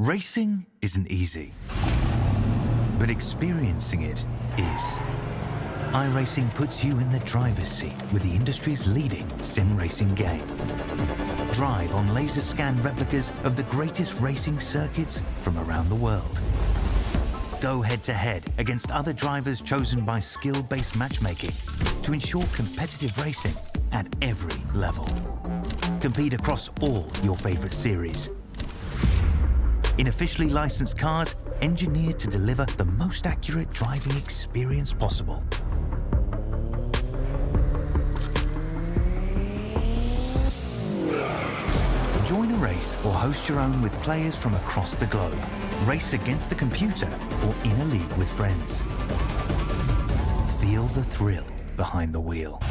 Racing isn't easy, but experiencing it is. iRacing puts you in the driver's seat with the industry's leading sim racing game. Drive on laser scan replicas of the greatest racing circuits from around the world. Go head-to-head against other drivers chosen by skill-based matchmaking to ensure competitive racing at every level. Compete across all your favorite series. In officially licensed cars, engineered to deliver the most accurate driving experience possible. Join a race or host your own with players from across the globe. Race against the computer or in a league with friends. Feel the thrill behind the wheel.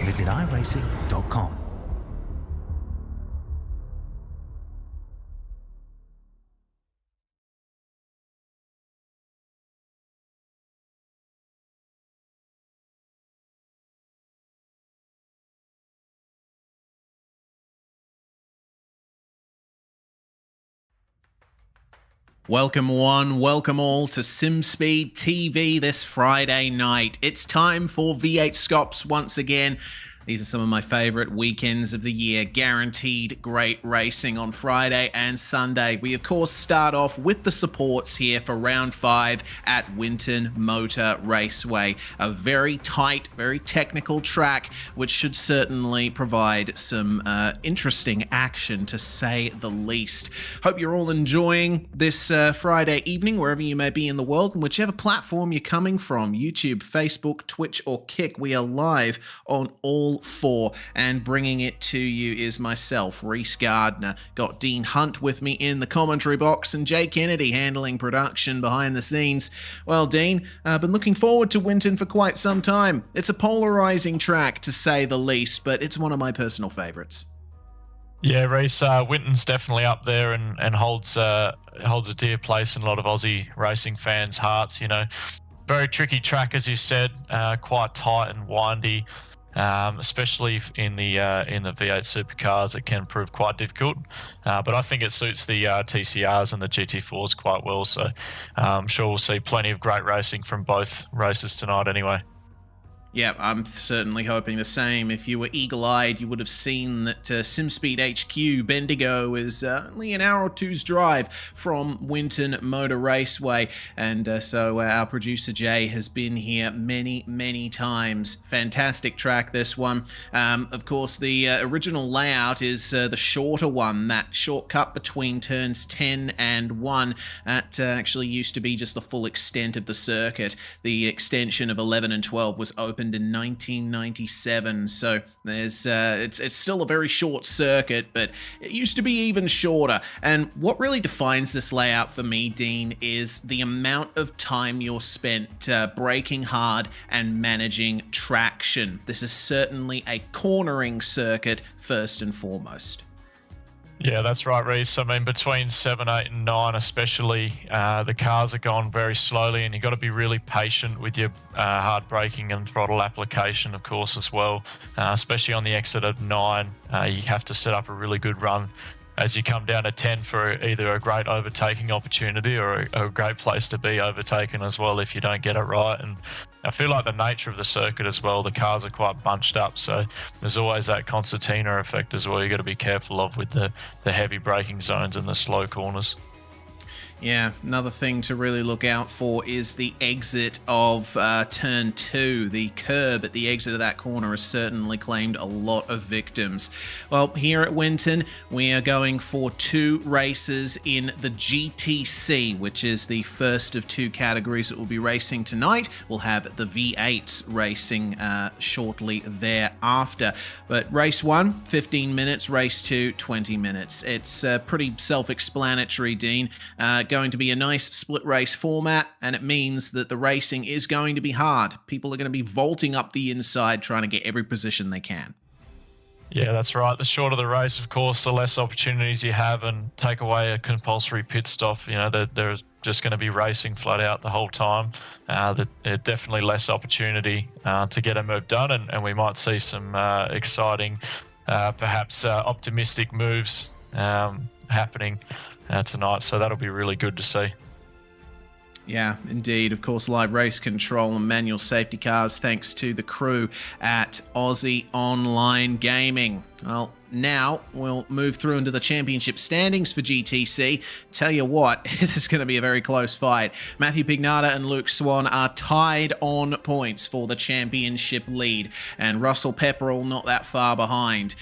Visit iRacing.com. Welcome one, welcome all to SimSpeed TV this Friday night. It's time for V8SCOPS once again. These are some of my favourite weekends of the year. Guaranteed great racing on Friday and Sunday. We of course start off with the supports here for round 5 at Winton Motor Raceway. A very tight, very technical track, which should certainly provide some interesting action, to say the least. Hope you're all enjoying this Friday evening, wherever you may be in the world, and whichever platform you're coming from, YouTube, Facebook, Twitch, or Kick. We are live on all 4, and bringing it to you is myself, Reese Gardner. Got Dean Hunt with me in the commentary box, and Jay Kennedy handling production behind the scenes. Well, Dean, I've been looking forward to Winton for quite some time. It's a polarizing track, to say the least, but it's one of my personal favorites. Yeah, Reese, Winton's definitely up there and holds a dear place in a lot of Aussie racing fans' hearts. You know, very tricky track, as you said, quite tight and windy. Especially in the V8 supercars, it can prove quite difficult. But I think it suits the TCRs and the GT4s quite well. So I'm sure we'll see plenty of great racing from both races tonight anyway. Yeah, I'm certainly hoping the same. If you were eagle-eyed, you would have seen that SimSpeed HQ Bendigo is only an hour or two's drive from Winton Motor Raceway. And so our producer Jay has been here many, many times. Fantastic track, this one. Of course, the original layout is the shorter one, that shortcut between turns 10 and 1. That actually used to be just the full extent of the circuit. The extension of 11 and 12 was opened in 1997, so there's it's still a very short circuit, but it used to be even shorter. And what really defines this layout for me, Dean, is the amount of time you're spent braking hard and managing traction. This is certainly a cornering circuit first and foremost. Yeah, that's right, Reese. I mean, between 7, 8 and 9 especially, the cars are going very slowly, and you've got to be really patient with your hard braking and throttle application, of course, as well. Especially on the exit of 9, you have to set up a really good run as you come down to 10 for either a great overtaking opportunity or a great place to be overtaken as well if you don't get it right. And I feel like the nature of the circuit as well, the cars are quite bunched up, so there's always that concertina effect as well you've got to be careful of with the heavy braking zones and the slow corners. Yeah, another thing to really look out for is the exit of turn 2. The curb at the exit of that corner has certainly claimed a lot of victims. Well, here at Winton, we are going for 2 races in the GTC, which is the first of 2 categories that we'll be racing tonight. We'll have the V8s racing shortly thereafter. But race 1, 15 minutes. Race 2, 20 minutes. It's pretty self-explanatory, Dean. Going to be a nice split race format, and it means that the racing is going to be hard. People are going to be vaulting up the inside trying to get every position they can. Yeah, that's right. The shorter the race, of course, the less opportunities you have, and take away a compulsory pit stop. You know, there's just going to be racing flat out the whole time. There's definitely less opportunity to get a move done, and we might see some exciting, perhaps optimistic moves happening tonight. So that'll be really good to see. Yeah, indeed. Of course, live race control and manual safety cars, thanks to the crew at Aussie Online Gaming. Well, now we'll move through into the championship standings for GTC. Tell you what, this is going to be a very close fight. Matthew Pignata and Luke Swan are tied on points for the championship lead, and Russell Pepperell not that far behind.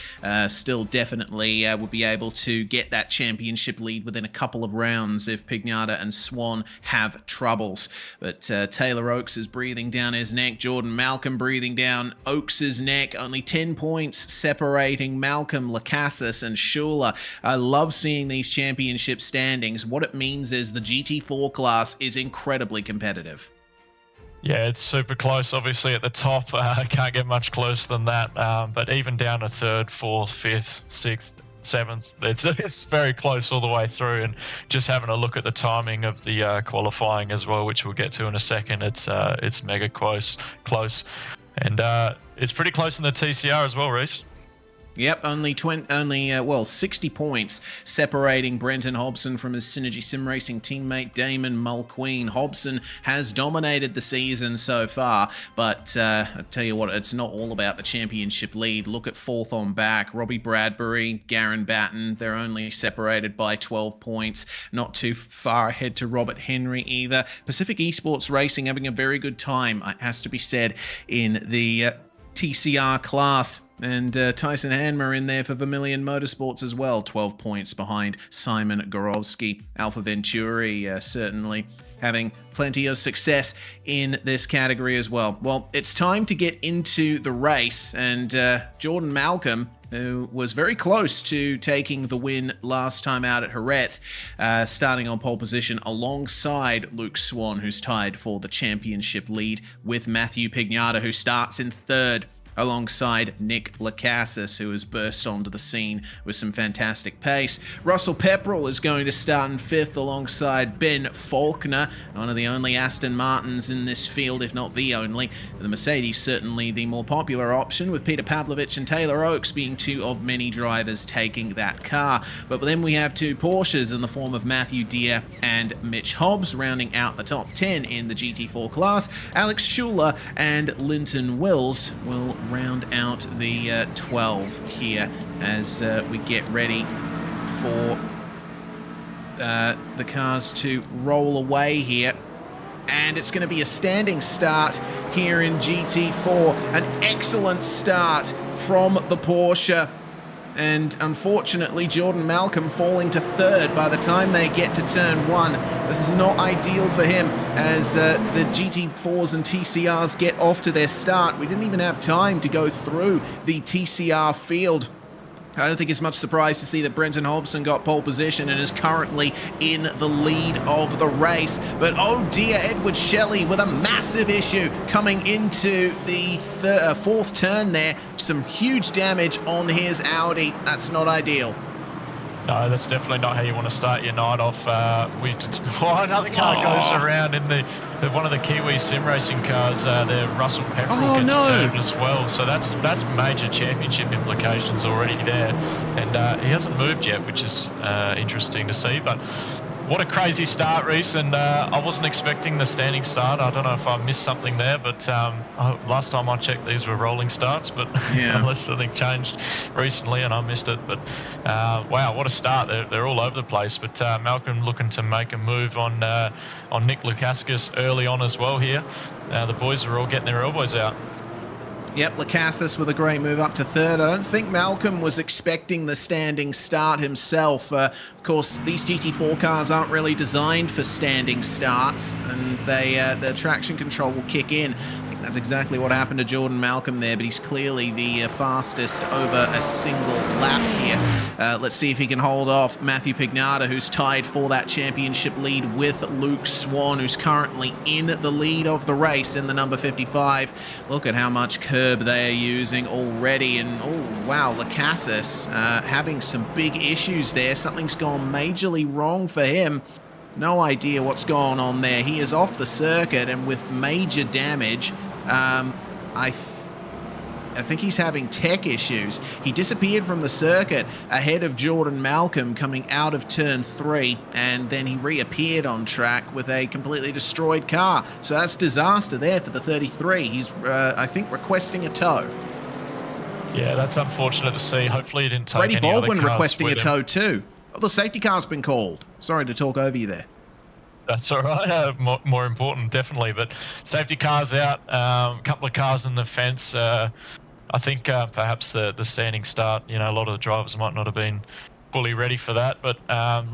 Still definitely will be able to get that championship lead within a couple of rounds if Pignata and Swan have troubles. But Taylor Oakes is breathing down his neck. Jordan Malcolm breathing down Oakes' neck. Only 10 points separating Malcolm, Lacassis, and Schuler. I love seeing these championship standings. What it means is the GT4 class is incredibly competitive. Yeah, it's super close. Obviously, at the top, can't get much closer than that. But even down to third, fourth, fifth, sixth, seventh, it's very close all the way through. And just having a look at the timing of the qualifying as well, which we'll get to in a second, it's mega close, and it's pretty close in the TCR as well, Reese. Yep, only 60 points separating Brenton Hobson from his Synergy Sim Racing teammate Damon Mulqueen. Hobson has dominated the season so far, but I tell you what, it's not all about the championship lead. Look at fourth on back, Robbie Bradbury, Garen Batten. They're only separated by 12 points. Not too far ahead to Robert Henry either. Pacific Esports Racing having a very good time, it has to be said, in the TCR class. And Tyson Hanmer in there for Vermilion Motorsports as well, 12 points behind Simon Gorowski. Alpha Venturi certainly having plenty of success in this category as well. Well, it's time to get into the race, and Jordan Malcolm, who was very close to taking the win last time out at Jerez, starting on pole position alongside Luke Swan, who's tied for the championship lead with Matthew Pignata, who starts in third, alongside Nick Lacassis, who has burst onto the scene with some fantastic pace. Russell Pepperell is going to start in fifth alongside Ben Faulkner, one of the only Aston Martins in this field, if not the only. The Mercedes certainly the more popular option, with Peter Pavlovich and Taylor Oakes being two of many drivers taking that car. But then we have two Porsches in the form of Matthew Deere and Mitch Hobbs, rounding out the top 10 in the GT4 class. Alex Schuler and Linton Wills will round out the 12 here as we get ready for the cars to roll away here. And it's going to be a standing start here in GT4. An excellent start from the Porsche. And unfortunately, Jordan Malcolm falling to third by the time they get to turn one. This is not ideal for him as the GT4s and TCRs get off to their start. We didn't even have time to go through the TCR field. I don't think it's much surprise to see that Brenton Hobson got pole position and is currently in the lead of the race. But oh dear, Edward Shelley with a massive issue coming into the fourth turn there. Some huge damage on his Audi. That's not ideal. No, that's definitely not how you want to start your night off. Another car goes around in one of the Kiwi sim racing cars. The Russell Pepperell gets turned as well. So that's major championship implications already there. And he hasn't moved yet, which is interesting to see. But what a crazy start, Reese, and I wasn't expecting the standing start. I don't know if I missed something there, but last time I checked, these were rolling starts, but yeah. Unless something changed recently and I missed it. But wow, what a start. They're all over the place, but Malcolm looking to make a move on Nick Lacassis early on as well here. The boys are all getting their elbows out. Yep, Lacassis with a great move up to third. I don't think Malcolm was expecting the standing start himself. Of course, these GT4 cars aren't really designed for standing starts, and the traction control will kick in. I think that's exactly what happened to Jordan Malcolm there, but he's clearly the fastest over a single lap here. Let's see if he can hold off Matthew Pignata, who's tied for that championship lead with Luke Swan, who's currently in the lead of the race in the number 55. Look at how much curb they are using already, and oh wow, Lacassis having some big issues there. Something's gone majorly wrong for him. No idea what's going on there. He is off the circuit and with major damage. I think he's having tech issues. He disappeared from the circuit ahead of Jordan Malcolm coming out of turn 3, and then he reappeared on track with a completely destroyed car. So that's disaster there for the 33. He's, I think, requesting a tow. Yeah, that's unfortunate to see. Hopefully he didn't take Brady any Baldwin other cars requesting a with him. tow too. Oh, the safety car's been called. Sorry to talk over you there. That's all right. More important, definitely. But safety cars out. A couple of cars in the fence. I think perhaps the standing start. You know, a lot of the drivers might not have been fully ready for that. But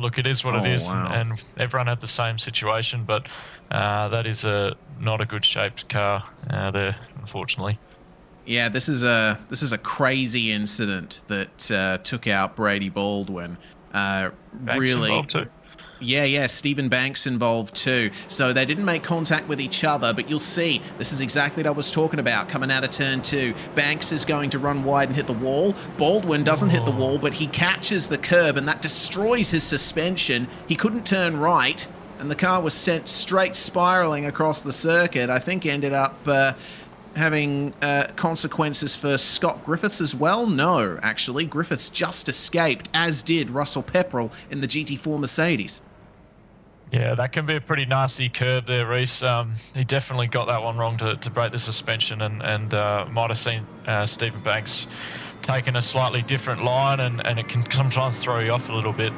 look, it is what it is, wow. and everyone had the same situation. But that is not a good shaped car there, unfortunately. Yeah, this is a crazy incident that took out Brady Baldwin. Banks Really. involved too. Yeah, Stephen Banks involved too. So they didn't make contact with each other, but you'll see, this is exactly what I was talking about coming out of turn 2. Banks is going to run wide and hit the wall. Baldwin doesn't hit the wall, but he catches the curb, and that destroys his suspension. He couldn't turn right, and the car was sent straight spiraling across the circuit. I think ended up having consequences for Scott Griffiths as well? No, actually. Griffiths just escaped, as did Russell Pepperell in the GT4 Mercedes. Yeah, that can be a pretty nasty curb there, Reese. He definitely got that one wrong to break the suspension, and might have seen Stephen Banks taking a slightly different line, and it can sometimes throw you off a little bit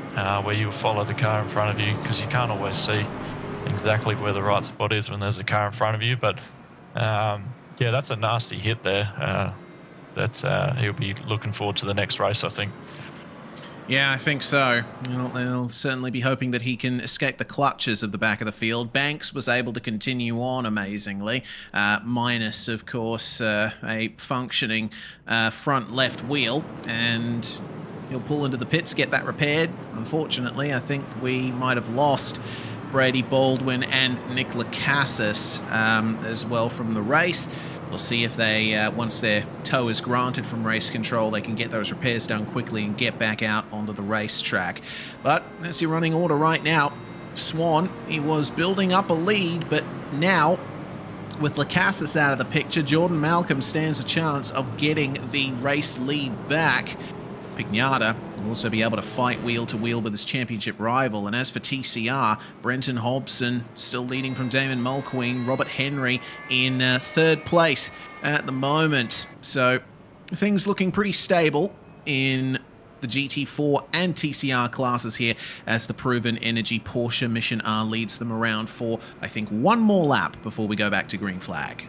where you follow the car in front of you, because you can't always see exactly where the right spot is when there's a car in front of you. But yeah, that's a nasty hit there. He'll be looking forward to the next race, I think. Yeah, I think so. They'll certainly be hoping that he can escape the clutches of the back of the field. Banks was able to continue on amazingly, minus, of course, a functioning front left wheel, and he'll pull into the pits, get that repaired. Unfortunately, I think we might have lost Brady Baldwin and Nick Lacassis as well from the race. We'll see if they, once their tow is granted from race control, they can get those repairs done quickly and get back out onto the racetrack. But that's your running order right now. Swan, he was building up a lead, but now, with Lacassis out of the picture, Jordan Malcolm stands a chance of getting the race lead back. Pignata will also be able to fight wheel to wheel with his championship rival. And as for TCR, Brenton Hobson still leading from Damon Mulqueen, Robert Henry in third place at the moment. So things looking pretty stable in the GT4 and TCR classes here, as the Proven Energy Porsche Mission R leads them around for, I think, one more lap before we go back to green flag.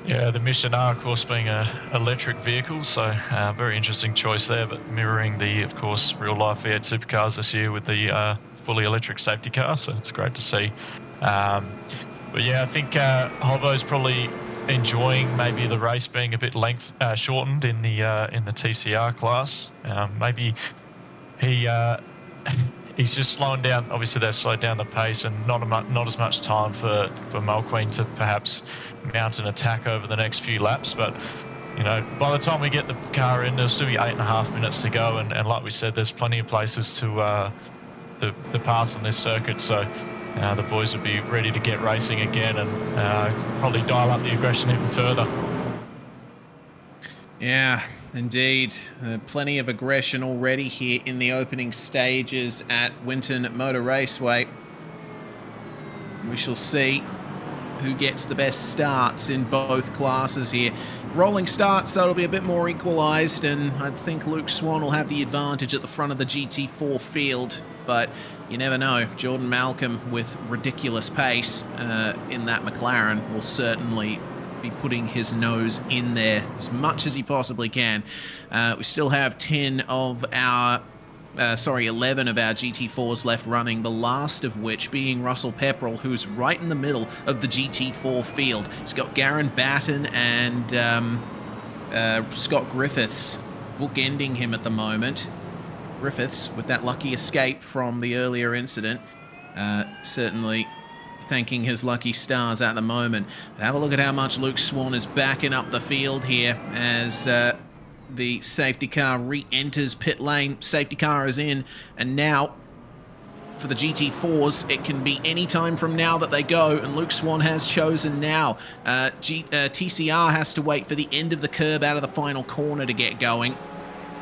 Yeah, the Mission R, of course, being an electric vehicle, so very interesting choice there, but mirroring the, of course, real-life V8 supercars this year with the fully electric safety car, so it's great to see. But yeah, I think Hobbo's probably enjoying maybe the race being a bit shortened in the TCR class. Maybe he's just slowing down. Obviously, they've slowed down the pace, and not as much time for Mulqueen to perhaps mount an attack over the next few laps. But you know, by the time we get the car in, there'll still be 8.5 minutes to go, and like we said, there's plenty of places to pass on this circuit. So the boys will be ready to get racing again, and probably dial up the aggression even further. Yeah, indeed. Plenty of aggression already here in the opening stages at Winton Motor Raceway. We shall see who gets the best starts in both classes here. Rolling starts, so it'll be a bit more equalised, and I think Luke Swan will have the advantage at the front of the GT4 field, but you never know. Jordan Malcolm, with ridiculous pace in that McLaren, will certainly be putting his nose in there as much as he possibly can. We still have 11 of our GT4s left running, the last of which being Russell Pepperell, who's right in the middle of the GT4 field. He's got Garen Batten and Scott Griffiths bookending him at the moment. Griffiths, with that lucky escape from the earlier incident, certainly thanking his lucky stars at the moment. But have a look at how much Luke Swan is backing up the field here as the safety car re-enters pit lane. Safety car is in, and now for the GT4s, it can be any time from now that they go, and Luke Swan has chosen now. TCR has to wait for the end of the curb out of the final corner to get going.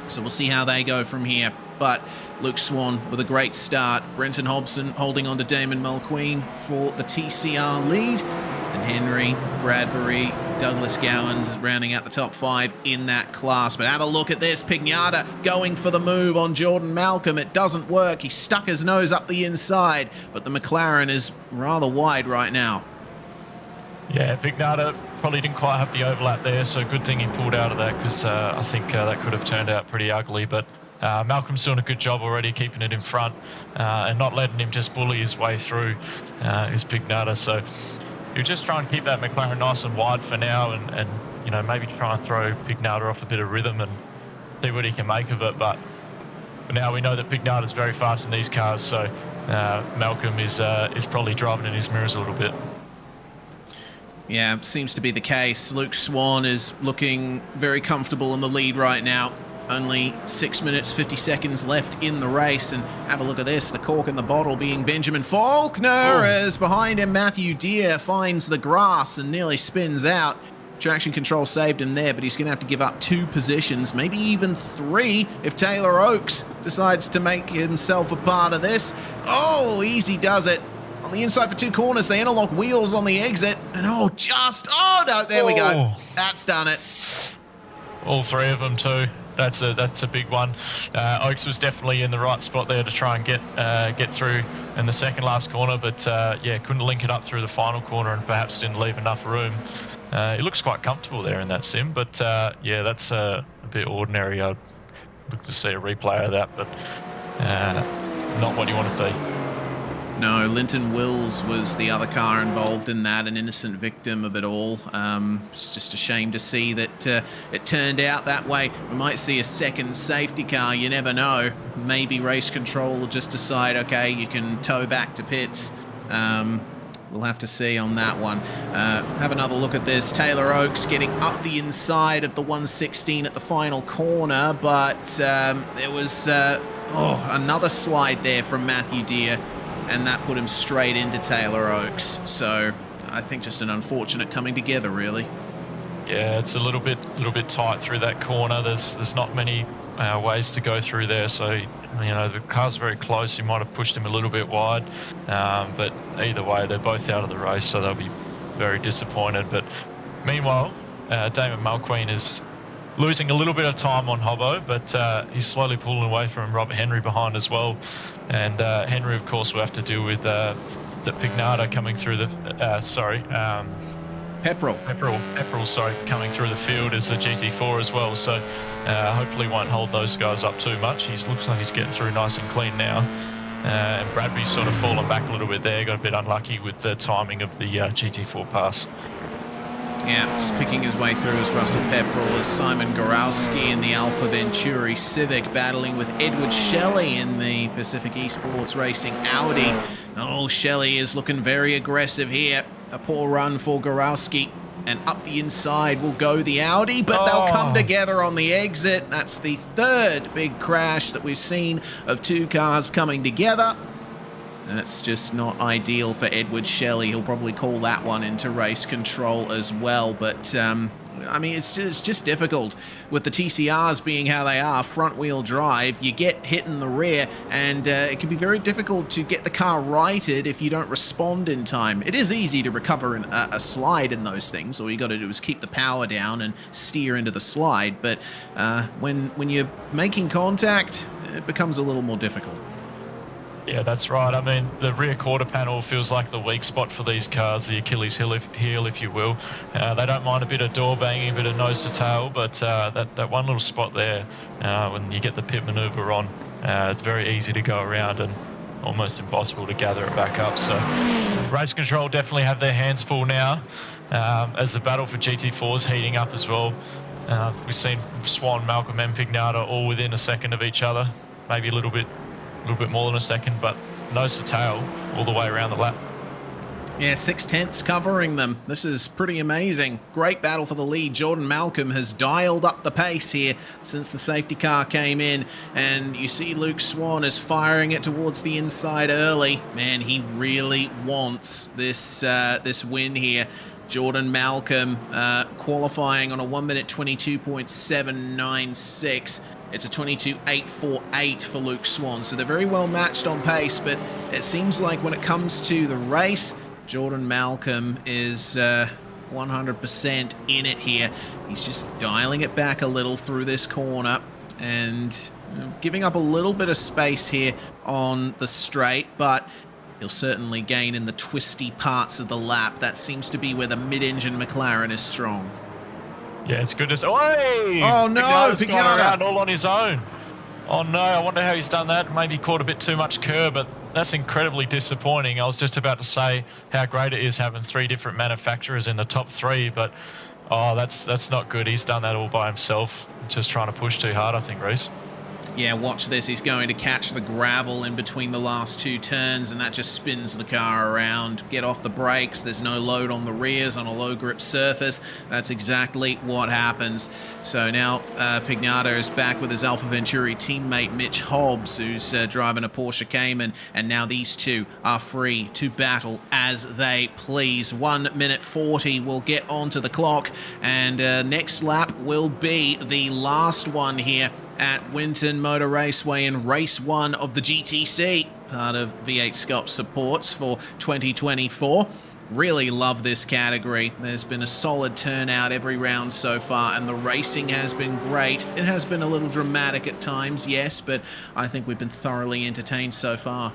So we'll see how they go from here. But Luke Swan with a great start. Brenton Hobson holding on to Damon Mulqueen for the TCR lead. And Henry, Bradbury, Douglas Gowans is rounding out the top 5 in that class. But have a look at this. Pignata going for the move on Jordan Malcolm. It doesn't work. He stuck his nose up the inside. But the McLaren is rather wide right now. Yeah, Pignata probably didn't quite have the overlap there, so good thing he pulled out of that, because I think that could have turned out pretty ugly. But Malcolm's doing a good job already keeping it in front and not letting him just bully his way through his Pignata. So you just try and keep that McLaren nice and wide for now, and you know, maybe try and throw Pignata off a bit of rhythm and see what he can make of it. But for now, we know that Pignata's very fast in these cars, so Malcolm is probably driving in his mirrors a little bit. Yeah, seems to be the case. Luke Swan is looking very comfortable in the lead right now. Only 6 minutes, 50 seconds left in the race. And have a look at this, the cork in the bottle being Benjamin Faulkner, as behind him Matthew Deere finds the grass and nearly spins out. Traction control saved him there, but he's going to have to give up 2 positions, maybe even 3, if Taylor Oakes decides to make himself a part of this. Oh, easy does it. On the inside for 2 corners, they interlock wheels on the exit. And oh no, there we go. That's done it. All 3 of them too. That's a big one. Oakes was definitely in the right spot there to try and get through in the second last corner, but yeah, couldn't link it up through the final corner and perhaps didn't leave enough room. He looks quite comfortable there in that sim, but yeah, that's a bit ordinary. I'd look to see a replay of that, but not what you want to see. No, Linton Wills was the other car involved in that, an innocent victim of it all. It's just a shame to see that it turned out that way. We might see a second safety car, you never know. Maybe race control will just decide, okay, you can tow back to pits. We'll have to see on that one. Have another look at this. Taylor Oakes getting up the inside of the 116 at the final corner, but there was another slide there from Matthew Deere, and that put him straight into Taylor Oakes. So I think just an unfortunate coming together, really. Yeah, it's a little bit tight through that corner. There's not many ways to go through there, so you know, the car's very close. He might have pushed him a little bit wide, but either way, they're both out of the race, so they'll be very disappointed. But meanwhile, Damon Mulqueen is losing a little bit of time on Hobbo, but he's slowly pulling away from Robert Henry behind as well. And Henry, of course, will have to deal with Pignata coming through the Pepperell, sorry, coming through the field as the GT4 as well. So hopefully won't hold those guys up too much. He looks like he's getting through nice and clean now. And Bradby's sort of fallen back a little bit there, got a bit unlucky with the timing of the GT4 pass. Yeah, just picking his way through as Russell Pepperell, as Simon Gorowski in the Alpha Venturi Civic, battling with Edward Shelley in the Pacific Esports Racing Audi. Oh, Shelley is looking very aggressive here. A poor run for Gorowski, and up the inside will go the Audi, but they'll come together on the exit. That's the 3rd big crash that we've seen of 2 cars coming together. That's just not ideal for Edward Shelley. He'll probably call that one into race control as well. But, I mean, it's just difficult with the TCRs being how they are, front-wheel drive. You get hit in the rear, and it can be very difficult to get the car righted if you don't respond in time. It is easy to recover a slide in those things. All you got to do is keep the power down and steer into the slide. But when you're making contact, it becomes a little more difficult. Yeah, that's right. I mean, the rear quarter panel feels like the weak spot for these cars, the Achilles heel, if you will. They don't mind a bit of door banging, a bit of nose to tail, but that one little spot there, when you get the pit maneuver on, it's very easy to go around and almost impossible to gather it back up. So race control definitely have their hands full now, as the battle for GT4 is heating up as well. We've seen Swan, Malcolm and Pignata all within a second of each other, maybe a little bit more than a second, but nose to tail all the way around the lap. Yeah, 6/10 covering them. This is pretty amazing. Great battle for the lead. Jordan Malcolm has dialed up the pace here since the safety car came in. And you see Luke Swan is firing it towards the inside early. Man, he really wants this this win here. Jordan Malcolm qualifying on a 1 minute 22.796. It's a 22.848 for Luke Swan. So they're very well matched on pace, but it seems like when it comes to the race, Jordan Malcolm is 100% in it here. He's just dialing it back a little through this corner and giving up a little bit of space here on the straight, but he'll certainly gain in the twisty parts of the lap. That seems to be where the mid-engine McLaren is strong. Yeah, it's good to see. Oh no, Pignata's gone around all on his own. Oh no, I wonder how he's done that. Maybe caught a bit too much curb, but that's incredibly disappointing. I was just about to say how great it is having 3 different manufacturers in the top 3, but oh, that's not good. He's done that all by himself, just trying to push too hard, I think, Reese. Yeah, watch this. He's going to catch the gravel in between the last 2 turns, and that just spins the car around. Get off the brakes. There's no load on the rears on a low grip surface. That's exactly what happens. So now Pignata is back with his Alpha Venturi teammate Mitch Hobbs, who's driving a Porsche Cayman, and now these two are free to battle as they please. 1 minute 40 will get onto the clock, and next lap will be the last one here at Winton Motor Raceway in race 1 of the GTC, part of V8SCOPS supports for 2024. Really love this category. There's been a solid turnout every round so far, and the racing has been great. It has been a little dramatic at times, yes, but I think we've been thoroughly entertained so far.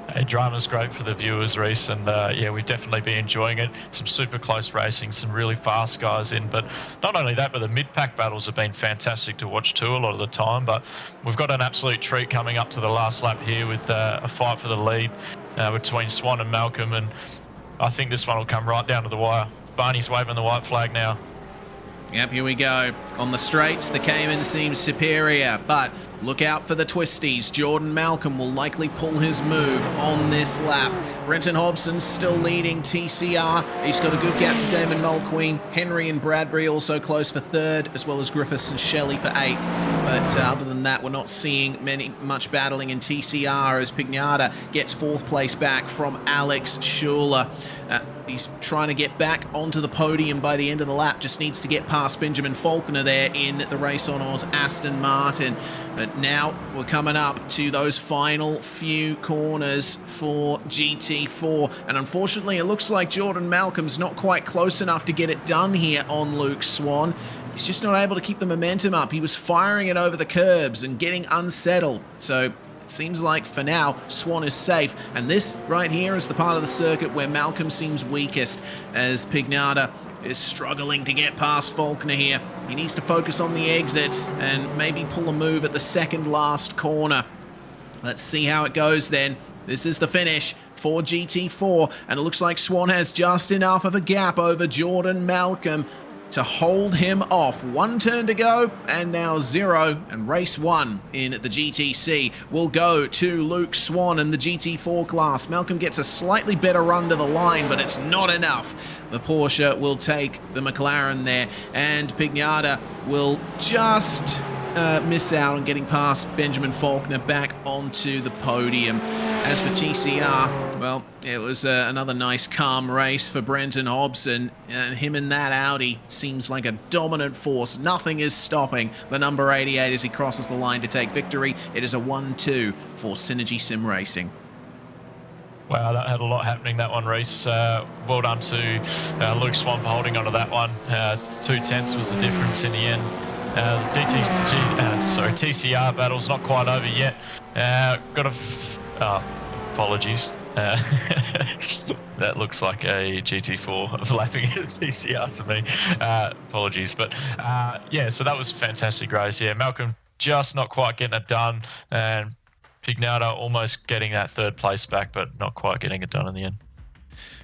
Hey, drama's great for the viewers, Reese, and yeah, we've definitely been enjoying it. Some super close racing, some really fast guys in, but not only that, but the mid-pack battles have been fantastic to watch too a lot of the time. But we've got an absolute treat coming up to the last lap here with a fight for the lead between Swan and Malcolm, and I think this one will come right down to the wire. Barney's waving the white flag now. Yep, here we go. On the straights, the Cayman seems superior, but look out for the twisties. Jordan Malcolm will likely pull his move on this lap. Brenton Hobson's still leading TCR. He's got a good gap to Damon Mulqueen. Henry and Bradbury also close for 3rd, as well as Griffiths and Shelley for 8th. But other than that, we're not seeing much battling in TCR as Pignata gets 4th place back from Alex Schuler. He's trying to get back onto the podium by the end of the lap. Just needs to get past Benjamin Faulkner there in the Race Honours Aston Martin. But now we're coming up to those final few corners for GT4. And unfortunately, it looks like Jordan Malcolm's not quite close enough to get it done here on Luke Swan. He's just not able to keep the momentum up. He was firing it over the curbs and getting unsettled. So seems like for now Swan is safe, and this right here is the part of the circuit where Malcolm seems weakest, as Pignata is struggling to get past Faulkner here. He needs to focus on the exits and maybe pull a move at the second last corner. Let's see how it goes then. This is the finish for GT4, and it looks like Swan has just enough of a gap over Jordan Malcolm to hold him off. 1 turn to go, and now 0, and race 1 in the GTC will go to Luke Swan in the GT4 class. Malcolm gets a slightly better run to the line, but it's not enough. The Porsche will take the McLaren there, and Pignata will just miss out on getting past Benjamin Faulkner back onto the podium. As for TCR, well, it was another nice calm race for Brenton Hobson. Him in that Audi seems like a dominant force. Nothing is stopping the number 88 as he crosses the line to take victory. It is a 1-2 for Synergy Sim Racing. Wow, that had a lot happening, that one, Reese. Well done to Luke Swan for holding onto that one. 2/10 was the difference in the end. TCR battle's not quite over yet. Apologies. That looks like a GT4 lapping at TCR to me. Apologies, but yeah. So that was a fantastic race. Yeah, Malcolm just not quite getting it done, and Pignata almost getting that 3rd place back, but not quite getting it done in the end.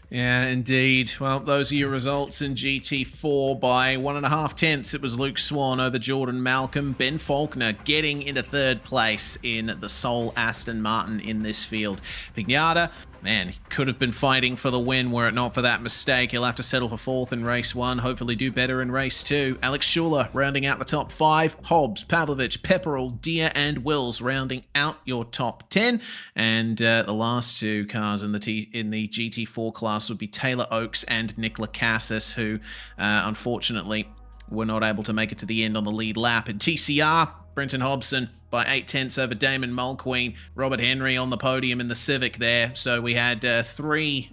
Yeah, indeed. Well, those are your results in GT4 by 1.5 tenths. It was Luke Swan over Jordan Malcolm. Ben Faulkner getting into 3rd place in the sole Aston Martin in this field. Pignata Man, he could have been fighting for the win were it not for that mistake. He'll have to settle for fourth in race 1, hopefully do better in race 2. Alex Schuler rounding out the top 5. Hobbs, Pavlovich, Pepperell, Deere and Wills rounding out your top 10. And the last 2 cars in the GT4 class would be Taylor Oakes and Nick Lacassis, who unfortunately were not able to make it to the end on the lead lap. In TCR, Brenton Hobson by 8/10 over Damon Mulqueen. Robert Henry on the podium in the Civic there. So we had 3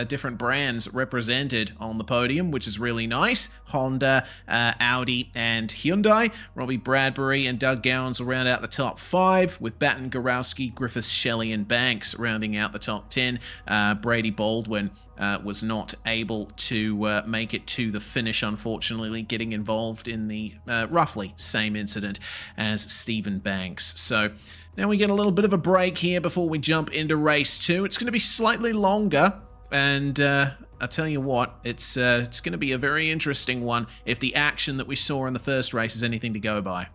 different brands represented on the podium, which is really nice. Honda, Audi, and Hyundai. Robbie Bradbury and Doug Gowans will round out the top 5, with Batten, Gorowski, Griffiths, Shelley, and Banks rounding out the top 10. Brady Baldwin was not able to make it to the finish, unfortunately, getting involved in the roughly same incident as Stephen Banks. So now we get a little bit of a break here before we jump into race 2. It's going to be slightly longer, and I'll tell you what, it's going to be a very interesting one if the action that we saw in the first race is anything to go by.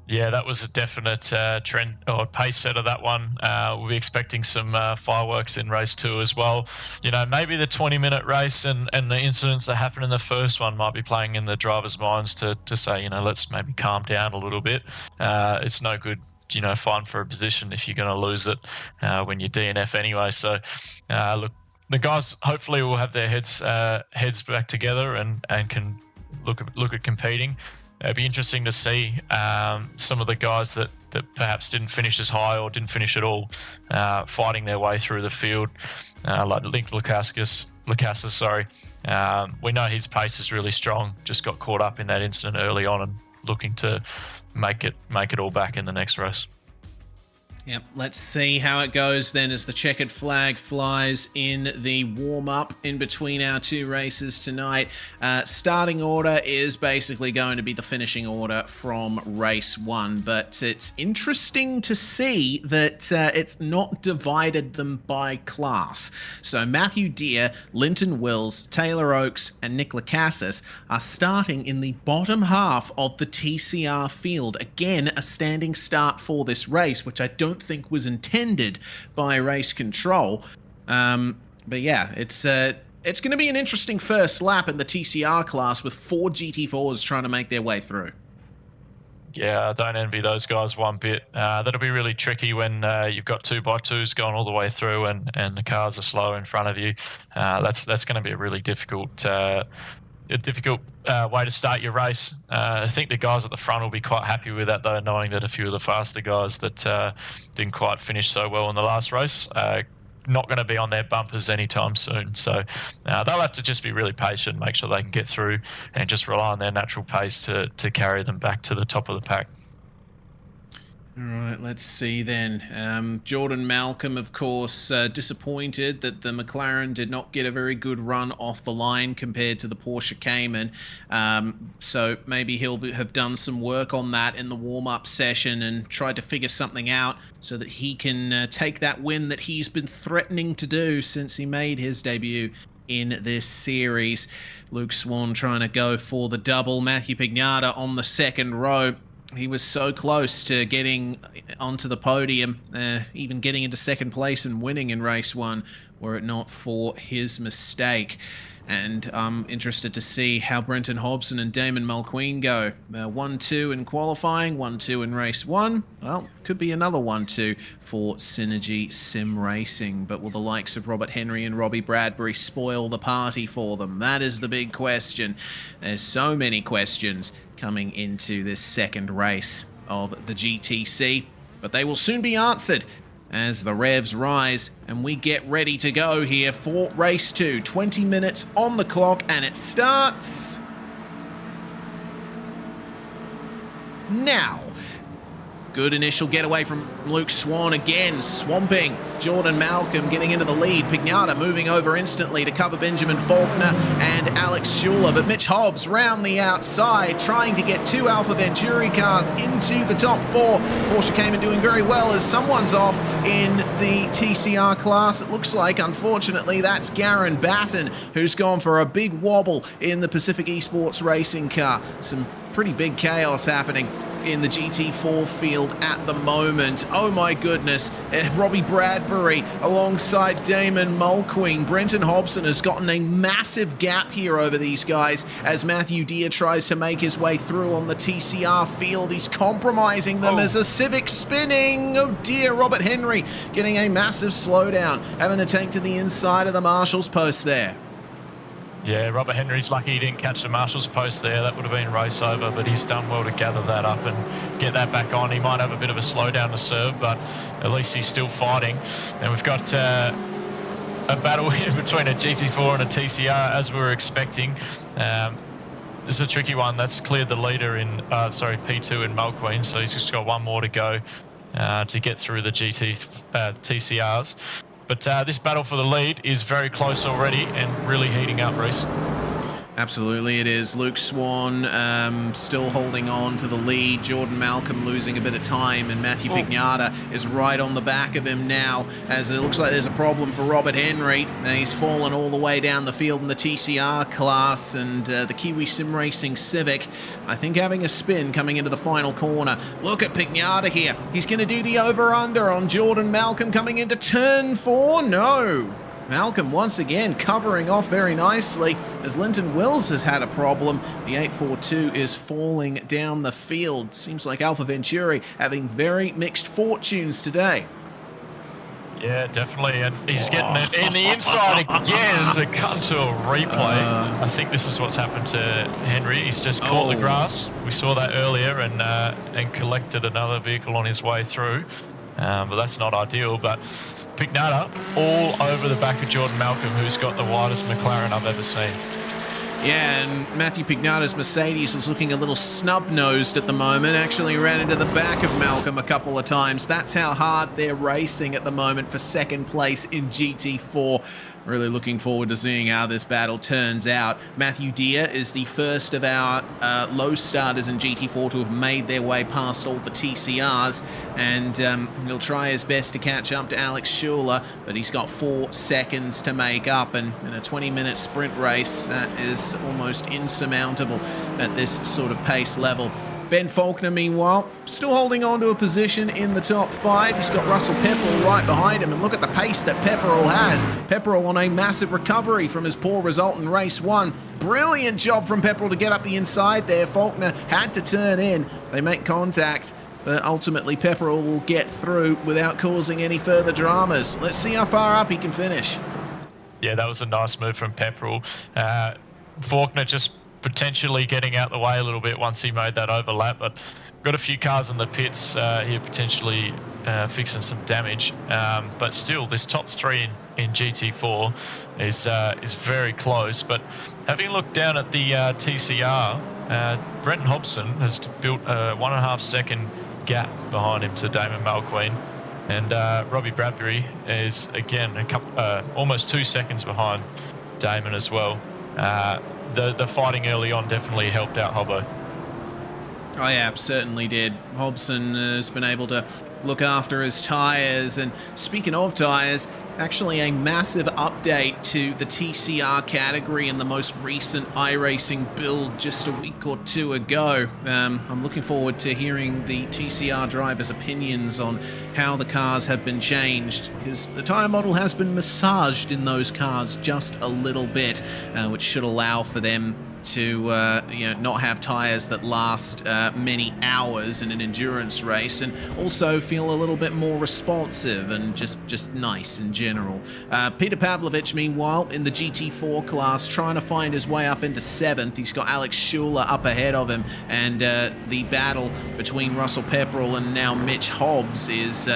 Yeah, that was a definite trend or pace setter, that one. We'll be expecting some fireworks in race 2 as well. You know, maybe the 20-minute race and the incidents that happened in the first one might be playing in the drivers' minds to say, you know, let's maybe calm down a little bit. It's no good, you know, fighting for a position if you're going to lose it when you're DNF anyway. So, look, the guys hopefully will have their heads back together and can look at competing. It'd be interesting to see some of the guys that perhaps didn't finish as high or didn't finish at all, fighting their way through the field, like Link Lacassis. We know his pace is really strong. Just got caught up in that incident early on and looking to make it all back in the next race. Yep, let's see how it goes then as the checkered flag flies in the warm-up in between our 2 races tonight. Starting order is basically going to be the finishing order from race 1, but it's interesting to see that it's not divided them by class. So Matthew Deere, Linton Wills, Taylor Oakes, and Nick Lacassis are starting in the bottom half of the TCR field. Again, a standing start for this race, which I don't think was intended by race control. But yeah, it's going to be an interesting first lap in the TCR class with 4 GT4s trying to make their way through. Yeah, I don't envy those guys one bit. That'll be really tricky when you've got 2x2s going all the way through and the cars are slow in front of you. That's going to be a really difficult way to start your race. I think the guys at the front will be quite happy with that, though, knowing that a few of the faster guys that didn't quite finish so well in the last race not going to be on their bumpers anytime soon. So they'll have to just be really patient, make sure they can get through and just rely on their natural pace to carry them back to the top of the pack. All right, let's see then. Jordan Malcolm, of course, disappointed that the McLaren did not get a very good run off the line compared to the Porsche Cayman. So maybe he'll have done some work on that in the warm-up session and tried to figure something out so that he can take that win that he's been threatening to do since he made his debut in this series. Luke Swan trying to go for the double. Matthew Pignata on the second row. He was so close to getting onto the podium, even getting into second place and winning in race 1, were it not for his mistake. And I'm interested to see how Brenton Hobson and Damon Mulqueen go. 1-2 in qualifying, 1-2 in race 1. Well, could be another 1-2 for Synergy Sim Racing. But will the likes of Robert Henry and Robbie Bradbury spoil the party for them? That is the big question. There's so many questions coming into this second race of the GTC, but they will soon be answered as the revs rise and we get ready to go here for race 2. 20 minutes on the clock and it starts now. Good initial getaway from Luke Swan again, swamping Jordan Malcolm, getting into the lead. Pignata moving over instantly to cover Benjamin Faulkner and Alex Schuler, but Mitch Hobbs round the outside, trying to get 2 Alpha Venturi cars into the top 4. Porsche Cayman doing very well as someone's off in the TCR class. It looks like, unfortunately, that's Garen Batten, who's gone for a big wobble in the Pacific Esports racing car. Some pretty big chaos happening in the GT4 field at the moment. Oh my goodness. Robbie Bradbury alongside Damon Mulqueen. Brenton Hobson has gotten a massive gap here over these guys as Matthew Deere tries to make his way through on the TCR field. He's compromising them as a Civic spinning. Oh dear, Robert Henry getting a massive slowdown, having to take to the inside of the Marshall's post there. Yeah, Robert Henry's lucky he didn't catch the Marshall's post there. That would have been race over, but he's done well to gather that up and get that back on. He might have a bit of a slowdown to serve, but at least he's still fighting. And we've got a battle here between a GT4 and a TCR, as we were expecting. It's a tricky one. That's cleared the leader in, P2 in Mulqueen, so he's just got one more to go to get through the TCRs. But this battle for the lead is very close already and really heating up, Reese. Absolutely it is. Luke Swan still holding on to the lead. Jordan Malcolm losing a bit of time, and Matthew Pignata is right on the back of him now, as it looks like there's a problem for Robert Henry. He's fallen all the way down the field in the TCR class, and the Kiwi Sim Racing Civic, I think, having a spin coming into the final corner. Look at Pignata here. He's going to do the over-under on Jordan Malcolm coming into turn 4. No. Malcolm once again covering off very nicely as Linton Wills has had a problem. The 842 is falling down the field. Seems like Alpha Venturi having very mixed fortunes today. Yeah, definitely. And he's getting it in the inside again to come to a replay. I think this is what's happened to Henry. He's just caught the grass. We saw that earlier and collected another vehicle on his way through. But that's not ideal. But Pignata all over the back of Jordan Malcolm, who's got the widest McLaren I've ever seen. Yeah, and Matthew Pignata's Mercedes is looking a little snub-nosed at the moment. Actually ran into the back of Malcolm a couple of times. That's how hard they're racing at the moment for second place in GT4. Really looking forward to seeing how this battle turns out. Matthew Deere is the first of our low starters in GT4 to have made their way past all the TCRs, and he'll try his best to catch up to Alex Schuler, but he's got 4 seconds to make up, and in a 20-minute sprint race, that is almost insurmountable at this sort of pace level. Ben Faulkner, meanwhile, still holding on to a position in the top 5. He's got Russell Pepperell right behind him, and look at the pace that Pepperell has. Pepperell on a massive recovery from his poor result in race 1. Brilliant job from Pepperell to get up the inside there. Faulkner had to turn in. They make contact, but ultimately Pepperell will get through without causing any further dramas. Let's see how far up he can finish. Yeah, that was a nice move from Pepperell. Faulkner just potentially getting out the way a little bit once he made that overlap, but got a few cars in the pits here potentially fixing some damage, but still this top 3 in GT4 is very close. But having looked down at the TCR, Brenton Hobson has built a 1.5 second gap behind him to Damon Mulqueen, and Robbie Bradbury is again almost 2 seconds behind Damon as well. The fighting early on definitely helped out Hobbo. Oh yeah, certainly did. Hobson has been able to look after his tyres, and speaking of tyres, actually a massive update to the TCR category in the most recent iRacing build just a week or 2 ago. I'm looking forward to hearing the TCR drivers' opinions on how the cars have been changed, because the tyre model has been massaged in those cars just a little bit, which should allow for them to not have tyres that last many hours in an endurance race, and also feel a little bit more responsive and just nice in general. Peter Pavlovich, meanwhile, in the GT4 class, trying to find his way up into 7th. He's got Alex Schuler up ahead of him, and the battle between Russell Pepperell and now Mitch Hobbs is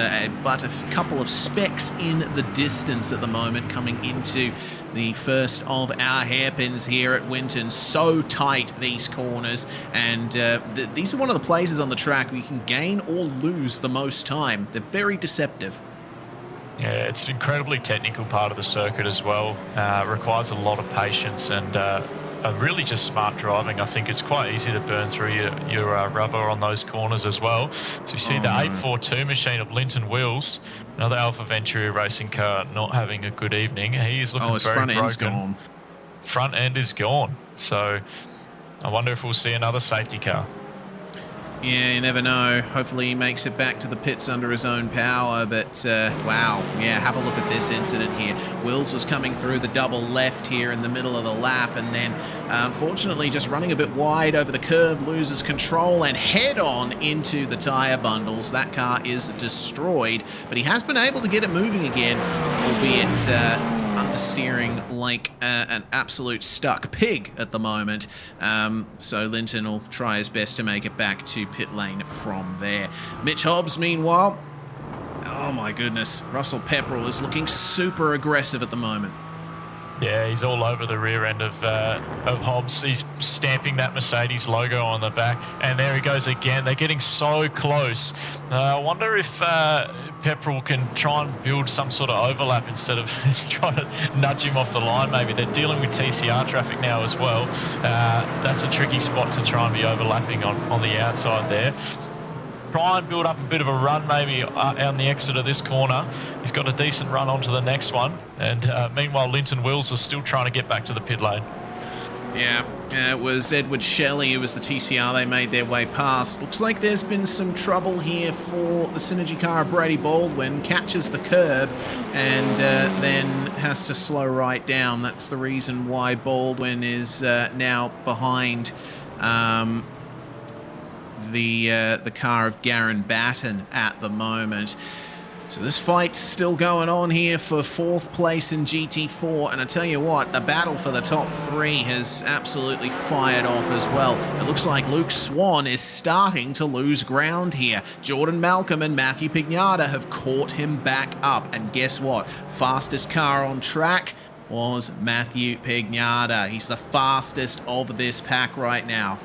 but a couple of specks in the distance at the moment, coming into the first of our hairpins here at Winton. So tight, these corners, and these are one of the places on the track where you can gain or lose the most time. They're very deceptive. Yeah, it's an incredibly technical part of the circuit as well. Requires a lot of patience and really just smart driving. I think it's quite easy to burn through your rubber on those corners as well. So you see the 842 machine of Linton Wills, another Alpha Venturi racing car, not having a good evening. He is looking his very front end's broken. gone. Front end is gone. So I wonder if we'll see another safety car. Yeah, you never know. Hopefully he makes it back to the pits under his own power, but wow. Yeah, have a look at this incident here. Wills was coming through the double left here in the middle of the lap, and then unfortunately just running a bit wide over the curb, loses control and head on into the tyre bundles. That car is destroyed, but he has been able to get it moving again, albeit understeering like an absolute stuck pig at the moment. So Linton will try his best to make it back to pit lane from there. Mitch Hobbs, meanwhile, oh my goodness, Russell Pepperell is looking super aggressive at the moment. Yeah, he's all over the rear end of Hobbs. He's stamping that Mercedes logo on the back, and there he goes again. They're getting so close. I wonder if Pepperell can try and build some sort of overlap instead of trying to nudge him off the line. Maybe they're dealing with TCR traffic now as well. That's a tricky spot to try and be overlapping on the outside there. Try and build up a bit of a run maybe on the exit of this corner. He's got a decent run onto the next one. And meanwhile, Linton Wills is still trying to get back to the pit lane. Yeah, it was Edward Shelley who was the TCR they made their way past. Looks like there's been some trouble here for the Synergy car of Brady Baldwin. Catches the curb and then has to slow right down. That's the reason why Baldwin is now behind the car of Garen Batten at the moment. So this fight's still going on here for 4th place in GT4, and I tell you what, the battle for the top 3 has absolutely fired off as well. It looks like Luke Swan is starting to lose ground here. Jordan Malcolm and Matthew Pignata have caught him back up, and guess what? Fastest car on track was Matthew Pignata. He's the fastest of this pack right now.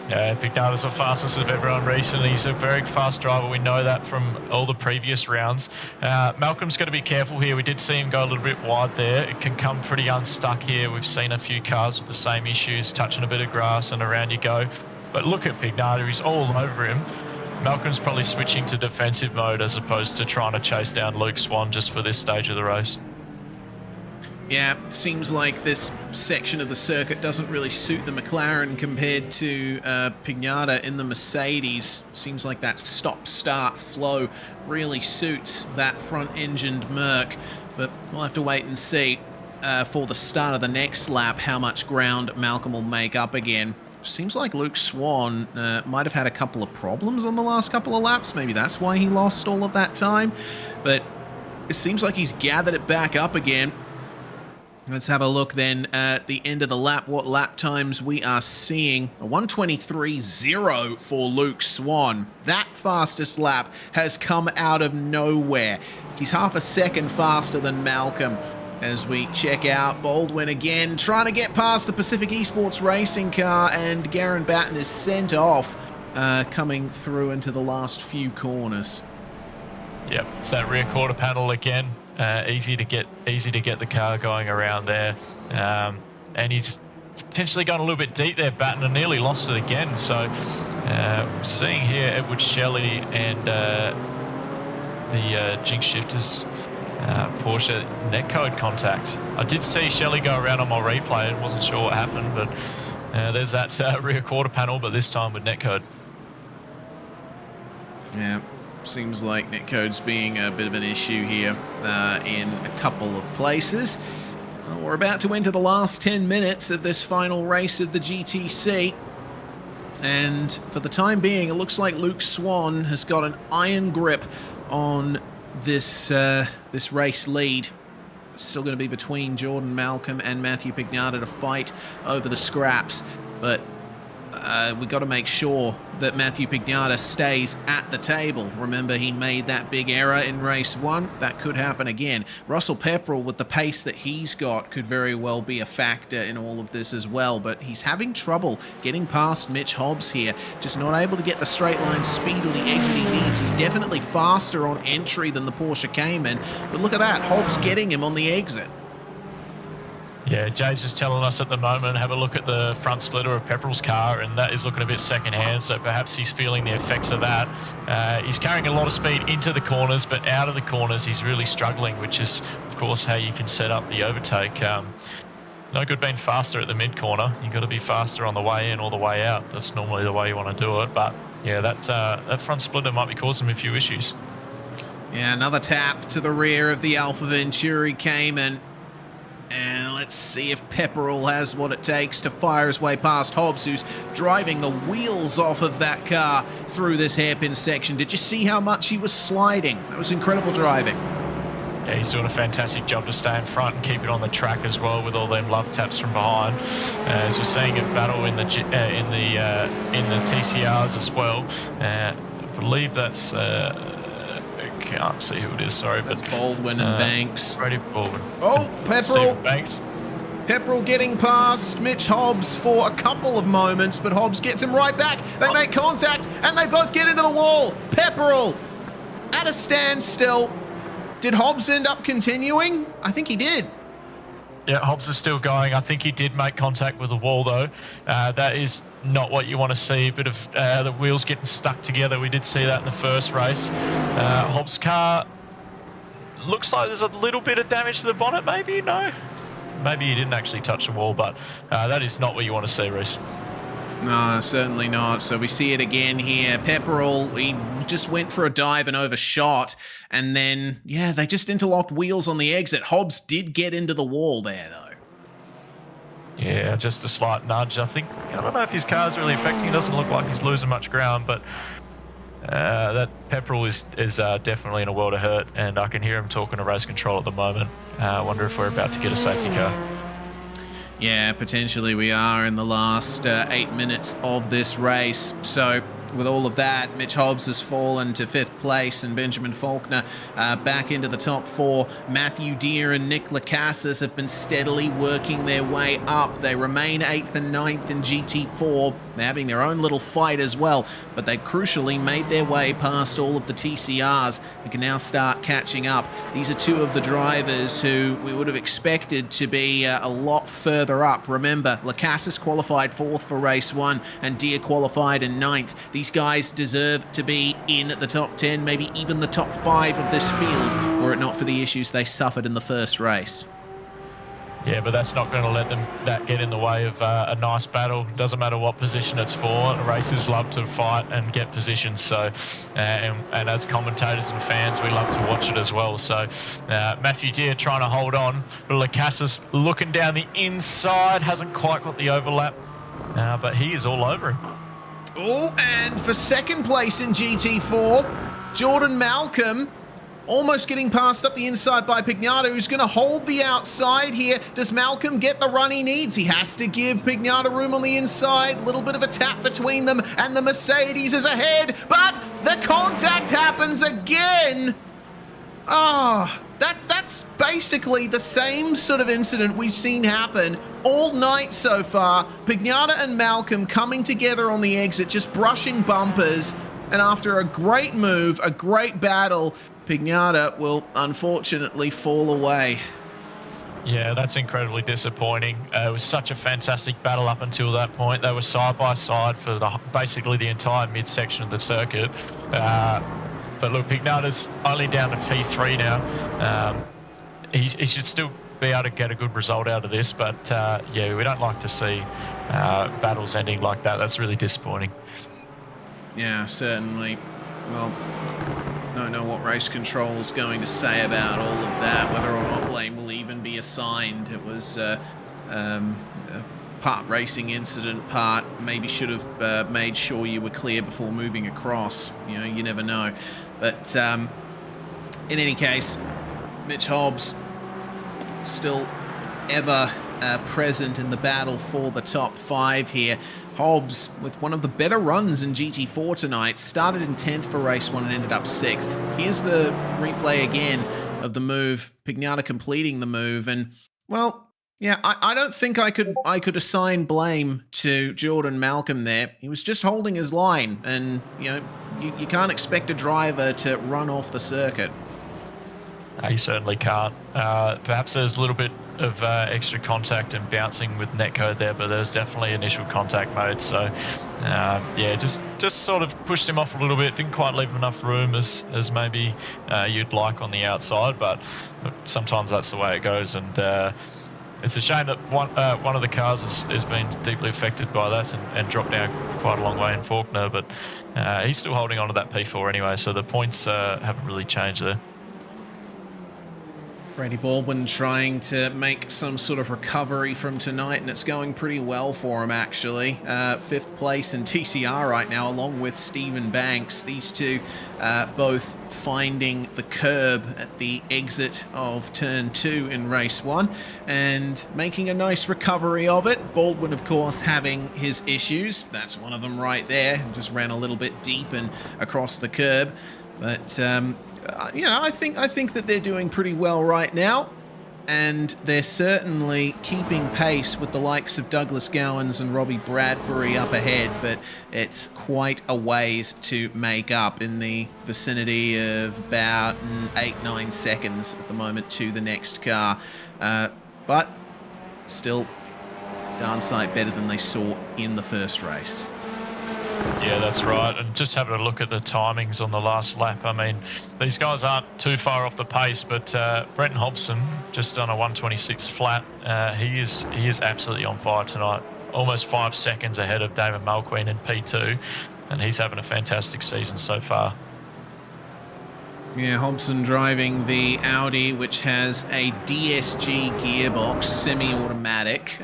Yeah, Pignata's the fastest of everyone recently. He's a very fast driver. We know that from all the previous rounds. Malcolm's got to be careful here. We did see him go a little bit wide there. It can come pretty unstuck here. We've seen a few cars with the same issues, touching a bit of grass and around you go. But look at Pignata. He's all over him. Malcolm's probably switching to defensive mode as opposed to trying to chase down Luke Swan just for this stage of the race. Yeah, it seems like this section of the circuit doesn't really suit the McLaren compared to Pignata in the Mercedes. Seems like that stop-start flow really suits that front-engined Merc, but we'll have to wait and see for the start of the next lap how much ground Malcolm will make up again. Seems like Luke Swan might have had a couple of problems on the last couple of laps. Maybe that's why he lost all of that time, but it seems like he's gathered it back up again. Let's have a look then at the end of the lap, what lap times we are seeing. A 1:23.0 for Luke Swan. That fastest lap has come out of nowhere. He's half a second faster than Malcolm. As we check out Baldwin again, trying to get past the Pacific Esports Racing car, and Garen Batten is sent off, coming through into the last few corners. Yep, it's that rear quarter panel again. Easy to get the car going around there, and he's potentially gone a little bit deep there, Batten, and nearly lost it again. So seeing here Edward Shelley and the Jinx Shifters Porsche netcode contact. I did see Shelley go around on my replay and wasn't sure what happened, but there's that rear quarter panel, but this time with netcode. Yeah. Seems like netcode's being a bit of an issue here in a couple of places. Well, we're about to enter the last 10 minutes of this final race of the GTC. And for the time being, it looks like Luke Swan has got an iron grip on this this race lead. It's still going to be between Jordan Malcolm and Matthew Pignata to fight over the scraps. But we've got to make sure that Matthew Pignata stays at the table. Remember, he made that big error in race 1. That could happen again. Russell Pepperell, with the pace that he's got, could very well be a factor in all of this as well, but he's having trouble getting past Mitch Hobbs here. Just not able to get the straight line speed or the exit he needs. He's definitely faster on entry than the Porsche Cayman, but look at that, Hobbs getting him on the exit. Yeah, Jay's just telling us at the moment, have a look at the front splitter of Pepperell's car, and that is looking a bit second-hand, so perhaps he's feeling the effects of that. He's carrying a lot of speed into the corners, but out of the corners he's really struggling, which is, of course, how you can set up the overtake. No good being faster at the mid-corner. You've got to be faster on the way in or the way out. That's normally the way you want to do it, but Yeah, that front splitter might be causing him a few issues. Yeah, another tap to the rear of the Alpha Venturi Cayman. And let's see if Pepperell has what it takes to fire his way past Hobbs, who's driving the wheels off of that car through this hairpin section. Did you see how much he was sliding? That was incredible driving. Yeah, he's doing a fantastic job to stay in front and keep it on the track as well, with all them love taps from behind. As we're seeing a battle in the TCRs as well. I believe that's I can't see who it is. Sorry, that's Baldwin and Banks. Brady Baldwin. Oh, Pepperell. Banks. Pepperell getting past Mitch Hobbs for a couple of moments, but Hobbs gets him right back. They make contact, and they both get into the wall. Pepperell at a standstill. Did Hobbs end up continuing? I think he did. Yeah, Hobbs is still going. I think he did make contact with the wall, though. That is not what you want to see. A bit of the wheels getting stuck together. We did see that in the first race. Hobbs' car looks like there's a little bit of damage to the bonnet, maybe? No? Maybe he didn't actually touch the wall, but that is not what you want to see, Reece. No, certainly not. So we see it again here. Pepperell, he just went for a dive and overshot. And then, yeah, they just interlocked wheels on the exit. Hobbs did get into the wall there, though. Yeah, just a slight nudge. I don't know if his car's really affecting. It doesn't look like he's losing much ground, but that Pepperell is definitely in a world of hurt. And I can hear him talking to race control at the moment. I wonder if we're about to get a safety car. Yeah, potentially we are in the last 8 minutes of this race. So with all of that, Mitch Hobbs has fallen to 5th place and Benjamin Faulkner back into the top 4. Matthew Deere and Nick Lacassis have been steadily working their way up. They remain 8th and 9th in GT4. They're having their own little fight as well, but they crucially made their way past all of the TCRs and can now start catching up. These are two of the drivers who we would have expected to be a lot further up. Remember, Lacassis qualified 4th for race 1 and Deere qualified in 9th. These guys deserve to be in the top 10, maybe even the top 5 of this field, were it not for the issues they suffered in the first race. Yeah, but that's not going to let that get in the way of a nice battle. Doesn't matter what position it's for. Racers love to fight and get positions. So, and as commentators and fans, we love to watch it as well. So, Matthew Deere trying to hold on, but Lacassis looking down the inside, hasn't quite got the overlap, but he is all over him. Oh, and for 2nd place in GT4, Jordan Malcolm. Almost getting passed up the inside by Pignata, who's going to hold the outside here. Does Malcolm get the run he needs? He has to give Pignata room on the inside. Little bit of a tap between them, and the Mercedes is ahead, but the contact happens again. That's basically the same sort of incident we've seen happen all night so far. Pignata and Malcolm coming together on the exit, just brushing bumpers, and after a great move, a great battle, Pignata will unfortunately fall away. Yeah, that's incredibly disappointing. It was such a fantastic battle up until that point. They were side by side for basically the entire midsection of the circuit. But look, Pignata's only down to P3 now. He should still be able to get a good result out of this, but yeah, we don't like to see battles ending like that. That's really disappointing. Yeah, certainly. Well, don't know what race control is going to say about all of that, whether or not blame will even be assigned. It was part racing incident, part maybe should have made sure you were clear before moving across. You know, you never know. But in any case, Mitch Hobbs still ever present in the battle for the top 5 here. Hobbs, with one of the better runs in GT4 tonight, started in 10th for race 1 and ended up 6th. Here's the replay again of the move, Pignata completing the move, and, well, yeah, I don't think I could assign blame to Jordan Malcolm there. He was just holding his line, and, you know, you can't expect a driver to run off the circuit. No, you certainly can't. Perhaps there's a little bit of extra contact and bouncing with netcode there, but there's definitely initial contact mode. So yeah, just sort of pushed him off a little bit. Didn't quite leave him enough room as maybe you'd like on the outside, but look, sometimes that's the way it goes. And It's a shame that one of the cars has been deeply affected by that and dropped down quite a long way in Faulkner, but he's still holding on to that P4 anyway, so the points haven't really changed there. Brady Baldwin trying to make some sort of recovery from tonight, and it's going pretty well for him, actually. 5th place in TCR right now, along with Stephen Banks. These two both finding the curb at the exit of turn 2 in race 1 and making a nice recovery of it. Baldwin, of course, having his issues. That's one of them right there. Just ran a little bit deep and across the curb. But you know, I think that they're doing pretty well right now, and they're certainly keeping pace with the likes of Douglas Gowans and Robbie Bradbury up ahead, but it's quite a ways to make up, in the vicinity of about 8-9 seconds at the moment to the next car. But still, darn sight better than they saw in the first race. Yeah, that's right. And just having a look at the timings on the last lap, I mean, these guys aren't too far off the pace, but Brenton Hobson just done a 126 flat. He is absolutely on fire tonight. Almost 5 seconds ahead of David Malqueen in P2, and he's having a fantastic season so far. Yeah, Hobson driving the Audi, which has a DSG gearbox, semi-automatic,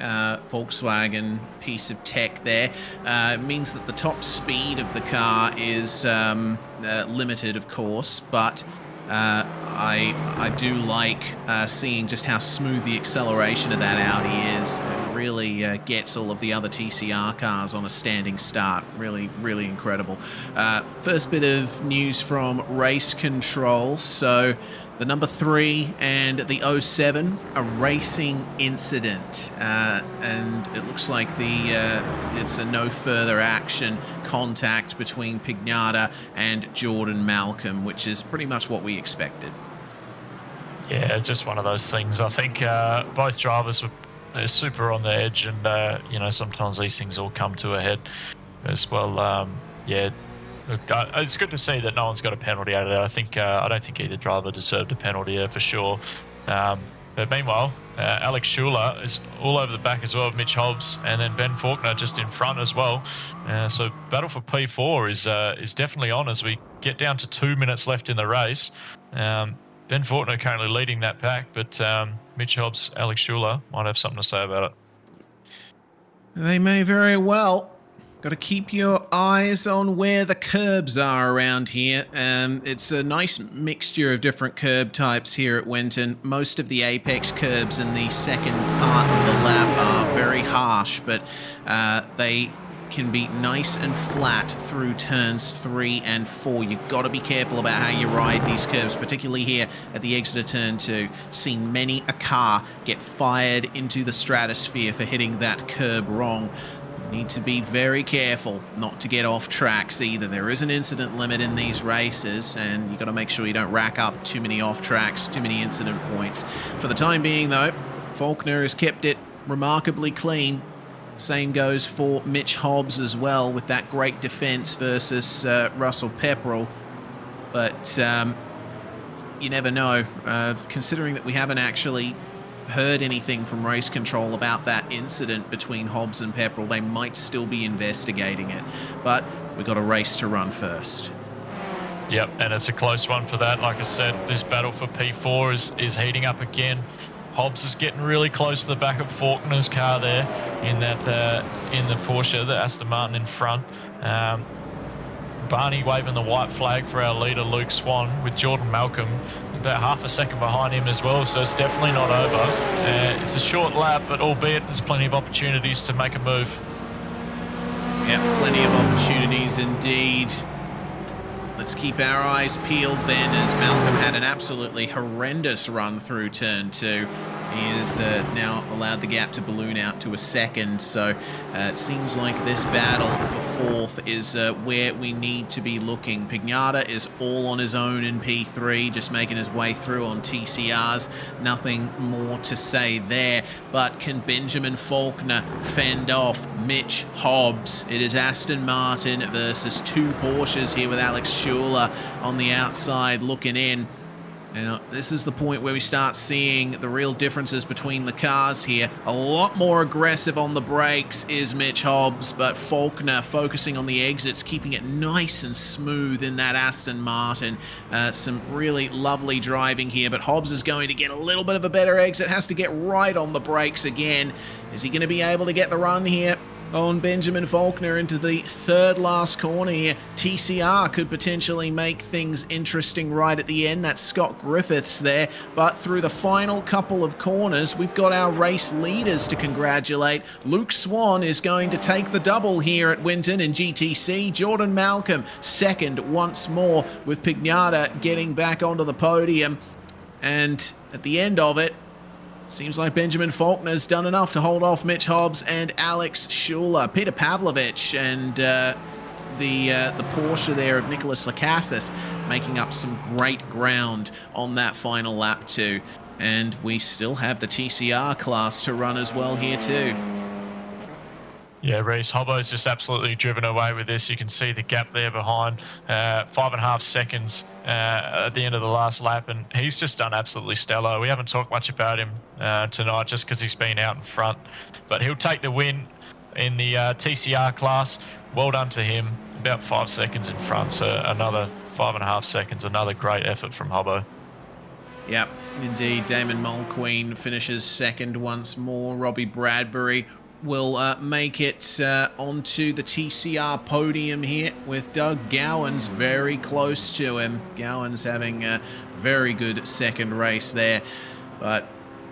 Volkswagen piece of tech there. It means that the top speed of the car is limited, of course, but I do like seeing just how smooth the acceleration of that Audi is. It really gets all of the other TCR cars on a standing start. Really, really incredible. First bit of news from race control. So the number 3 and the 07, a racing incident, and it looks like it's a no further action contact between Pignata and Jordan Malcolm, which is pretty much what we expected. Yeah, it's just one of those things. I think both drivers they're super on the edge, and you know, sometimes these things all come to a head as well. Yeah. It's good to see that no one's got a penalty out of that. I don't think either driver deserved a penalty there for sure. But meanwhile, Alex Schuler is all over the back as well of Mitch Hobbs, and then Ben Faulkner just in front as well. So battle for P4 is definitely on as we get down to 2 minutes left in the race. Ben Faulkner currently leading that pack, but Mitch Hobbs, Alex Schuler might have something to say about it. They may very well. Got to keep your eyes on where the curbs are around here. It's a nice mixture of different curb types here at Winton. Most of the apex curbs in the second part of the lap are very harsh, but they can be nice and flat through turns 3 and 4. You've got to be careful about how you ride these curves, particularly here at the exit of turn 2. Seen many a car get fired into the stratosphere for hitting that curb wrong. Need to be very careful not to get off tracks either. There is an incident limit in these races, and you've got to make sure you don't rack up too many off tracks, too many incident points. For the time being, though, Faulkner has kept it remarkably clean. Same goes for Mitch Hobbs as well, with that great defense versus Russell Pepperell. But you never know, considering that we haven't actually heard anything from race control about that incident between Hobbs and Pepperell. They might still be investigating it, but we've got a race to run first. Yep, and it's a close one for that. Like I said, this battle for P4 is heating up again. Hobbs is getting really close to the back of Faulkner's car there in that in the Porsche, the Aston Martin in front. Barney waving the white flag for our leader Luke Swan, with Jordan Malcolm about half a second behind him as well, so it's definitely not over. It's a short lap, but albeit there's plenty of opportunities to make a move. Yeah, plenty of opportunities indeed. Let's keep our eyes peeled then, as Malcolm had an absolutely horrendous run through turn 2. He has now allowed the gap to balloon out to a second, so it seems like this battle for 4th is where we need to be looking. Pignata is all on his own in P3, just making his way through on TCRs. Nothing more to say there, but can Benjamin Faulkner fend off Mitch Hobbs? It is Aston Martin versus 2 Porsches here, with Alex Schuler on the outside looking in. Now, this is the point where we start seeing the real differences between the cars here. A lot more aggressive on the brakes is Mitch Hobbs, but Faulkner focusing on the exits, keeping it nice and smooth in that Aston Martin. Some really lovely driving here, but Hobbs is going to get a little bit of a better exit, has to get right on the brakes again. Is he going to be able to get the run here on Benjamin Faulkner into the third last corner here? TCR could potentially make things interesting right at the end. That's Scott Griffiths there. But through the final couple of corners, we've got our race leaders to congratulate. Luke Swan is going to take the double here at Winton in GTC. Jordan Malcolm second once more, with Pignata getting back onto the podium. And at the end of it, seems like Benjamin Faulkner's done enough to hold off Mitch Hobbs and Alex Schuler. Peter Pavlovich and the Porsche there of Nicholas Lacassis making up some great ground on that final lap too. And we still have the TCR class to run as well here too. Yeah, Reese, Hobbo's just absolutely driven away with this. You can see the gap there behind, 5.5 seconds at the end of the last lap, and he's just done absolutely stellar. We haven't talked much about him tonight just because he's been out in front, but he'll take the win in the TCR class. Well done to him, about 5 seconds in front, so another 5.5 seconds, another great effort from Hobbo. Yep, indeed. Damon Mulqueen finishes second once more. Robbie Bradbury will make it onto the TCR podium here, with Doug Gowans very close to him. Gowans having a very good second race there, but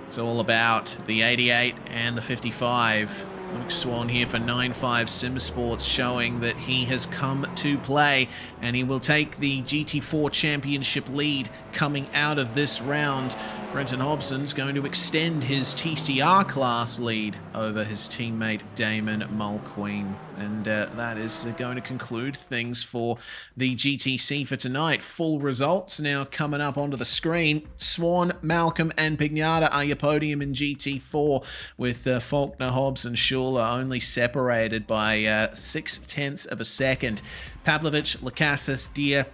it's all about the 88 and the 55. Luke Swan here for 9.5 Sim Sports, showing that he has come to play, and he will take the GT4 championship lead coming out of this round. Brenton Hobson's going to extend his TCR class lead over his teammate Damon Mulqueen. And that is going to conclude things for the GTC for tonight. Full results now coming up onto the screen. Swan, Malcolm and Pignata are your podium in GT4, with Faulkner, Hobbs and Schuler only separated by 0.6 of a second. Pavlovich, Lacassis, Deere,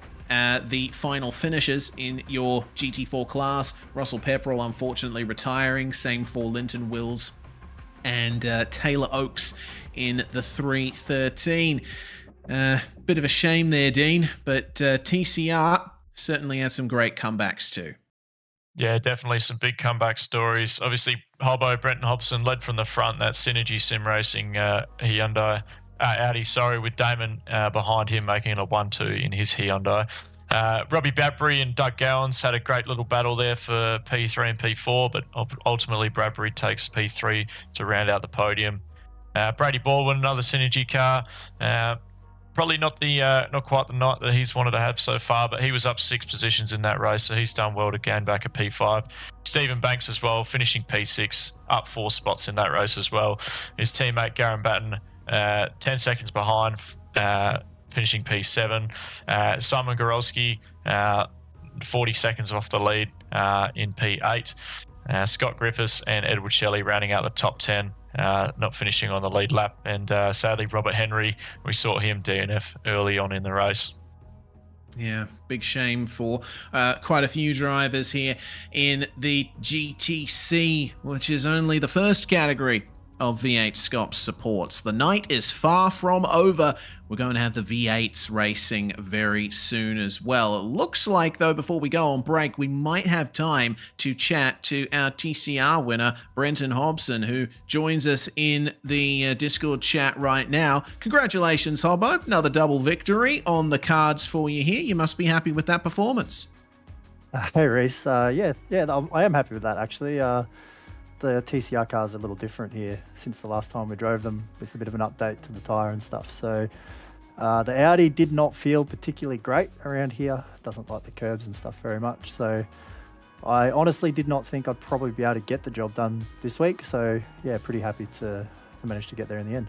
the final finishers in your GT4 class. Russell Pepperell unfortunately retiring. Same for Linton Wills and Taylor Oakes in the 313. Bit of a shame there, Dean, but TCR certainly had some great comebacks too. Yeah, definitely some big comeback stories. Obviously, Hobbo, Brenton Hobson led from the front. That Synergy Sim Racing Hyundai. Audi, with Damon behind him making it a 1-2 in his Hyundai. Robbie Bradbury and Doug Gowans had a great little battle there for P3 and P4, but ultimately Bradbury takes P3 to round out the podium. Brady Baldwin, another Synergy car. Probably not quite the night that he's wanted to have so far, but he was up 6 positions in that race, so he's done well to gain back a P5. Stephen Banks as well, finishing P6, up 4 spots in that race as well. His teammate Garen Batten 10 seconds behind, finishing P7. Simon Gorolski 40 seconds off the lead in P8. Scott Griffiths and Edward Shelley rounding out the top 10, not finishing on the lead lap. And sadly, Robert Henry, we saw him DNF early on in the race. Yeah, big shame for quite a few drivers here in the GTC, which is only the first category of V8SCOPS supports. The night is far from over. We're going to have the V8s racing very soon as well. It looks like, though, before we go on break, we might have time to chat to our TCR winner, Brenton Hobson, who joins us in the Discord chat right now. Congratulations, Hobbo. Another double victory on the cards for you here. You must be happy with that performance. Hey, Reese. Yeah, I am happy with that, actually. The TCR cars are a little different here since the last time we drove them, with a bit of an update to the tyre and stuff. So the Audi did not feel particularly great around here. It doesn't like the curbs and stuff very much. So I honestly did not think I'd probably be able to get the job done this week. So yeah, pretty happy to manage to get there in the end.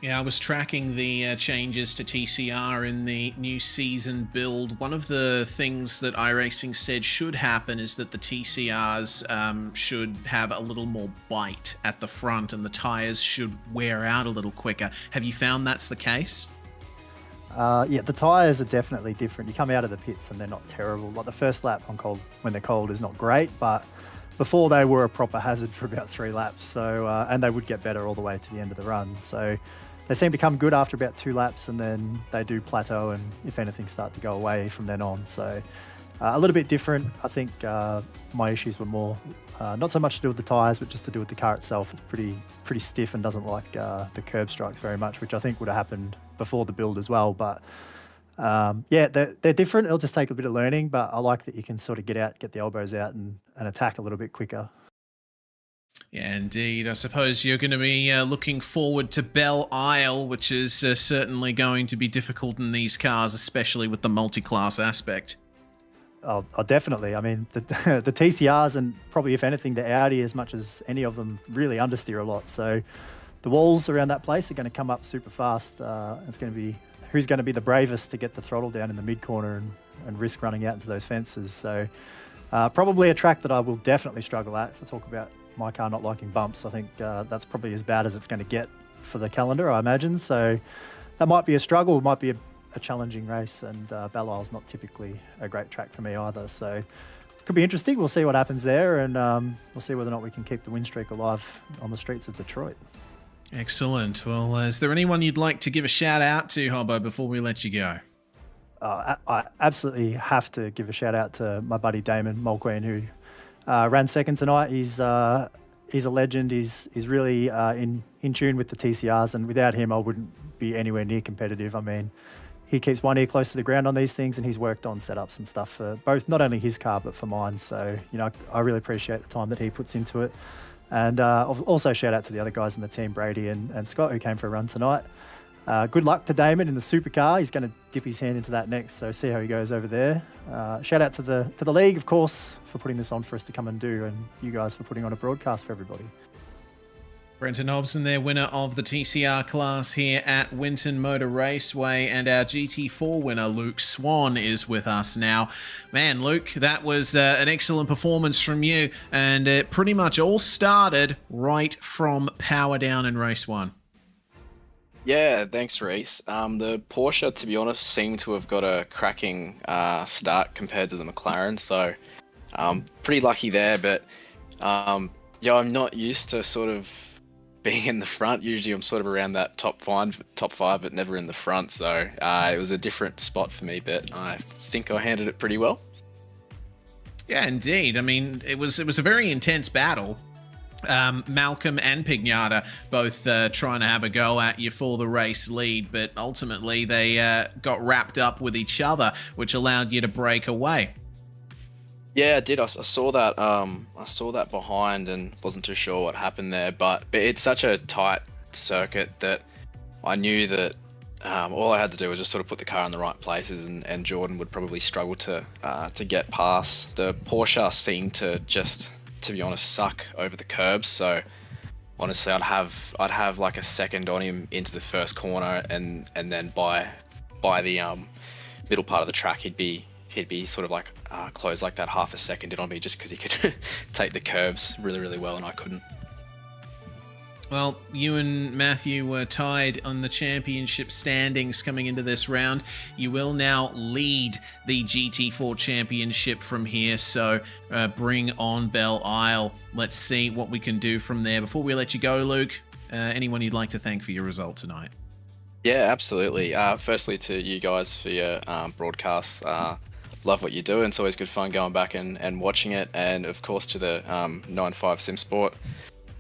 Yeah, I was tracking the changes to TCR in the new season build. One of the things that iRacing said should happen is that the TCRs should have a little more bite at the front, and the tyres should wear out a little quicker. Have you found that's the case? Yeah, the tyres are definitely different. You come out of the pits and they're not terrible. Like the first lap on cold, when they're cold, is not great, but before they were a proper hazard for about 3 laps. So, and they would get better all the way to the end of the run. So they seem to come good after about 2 laps, and then they do plateau and, if anything, start to go away from then on. So a little bit different. I think my issues were more not so much to do with the tyres, but just to do with the car itself. It's pretty stiff and doesn't like the curb strikes very much, which I think would have happened before the build as well. But yeah, they're different. It'll just take a bit of learning, but I like that you can sort of get the elbows out and attack a little bit quicker. Yeah, indeed. I suppose you're going to be looking forward to Belle Isle, which is certainly going to be difficult in these cars, especially with the multi-class aspect. Oh, definitely. I mean, the TCRs and probably, if anything, the Audi, as much as any of them, really understeer a lot. So the walls around that place are going to come up super fast. It's going to be who's going to be the bravest to get the throttle down in the mid corner and risk running out into those fences. So probably a track that I will definitely struggle at. If I talk about my car not liking bumps, I think that's probably as bad as it's going to get for the calendar, I imagine. So that might be a struggle. It might be a challenging race, and Belle Isle's not typically a great track for me either. So it could be interesting. We'll see what happens there, and we'll see whether or not we can keep the win streak alive on the streets of Detroit. Excellent. Well, is there anyone you'd like to give a shout out to, Hobbo, before we let you go? I absolutely have to give a shout out to my buddy Damon Mulqueen, who ran second tonight. He's a legend. He's really in tune with the TCRs, and without him, I wouldn't be anywhere near competitive. I mean, he keeps one ear close to the ground on these things, and he's worked on setups and stuff for both, not only his car, but for mine. So, you know, I really appreciate the time that he puts into it. And also shout out to the other guys in the team, Brady and Scott, who came for a run tonight. Good luck to Damon in the supercar. He's going to dip his hand into that next, so see how he goes over there. Shout out to the league, of course, for putting this on for us to come and do, and you guys for putting on a broadcast for everybody. Brenton Hobson there, winner of the TCR class here at Winton Motor Raceway, and our GT4 winner, Luke Swan, is with us now. Man, Luke, that was an excellent performance from you, and it pretty much all started right from power down in race 1. Yeah, thanks, Reese. The Porsche, to be honest, seemed to have got a cracking start compared to the McLaren, so pretty lucky there, but yeah, I'm not used to sort of being in the front. Usually I'm sort of around that top five, but never in the front. So it was a different spot for me, but I think I handled it pretty well. Yeah, indeed. I mean, it was a very intense battle. Malcolm and Pignata both trying to have a go at you for the race lead, but ultimately they got wrapped up with each other, which allowed you to break away. Yeah, I did. I saw that. I saw that behind and wasn't too sure what happened there. But it's such a tight circuit that I knew that all I had to do was just sort of put the car in the right places, and Jordan would probably struggle to get past. The Porsche seemed to just, to be honest, suck over the curbs. So honestly, I'd have like a second on him into the first corner, and then by the middle part of the track, he'd be sort of like closed like that half a second in on me, just because he could take the curves really, really well, and I couldn't. Well, you and Matthew were tied on the championship standings coming into this round. You will now lead the GT4 championship from here, so bring on Belle Isle. Let's see what we can do from there. Before we let you go, Luke, anyone you'd like to thank for your result tonight? Yeah, absolutely. Firstly, to you guys for your broadcasts. Love what you do, and it's always good fun going back and watching it. And of course to the 9-5 Sim Sport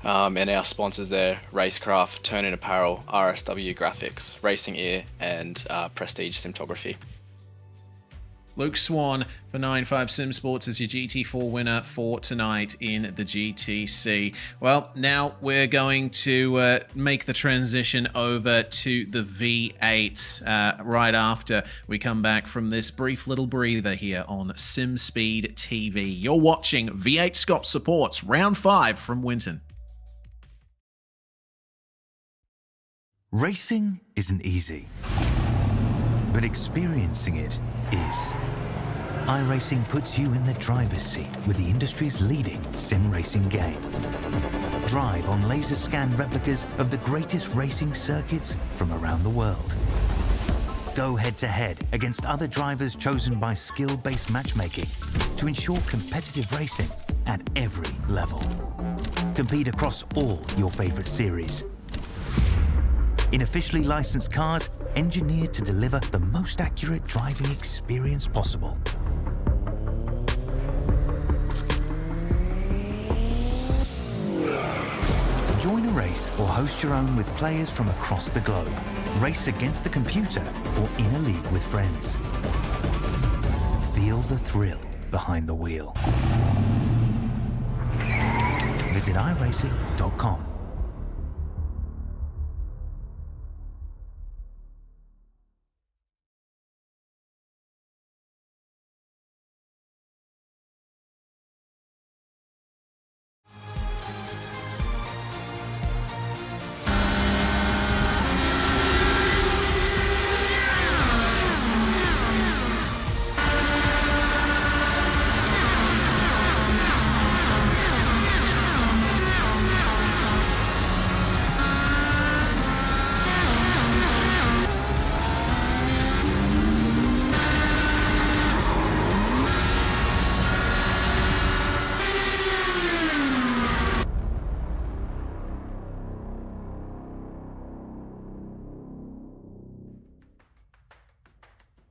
and our sponsors there, Racecraft, Turn-In Apparel, RSW Graphics, Racing Ear, and Prestige Simtography. Luke Swan for 9-5 Sim Sports as your GT4 winner for tonight in the GTC. Well, now we're going to make the transition over to the V8s right after we come back from this brief little breather here on SimSpeed TV. You're watching V8SCOPS Supports Round 5 from Winton. Racing isn't easy, but experiencing it is. iRacing puts you in the driver's seat with the industry's leading sim racing game. Drive on laser scan replicas of the greatest racing circuits from around the world. Both go head-to-head against other drivers chosen by skill-based matchmaking to ensure competitive racing at every level. Compete across all your favorite series. In officially licensed cars, engineered to deliver the most accurate driving experience possible. Join a race or host your own with players from across the globe. Race against the computer or in a league with friends. Feel the thrill behind the wheel. Visit iRacing.com.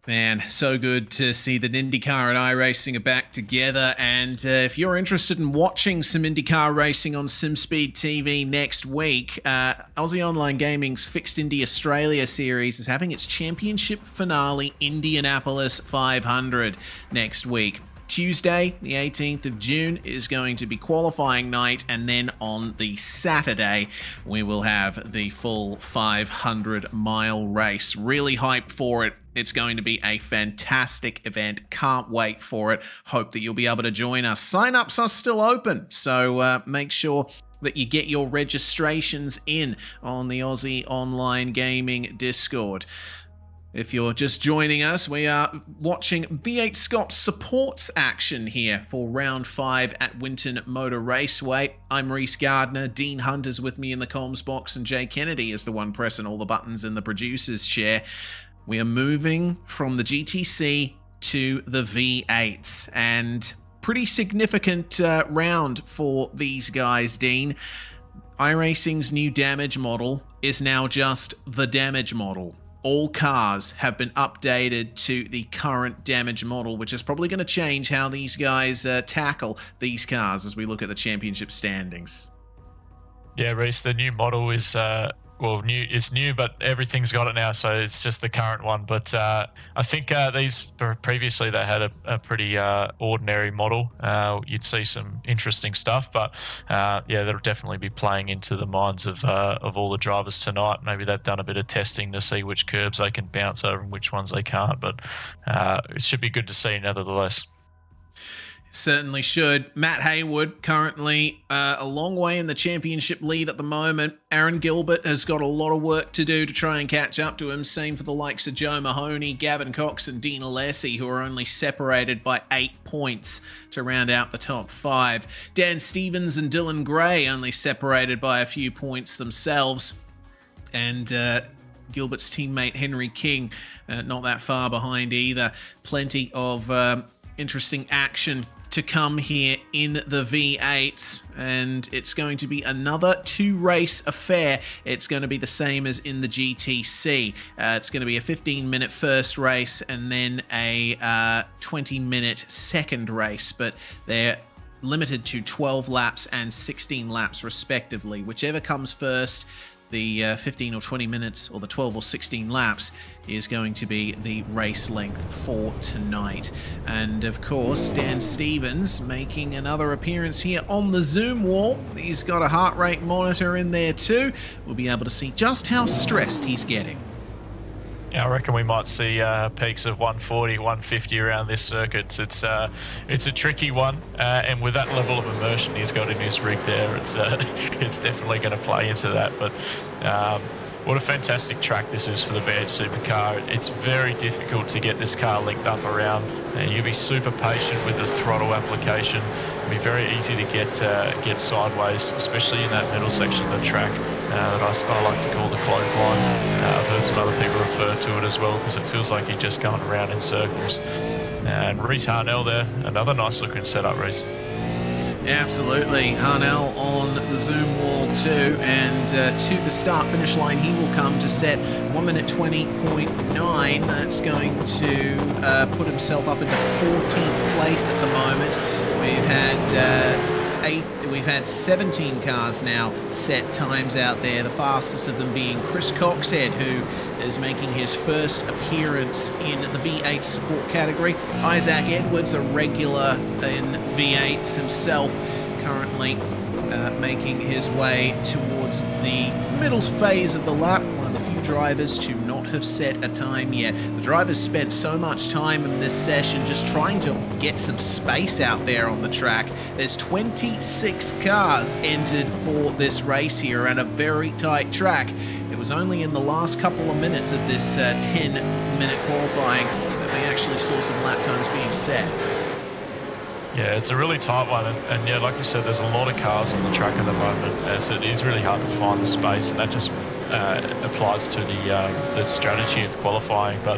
Man, so good to see that IndyCar and iRacing are back together. And if you're interested in watching some IndyCar racing on SimSpeed TV next week, Aussie Online Gaming's Fixed Indy Australia series is having its championship finale, Indianapolis 500, next week. Tuesday, the 18th of June, is going to be qualifying night, and then on the Saturday, we will have the full 500-mile race. Really hyped for it. It's going to be a fantastic event. Can't wait for it. Hope that you'll be able to join us. Sign-ups are still open, so make sure that you get your registrations in on the Aussie Online Gaming Discord. If you're just joining us, we are watching V8SCOPS supports action here for round 5 at Winton Motor Raceway. I'm Reese Gardner, Dean Hunter's with me in the comms box, and Jay Kennedy is the one pressing all the buttons in the producer's chair. We are moving from the GTC to the V8s, and pretty significant round for these guys, Dean. iRacing's new damage model is now just the damage model. All cars have been updated to the current damage model, which is probably going to change how these guys tackle these cars as we look at the championship standings. Yeah, Reese, the new model is it's new, but everything's got it now, so it's just the current one. But I think these previously they had a pretty ordinary model. You'd see some interesting stuff, but yeah, that'll definitely be playing into the minds of all the drivers tonight. Maybe they've done a bit of testing to see which curbs they can bounce over and which ones they can't, but it should be good to see nevertheless. Certainly should. Matt Haywood currently a long way in the championship lead at the moment. Aaron Gilbert has got a lot of work to do to try and catch up to him. Same for the likes of Joe Mahoney, Gavin Cox and Dean Alessi, who are only separated by 8 points to round out the top 5. Dan Stevens and Dylan Gray only separated by a few points themselves. And Gilbert's teammate Henry King not that far behind either. Plenty of interesting action to come here in the V8, and it's going to be another 2-race affair. It's going to be the same as in the GTC. It's going to be a 15-minute first race and then a 20-minute second race, but they're limited to 12 laps and 16 laps respectively. Whichever comes first, the 15 or 20 minutes or the 12 or 16 laps is going to be the race length for tonight. And of course, Dan Stevens making another appearance here on the Zoom wall. He's got a heart rate monitor in there too. We'll be able to see just how stressed he's getting. Yeah, I reckon we might see peaks of 140, 150 around this circuit. It's a tricky one, and with that level of immersion he's got in his rig there, it's definitely going to play into that. But what a fantastic track this is for the V8 Supercar. It's very difficult to get this car linked up around You be super patient with the throttle application. It'll be very easy to get sideways, especially in that middle section of the track that I like to call the clothesline. I've heard some other people refer to it as well because it feels like you're just going around in circles. And Reese Harnell there, another nice looking setup, Reese. Absolutely. Harnell on the zoom wall too, and to the start finish line he will come to set 1 minute 20.9. That's going to put himself up into 14th place at the moment. We've had 17 cars now set times out there, the fastest of them being Chris Coxhead, who is making his first appearance in the V8 support category. Isaac Edwards, a regular in V8s himself, currently making his way towards the middle phase of the lap, one of the few drivers to not have set a time yet. The drivers spent so much time in this session just trying to get some space out there on the track. There's 26 cars entered for this race here and a very tight track. It was only in the last couple of minutes of this 10-minute qualifying that we actually saw some lap times being set. Yeah, it's a really tight one, and yeah, like you said, there's a lot of cars on the track at the moment, as it is really hard to find the space, and that just applies to the strategy of qualifying. But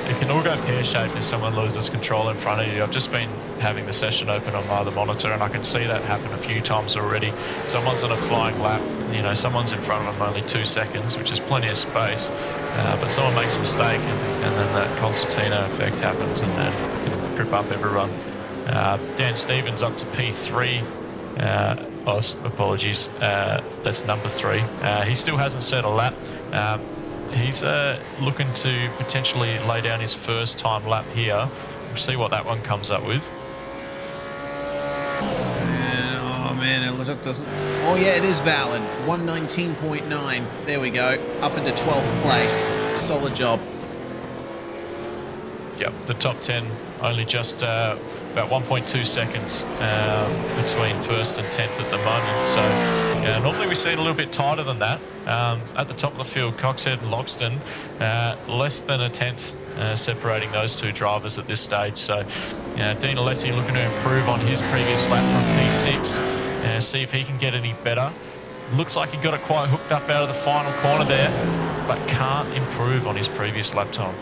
it can all go pear-shaped if someone loses control in front of you. I've just been having the session open on my other monitor, and I can see that happen a few times already. Someone's on a flying lap, you know, someone's in front of them only 2 seconds, which is plenty of space, but someone makes a mistake, and then that concertina effect happens, and can trip up everyone. Dan Stevens up to P3. Apologies. That's number 3. He still hasn't set a lap. He's looking to potentially lay down his first time lap here. We'll see what that one comes up with. And, oh man, it doesn't. Oh yeah, it is valid. 119.9. There we go. Up into 12th place. Solid job. Yep, the top 10 only just about 1.2 seconds between 1st and 10th at the moment. So normally we see it a little bit tighter than that. At the top of the field, Coxhead and Loxton, less than a 10th separating those 2 drivers at this stage. So Dean Alessi looking to improve on his previous lap from P6, see if he can get any better. Looks like he got it quite hooked up out of the final corner there, but can't improve on his previous lap time.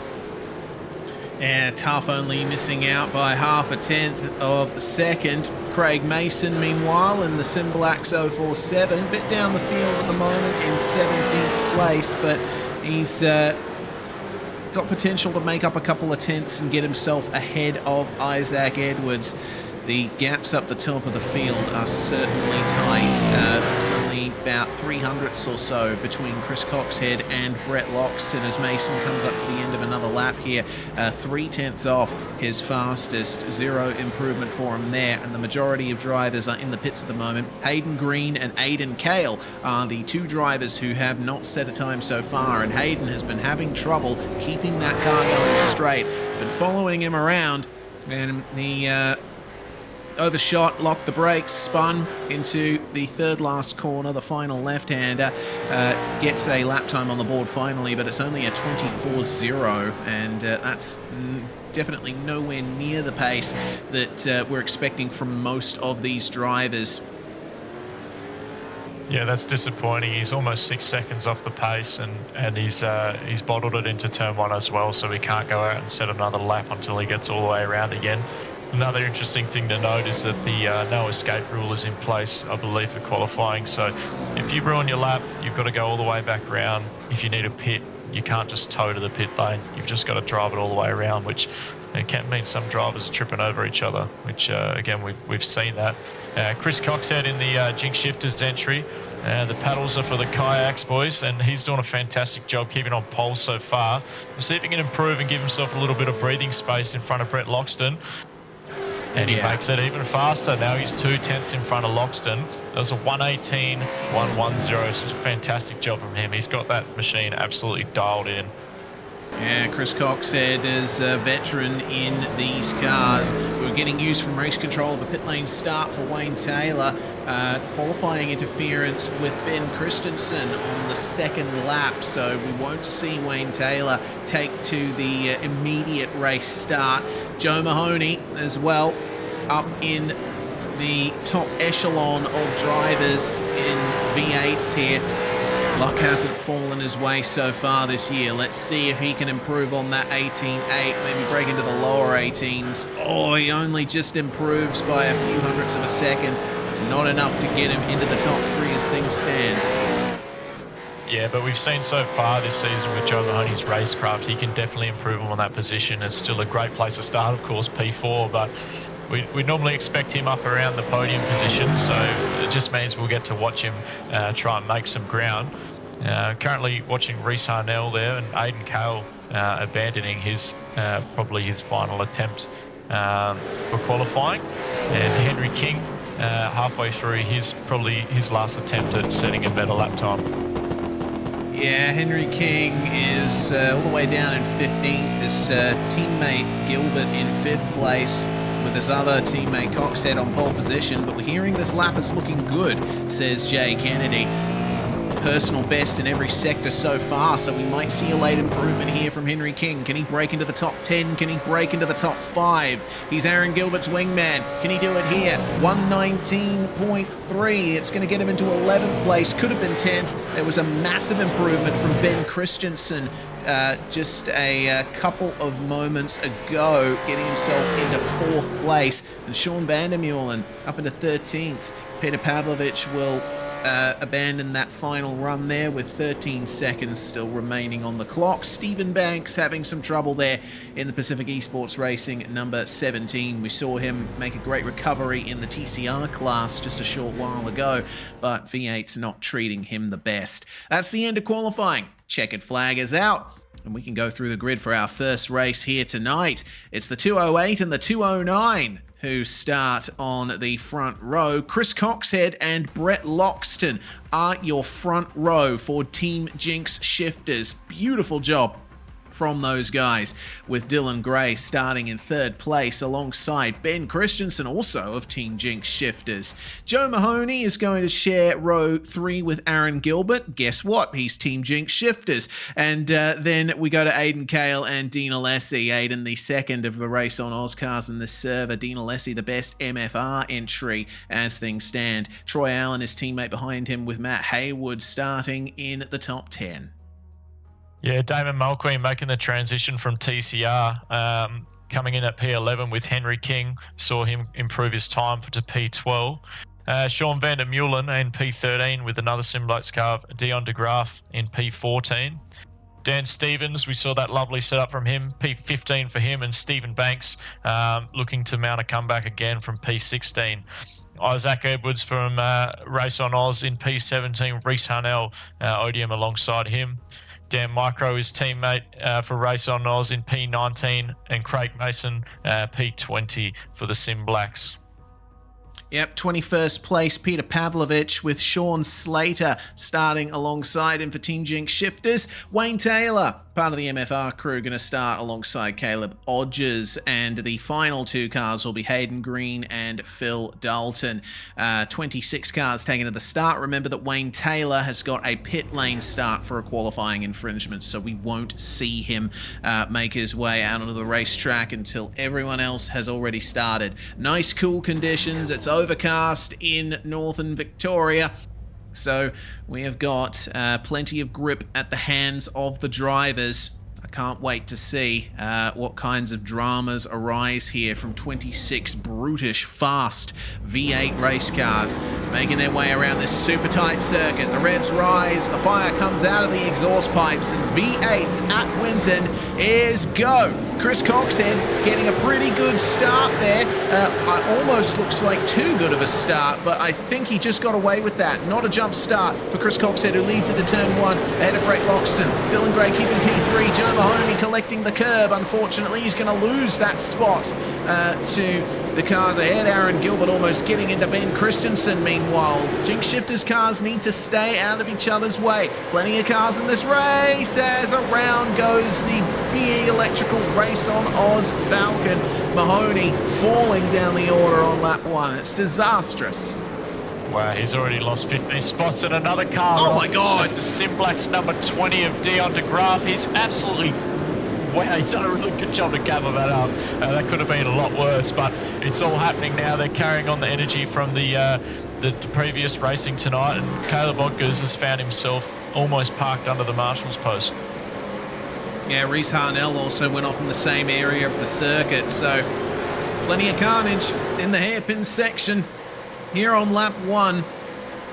Yeah, Tough only missing out by half a tenth of a second. Craig Mason, meanwhile, in the Simblacks 047, bit down the field at the moment in 17th place, but he's got potential to make up a couple of tenths and get himself ahead of Isaac Edwards. The gaps up the top of the field are certainly tight. It's only about 300ths or so between Chris Coxhead and Brett Loxton as Mason comes up to the end of another lap here. 3 tenths off his fastest. 0 improvement for him there, and the majority of drivers are in the pits at the moment. Hayden Green and Aidan Kale are the 2 drivers who have not set a time so far, and Hayden has been having trouble keeping that car going straight. Been following him around, and the overshot, locked the brakes, spun into the 3rd last corner, the final left-hander, gets a lap time on the board finally, but it's only a 24.0, and that's definitely nowhere near the pace that we're expecting from most of these drivers. Yeah, that's disappointing. He's almost 6 seconds off the pace, and he's bottled it into turn 1 as well, so he can't go out and set another lap until he gets all the way around again. Another interesting thing to note is that the no escape rule is in place, I believe, for qualifying. So if you ruin your lap, you've got to go all the way back around. If you need a pit, you can't just tow to the pit lane. You've just got to drive it all the way around, which can mean some drivers are tripping over each other, which, again, we've seen that. Chris Coxhead in the Jinx Shifters entry. The paddles are for the kayaks, boys, and he's doing a fantastic job keeping on pole so far. We'll see if he can improve and give himself a little bit of breathing space in front of Brett Loxton. And he makes it even faster. Now he's 2 tenths in front of Loxton. That was a 1:18.110. It's a fantastic job from him. He's got that machine absolutely dialed in. Yeah, Chris Coxhead is a veteran in these cars. We're getting used from race control of a pit lane start for Wayne Taylor. Qualifying interference with Ben Christensen on the second lap, so we won't see Wayne Taylor take to the immediate race start. Joe Mahoney as well up in the top echelon of drivers in V8s here. Luck hasn't fallen his way so far this year. Let's see if he can improve on that 18.8, maybe break into the lower 18s. Oh, he only just improves by a few hundredths of a second. It's not enough to get him into the top 3 as things stand. Yeah, but we've seen so far this season with Joe Mahoney's racecraft, he can definitely improve on that position. It's still a great place to start, of course, P4, but we normally expect him up around the podium position, so it just means we'll get to watch him try and make some ground. Currently watching Reese Harnell there and Aidan Cale abandoning his probably his final attempt for qualifying, and Henry King halfway through his last attempt at setting a better lap time. Yeah, Henry King is all the way down in 15th. His teammate Gilbert in 5th place, with his other teammate Coxhead on pole position. But we're hearing this lap is looking good, says Jay Kennedy. Personal best in every sector so far, so we might see a late improvement here from Henry King. Can he break into the top 10? Can he break into the top 5? He's Aaron Gilbert's wingman. Can he do it here? 119.3. It's going to get him into 11th place. Could have been 10th. There was a massive improvement from Ben Christensen just a couple of moments ago, getting himself into 4th place. And Sean Vandermeulen up into 13th. Peter Pavlovich will abandon that final run there with 13 seconds still remaining on the clock. Stephen Banks having some trouble there in the Pacific Esports Racing number 17. We saw him make a great recovery in the TCR class just a short while ago, but V8's not treating him the best. That's the end of qualifying. Checkered flag is out, and we can go through the grid for our first race here tonight. It's the 208 and the 209 who start on the front row. Chris Coxhead and Brett Loxton are your front row for Team Jinx Shifters. Beautiful job from those guys, with Dylan Gray starting in 3rd place alongside Ben Christensen, also of Team Jinx Shifters. Joe Mahoney is going to share row 3 with Aaron Gilbert. Guess what? He's Team Jinx Shifters. And then we go to Aidan Cale and Dean Alessi. Aidan, the second of the race on Ozcars in this server. Dean Alessi, the best MFR entry as things stand. Troy Allen, his teammate behind him, with Matt Haywood starting in the top 10. Yeah, Damon Mulqueen making the transition from TCR, coming in at P11 with Henry King. Saw him improve his time to P12. Sean Vandermeulen in P13 with another Simblakes car, Dion de Graaf in P14. Dan Stevens, we saw that lovely setup from him, P15 for him, and Stephen Banks looking to mount a comeback again from P16. Isaac Edwards from Race on Oz in P17, Reese Harnell, Odium alongside him. Dan Micro, his teammate for Race on Oz in P19, and Craig Mason, P20 for the Sim Blacks. Yep, 21st place, Peter Pavlovich, with Sean Slater starting alongside him for Team Jinx Shifters. Wayne Taylor, part of the MFR crew, going to start alongside Caleb Odgers, and the final 2 cars will be Hayden Green and Phil Dalton. 26 cars taken at the start. Remember that Wayne Taylor has got a pit lane start for a qualifying infringement, so we won't see him make his way out onto the racetrack until everyone else has already started. Nice cool conditions. It's overcast in northern Victoria, so we have got plenty of grip at the hands of the drivers. I can't wait to see what kinds of dramas arise here from 26 brutish, fast V8 race cars making their way around this super tight circuit. The revs rise, the fire comes out of the exhaust pipes, and V8's at Winton is go. Chris Coxhead getting a pretty good start there. Almost looks like too good of a start, but I think he just got away with that. Not a jump start for Chris Coxhead, who leads into turn 1 ahead of Brett Loxton. Dylan Gray keeping P3. Joe Mahoney collecting the curb. Unfortunately, he's going to lose that spot to the cars ahead. Aaron Gilbert almost getting into Ben Christensen. Meanwhile, Jinx Shifters cars need to stay out of each other's way. Plenty of cars in this race as around goes the BE Electrical Race on Oz Falcon. Mahoney falling down the order on lap 1. It's disastrous. Wow, he's already lost 15 spots and another car. Oh my God. That's the Simblacks number 20 of Dion de Graaf. He's absolutely... Wow, he's done a really good job to gather that up. That could have been a lot worse, but it's all happening now. They're carrying on the energy from the previous racing tonight, and Caleb Odgers has found himself almost parked under the marshal's post. Yeah, Reese Harnell also went off in the same area of the circuit, so plenty of carnage in the hairpin section here on lap 1.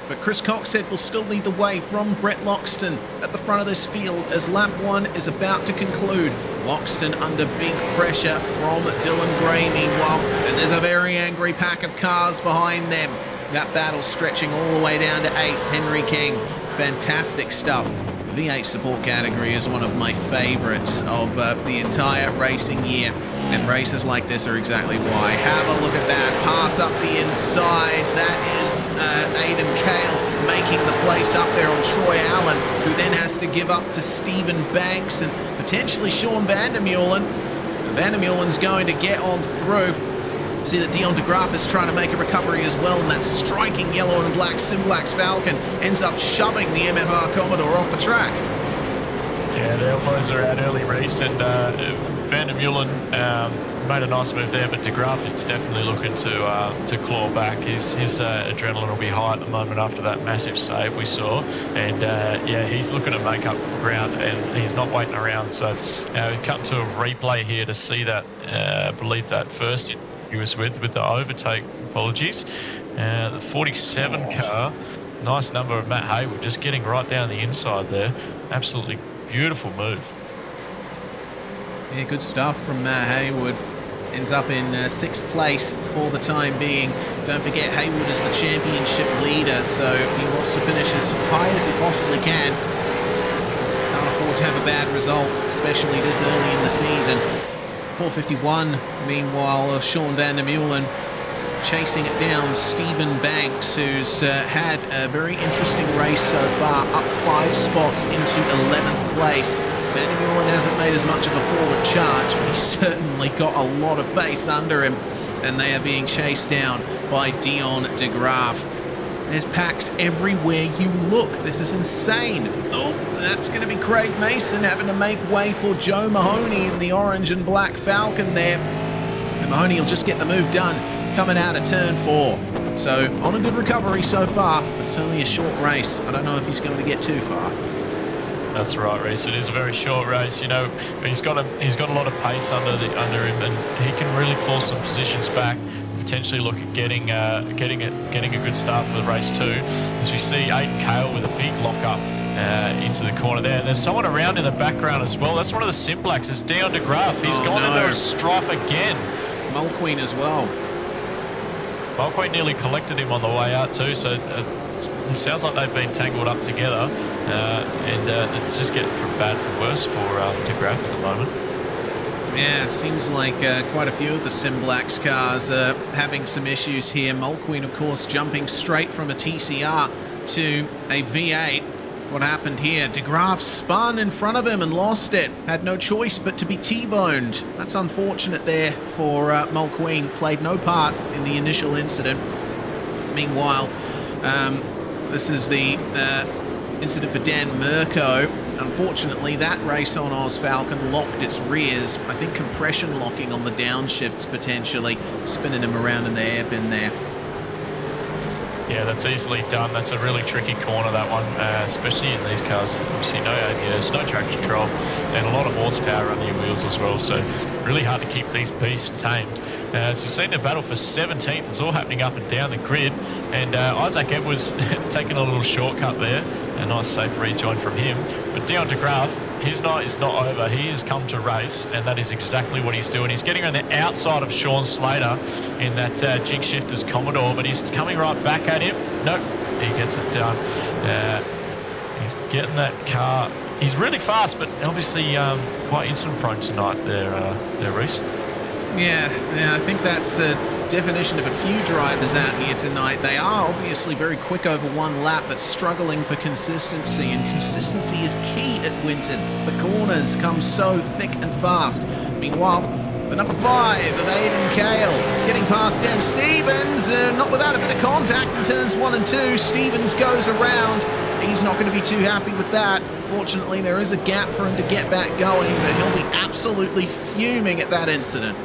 But Chris Coxhead will still lead the way from Brett Loxton at the front of this field as lap 1 is about to conclude. Loxton under big pressure from Dylan Gray meanwhile, and there's a very angry pack of cars behind them. That battle stretching all the way down to 8. Henry King, fantastic stuff. V8 support category is one of my favorites of the entire racing year, and races like this are exactly why. Have a look at that pass up the inside. That is Aidan Cale making the place up there on Troy Allen, who then has to give up to Stephen Banks and potentially Sean Vandermeulen. Vandermeulen's going to get on through. See that Dion de Graaf is trying to make a recovery as well, and that striking yellow and black Simblacks Falcon ends up shoving the MFR Commodore off the track. Yeah, the elbows are out early, Reese, and Vandermeulen made a nice move there, but de Graaf is definitely looking to claw back. His adrenaline will be high at the moment after that massive save we saw, and yeah, he's looking to make up ground, and he's not waiting around. So we cut to a replay here to see that. I believe that first he was with the overtake, apologies. The 47 car, nice number of Matt Hayward, just getting right down the inside there. Absolutely beautiful move. Yeah, good stuff from Matt Hayward. Ends up in 6th place for the time being. Don't forget, Hayward is the championship leader, so he wants to finish as high as he possibly can. Can't afford to have a bad result, especially this early in the season. 451, meanwhile, of Sean Vandermeulen chasing it down. Stephen Banks, who's had a very interesting race so far, up 5 spots into 11th place. Vandermeulen hasn't made as much of a forward charge, but he's certainly got a lot of pace under him, and they are being chased down by Dion de Graaf. There's packs everywhere you look. This is insane. Oh, that's going to be Craig Mason having to make way for Joe Mahoney in the orange and black Falcon there. And Mahoney will just get the move done coming out of turn 4. So on a good recovery so far, but it's only a short race. I don't know if he's going to get too far. That's right, Reese. It is a very short race. You know, he's got a lot of pace under him, and he can really claw some positions back. Potentially look at getting a good start for the race too, as we see Aidan Cale with a big lock up into the corner there. And there's someone around in the background as well. That's one of the Simblacks. It's Dion de Graaf. He's gone into a strife again. Mulqueen as well. Mulqueen nearly collected him on the way out too. So it sounds like they've been tangled up together, and it's just getting from bad to worse for de Graaf at the moment. Yeah, it seems like quite a few of the Simblacks cars are having some issues here. Mulqueen, of course, jumping straight from a TCR to a V8. What happened here? De Graaf spun in front of him and lost it. Had no choice but to be T-boned. That's unfortunate there for Mulqueen. Played no part in the initial incident. Meanwhile, this is the incident for Dan Mirko. Unfortunately, that race on Oz Falcon locked its rears. I think compression locking on the downshifts potentially, spinning him around in the hairpin there. Yeah, that's easily done. That's a really tricky corner, that one, especially in these cars. Obviously, no ABS, no traction control, and a lot of horsepower under your wheels as well. So really hard to keep these beasts tamed. So we've seen the battle for 17th. It's all happening up and down the grid. And Isaac Edwards taking a little shortcut there. A nice safe rejoin from him. But Dion de Graaf, his night is not over. He has come to race, and that is exactly what he's doing. He's getting on the outside of Sean Slater in that Jinx Shifters Commodore, but he's coming right back at him. Nope, he gets it done. He's getting that car. He's really fast, but obviously quite incident prone tonight there, Reese. Yeah, I think that's definition of a few drivers out here tonight. They are obviously very quick over one lap, but struggling for consistency, and consistency is key at Winton. The corners come so thick and fast. Meanwhile, the number 5 of Aidan Kale getting past Dan Stevens, not without a bit of contact in turns 1 and 2. Stevens goes around. He's not going to be too happy with that. Fortunately, there is a gap for him to get back going, but he'll be absolutely fuming at that incident.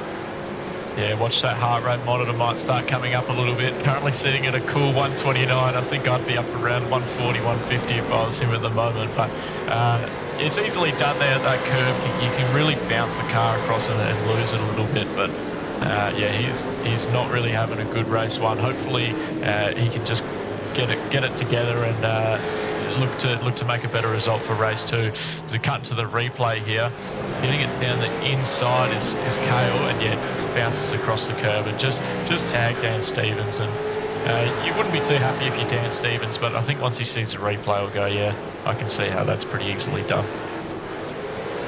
Yeah, watch that heart rate monitor might start coming up a little bit. Currently sitting at a cool 129. I think I'd be up around 140, 150 if I was him at the moment. But it's easily done there at that curve. You can really bounce the car across it and lose it a little bit. But yeah, he's not really having a good race one. Hopefully he can just get it together and look to make a better result for race 2. As we cut into the replay here, hitting it down the inside is Kale, and yet bounces across the curb and just tag Dan Stevens. And you wouldn't be too happy if you're Dan Stevens, but I think once he sees the replay, he'll go, yeah, I can see how that's pretty easily done.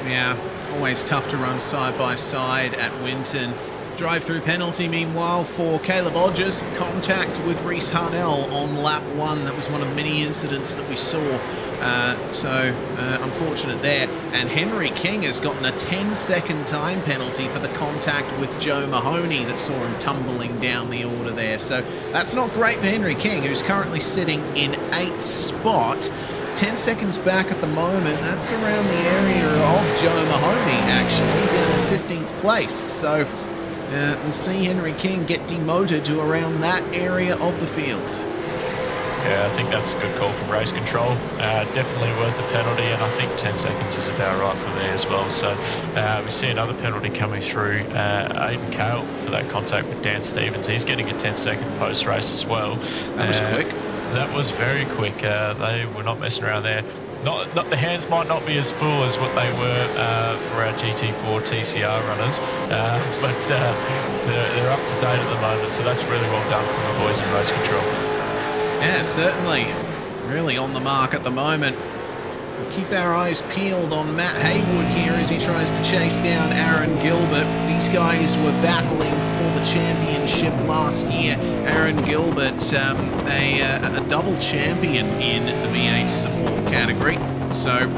Yeah, always tough to run side by side at Winton. Drive-through penalty, meanwhile, for Caleb Odgers. Contact with Reese Harnell on lap 1. That was one of the many incidents that we saw. So unfortunate there. And Henry King has gotten a 10-second time penalty for the contact with Joe Mahoney that saw him tumbling down the order there. So that's not great for Henry King, who's currently sitting in 8th spot. 10 seconds back at the moment. That's around the area of Joe Mahoney, actually, down in 15th place. So we'll see Henry King get demoted to around that area of the field. Yeah, I think that's a good call from race control. Definitely worth the penalty, and I think 10 seconds is about right for there as well. So we see another penalty coming through. Aidan Kale for that contact with Dan Stevens. He's getting a 10-second post-race as well. That was quick. That was very quick. They were not messing around there. Not the hands might not be as full as what they were for our GT4 TCR runners, but they're up to date at the moment, so that's really well done from the boys in race control. Yeah, certainly. Really on the mark at the moment. We'll keep our eyes peeled on Matt Haywood here as he tries to chase down Aaron Gilbert. These guys were battling for the championship last year. Aaron Gilbert, a double champion in the V8 support category. So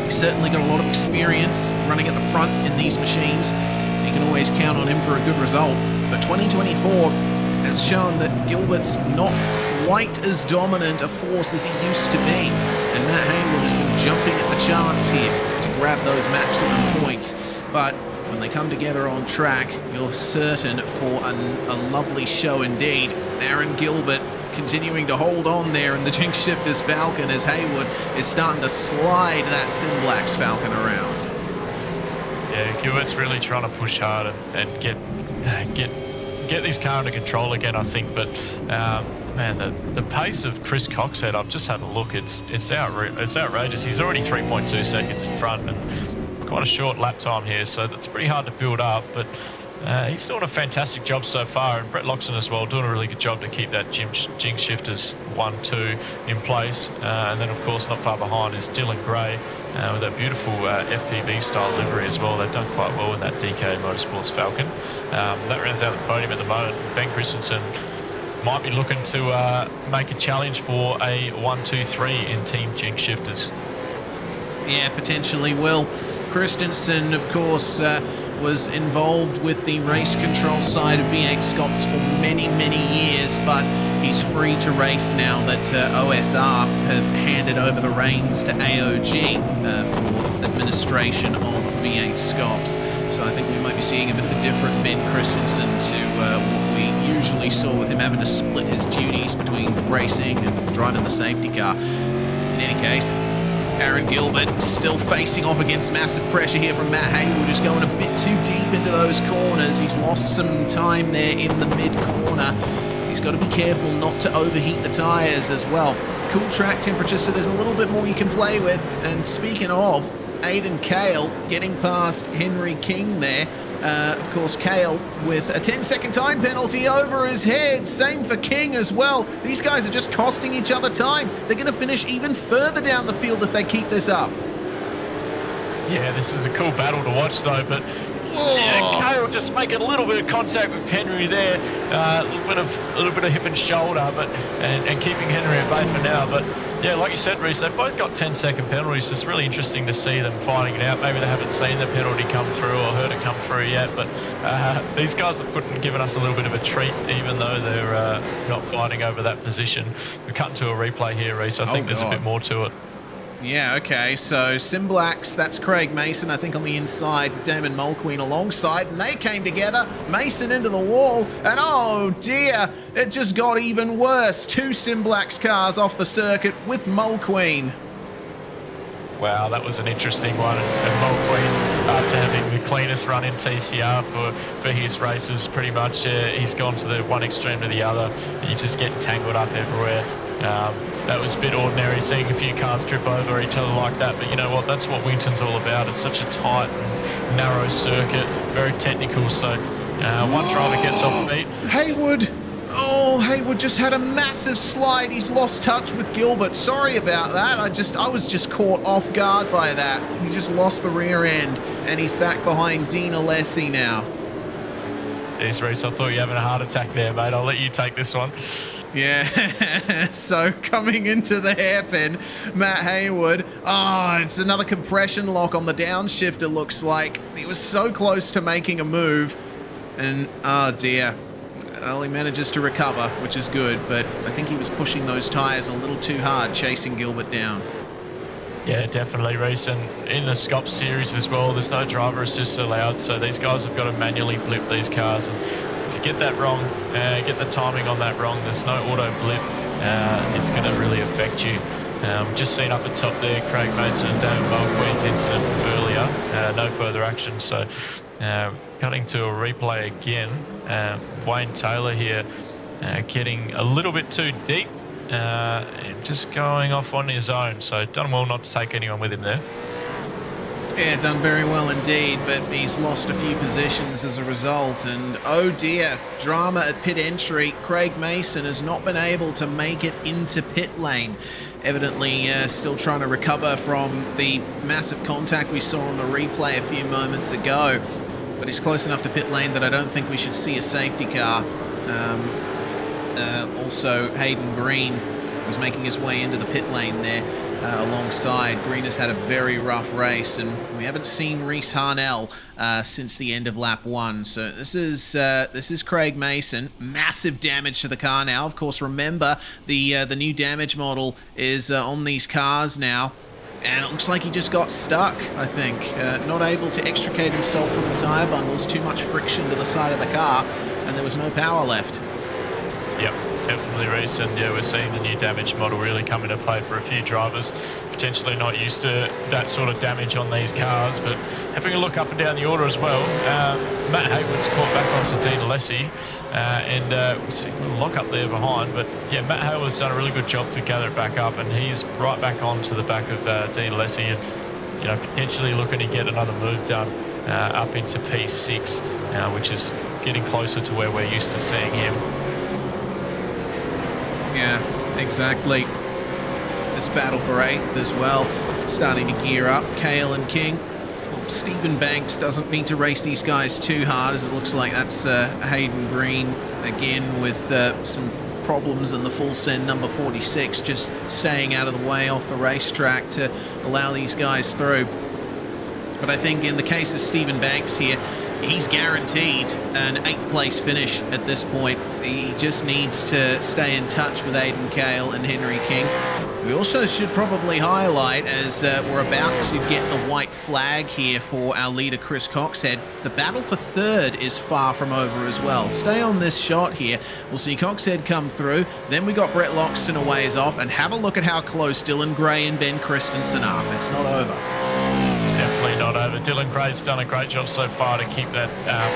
he's certainly got a lot of experience running at the front in these machines. You can always count on him for a good result. But 2024 has shown that Gilbert's not quite as dominant a force as he used to be. And Matt Haywood has been jumping at the chance here to grab those maximum points. But when they come together on track, you're certain for a lovely show indeed. Aaron Gilbert continuing to hold on there in the Jinx Shifters Falcon as Haywood is starting to slide that Simblacks Falcon around. Yeah, Gilbert's really trying to push hard and get this car under control again, I think. But man, the pace of Chris Coxhead, I've just had a look. It's outrageous. He's already 3.2 seconds in front and quite a short lap time here, so that's pretty hard to build up. But he's doing a fantastic job so far, and Brett Loxton as well, doing a really good job to keep that Jinx Shifters 1-2 in place. And then, of course, not far behind is Dylan Gray with that beautiful FPV-style livery as well. They've done quite well in that DK Motorsports Falcon. That rounds out the podium at the moment. Ben Christensen might be looking to make a challenge for a 1-2-3 in Team Jinx Shifters. Yeah, potentially will. Christensen, of course, was involved with the race control side of V8SCOPS for many, many years, but he's free to race now that OSR have handed over the reins to AOG for administration of V8SCOPS. So I think we might be seeing a bit of a different Ben Christensen to what we usually saw with him having to split his duties between racing and driving the safety car. In any case, Aaron Gilbert still facing off against massive pressure here from Matt Haywood, who's going a bit too deep into those corners. He's lost some time there in the mid-corner. He's got to be careful not to overheat the tyres as well. Cool track temperature, so there's a little bit more you can play with. And speaking of, Aidan Kale getting past Henry King there. Of course, Kale with a 10-second time penalty over his head. Same for King as well. These guys are just costing each other time. They're going to finish even further down the field if they keep this up. Yeah, this is a cool battle to watch though, but Yeah, Kale just making a little bit of contact with Henry there, a little bit of hip and shoulder, but and keeping Henry at bay for now. But yeah, like you said, Reece, they've both got 10-second penalties. It's really interesting to see them fighting it out. Maybe they haven't seen the penalty come through or heard it come through yet, but these guys have given us a little bit of a treat, even though they're not fighting over that position. We're cutting to a replay here, Reece. I think there's a bit more to it. Yeah, okay, so Sim Blacks, that's Craig Mason, I think on the inside, Damon Mulqueen alongside, and they came together, Mason into the wall, and oh dear, it just got even worse. 2 Sim Blacks cars off the circuit with Mulqueen. Wow, that was an interesting one. And Mulqueen, after having the cleanest run in TCR for his races, pretty much he's gone to the one extreme to the other, and you just get tangled up everywhere. That was a bit ordinary, seeing a few cars trip over each other like that, but you know what, that's what Winton's all about. It's such a tight and narrow circuit, very technical, so one driver gets off beat. Haywood! Oh, Haywood just had a massive slide. He's lost touch with Gilbert. Sorry about that. I was just caught off guard by that. He just lost the rear end, and he's back behind Dean Alessi now. Yes, Reece, I thought you were having a heart attack there, mate. I'll let you take this one. Yeah, so coming into the hairpin, Matt Haywood. Oh, it's another compression lock on the downshift, it looks like. He was so close to making a move, and oh dear. Well, he manages to recover, which is good, but I think he was pushing those tyres a little too hard, chasing Gilbert down. Yeah, definitely, Reece. And in the SCOPS series as well, there's no driver assist allowed, so these guys have got to manually blip these cars. And if you get that wrong, get the timing on that wrong, there's no auto blip, it's going to really affect you. Just seen up at top there, Craig Mason and Damon Mulqueen's incident earlier. No further action, so cutting to a replay again. Wayne Taylor here getting a little bit too deep, just going off on his own, so done well not to take anyone with him there. Yeah, done very well indeed, but he's lost a few positions as a result, and oh dear, drama at pit entry. Craig Mason has not been able to make it into pit lane. Evidently still trying to recover from the massive contact we saw on the replay a few moments ago, but he's close enough to pit lane that I don't think we should see a safety car. Also, Hayden Green was making his way into the pit lane there alongside. Green has had a very rough race, and we haven't seen Reece Harnell since the end of lap 1. So this is Craig Mason. Massive damage to the car now. Of course, remember the new damage model is on these cars now. And it looks like he just got stuck, I think. Not able to extricate himself from the tyre bundles. Too much friction to the side of the car, and there was no power left. Yep, definitely, Reece, and yeah, we're seeing the new damage model really come into play for a few drivers, potentially not used to that sort of damage on these cars, but having a look up and down the order as well, Matt Haywood's caught back onto Dean Alessi, and we see a little lock up there behind, but yeah, Matt Haywood's done a really good job to gather it back up, and he's right back onto the back of Dean Alessi, and you know, potentially looking to get another move done up into P6, which is getting closer to where we're used to seeing him. Yeah, exactly. This battle for 8th as well, starting to gear up. Kale and King. Well, Stephen Banks doesn't need to race these guys too hard, as it looks like that's Hayden Green again with some problems in the full send number 46, just staying out of the way off the racetrack to allow these guys through. But I think in the case of Stephen Banks here, he's guaranteed an 8th place finish at this point. He just needs to stay in touch with Aidan Kale and Henry King. We also should probably highlight, as we're about to get the white flag here for our leader Chris Coxhead, the battle for 3rd is far from over as well. Stay on this shot here. We'll see Coxhead come through. Then we got Brett Loxton a ways off, and have a look at how close Dylan Gray and Ben Christensen are. It's not over. It's definitely not over. Dylan Gray's done a great job so far to keep that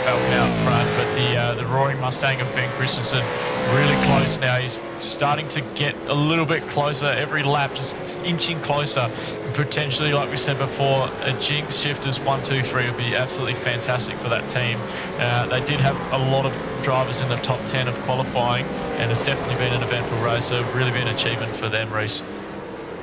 Falcon out front, but the Roaring Mustang of Ben Christensen really close now. He's starting to get a little bit closer every lap, just inching closer. Potentially, like we said before, a Jinx Shifters 1, 2, 3 would be absolutely fantastic for that team. They did have a lot of drivers in the top 10 of qualifying, and it's definitely been an eventful race, so really been an achievement for them, Reece.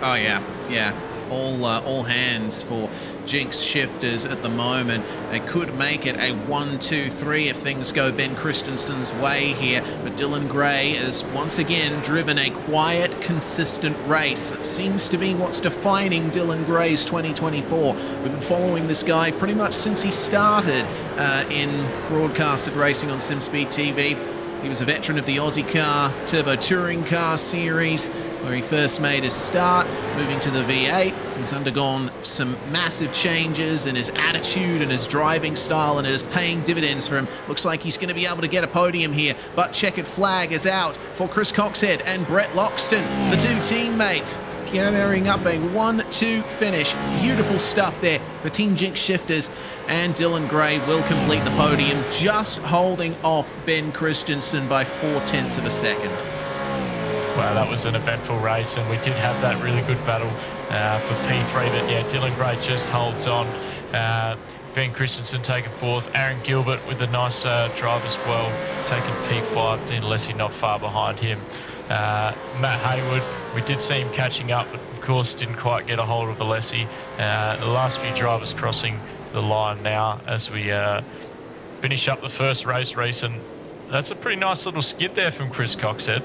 Oh yeah, yeah. all hands for Jinx Shifters at the moment. They could make it a 1-2-3 if things go Ben Christensen's way here, but Dylan Gray has once again driven a quiet, consistent race. That seems to be what's defining Dylan Gray's 2024. We've been following this guy pretty much since he started in broadcasted racing on SimSpeed TV. He was a veteran of the Aussie Car Turbo Touring Car Series, where he first made his start, moving to the V8. He's undergone some massive changes in his attitude and his driving style, and it is paying dividends for him. Looks like he's going to be able to get a podium here, but checkered flag is out for Chris Coxhead and Brett Loxton, the two teammates, carrying up a 1-2 finish. Beautiful stuff there for Team Jinx Shifters, and Dylan Gray will complete the podium, just holding off Ben Christensen by 0.4 of a second. Wow, that was an eventful race, and we did have that really good battle for P3, but yeah, Dylan Gray just holds on. Ben Christensen taking fourth, Aaron Gilbert with a nice drive as well, taking P5, Dean Alessi not far behind him. Matt Haywood, we did see him catching up, but of course didn't quite get a hold of Alessi. The last few drivers crossing the line now as we finish up the first race, and that's a pretty nice little skid there from Chris Coxhead.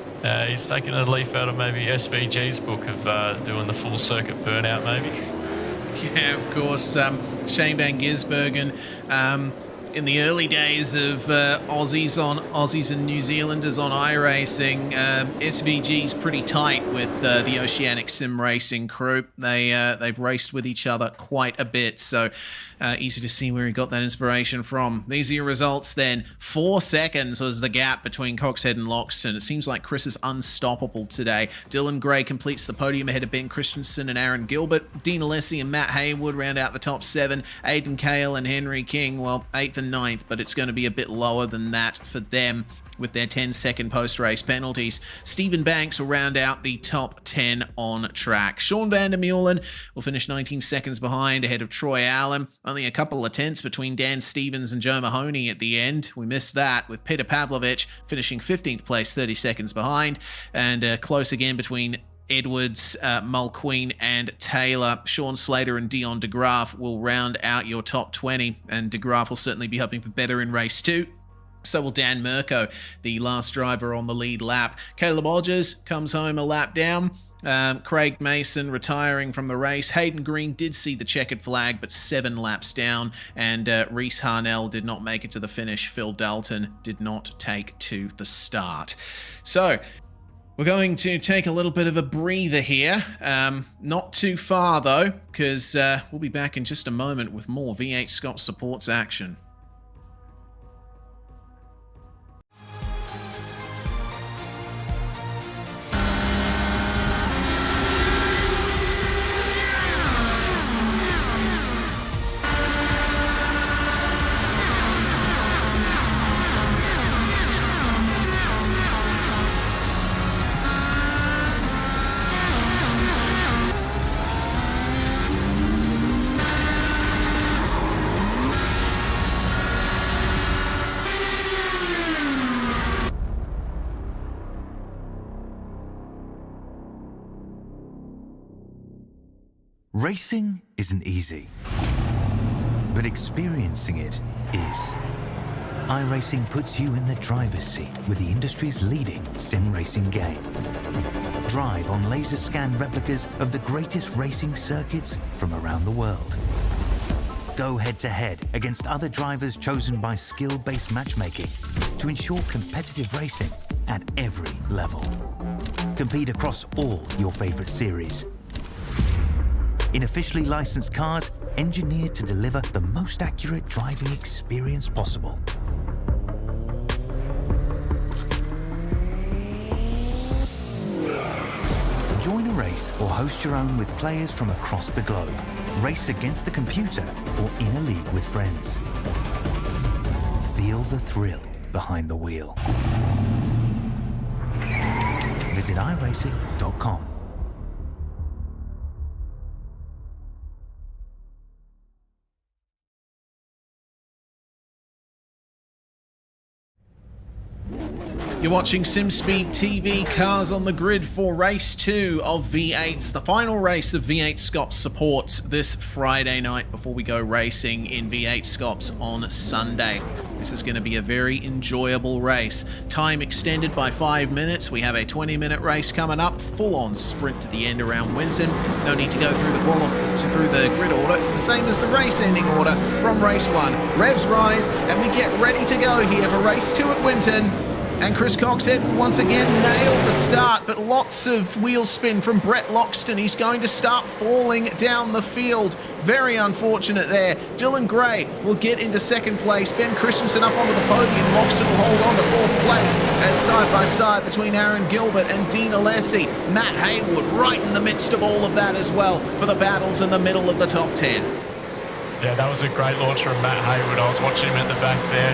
He's taking a leaf out of maybe SVG's book of doing the full circuit burnout, maybe. Yeah, of course. Shane Van Gisbergen, in the early days of Aussies and New Zealanders on iRacing, SVG's pretty tight with the Oceanic Sim Racing crew. They've raced with each other quite a bit, so easy to see where he got that inspiration from. These are your results then. 4 seconds was the gap between Coxhead and Loxton. It seems like Chris is unstoppable today. Dylan Gray completes the podium ahead of Ben Christensen and Aaron Gilbert. Dean Alessi and Matt Haywood round out the top 7. Aidan Cale and Henry King, well, 8th and 9th, but it's going to be a bit lower than that for them with their 10-second post-race penalties. Stephen Banks will round out the top 10 on track. Sean van der Meulen will finish 19 seconds behind ahead of Troy Allen. Only a couple of tenths between Dan Stevens and Joe Mahoney at the end. We missed that with Peter Pavlovich finishing 15th place, 30 seconds behind, and close again between Edwards, Mulqueen and Taylor. Sean Slater and Dion DeGraaf will round out your top 20, and DeGraaf will certainly be hoping for better in race 2. So will Dan Mirko, the last driver on the lead lap. Caleb Odgers comes home a lap down. Craig Mason retiring from the race. Hayden Green did see the checkered flag, but 7 laps down. And Reese Harnell did not make it to the finish. Phil Dalton did not take to the start. So we're going to take a little bit of a breather here. Not too far, though, because we'll be back in just a moment with more V8SCOPS supports action. Racing isn't easy, but experiencing it is. iRacing puts you in the driver's seat with the industry's leading sim racing game. Drive on laser scan replicas of the greatest racing circuits from around the world. Go head-to-head against other drivers chosen by skill-based matchmaking to ensure competitive racing at every level. Compete across all your favorite series in officially licensed cars engineered to deliver the most accurate driving experience possible. Join a race or host your own with players from across the globe. Race against the computer or in a league with friends. Feel the thrill behind the wheel. Visit iRacing.com. You're watching SimSpeed TV, cars on the grid for race 2 of V8s, the final race of V8SCOPS support this Friday night before we go racing in V8SCOPS on Sunday. This is going to be a very enjoyable race. Time extended by 5 minutes. We have a 20-minute race coming up, full-on sprint to the end around Winton. No need to go through the grid order. It's the same as the race ending order from race 1. Revs rise, and we get ready to go here for race 2 at Winton. And Chris Coxhead once again nailed the start, but lots of wheel spin from Brett Loxton. He's going to start falling down the field. Very unfortunate there. Dylan Gray will get into second place. Ben Christensen up onto the podium. Loxton will hold on to fourth place as side by side between Aaron Gilbert and Dean Alessi. Matt Haywood right in the midst of all of that as well for the battles in the middle of the top 10. Yeah, that was a great launch from Matt Haywood. I was watching him at the back there.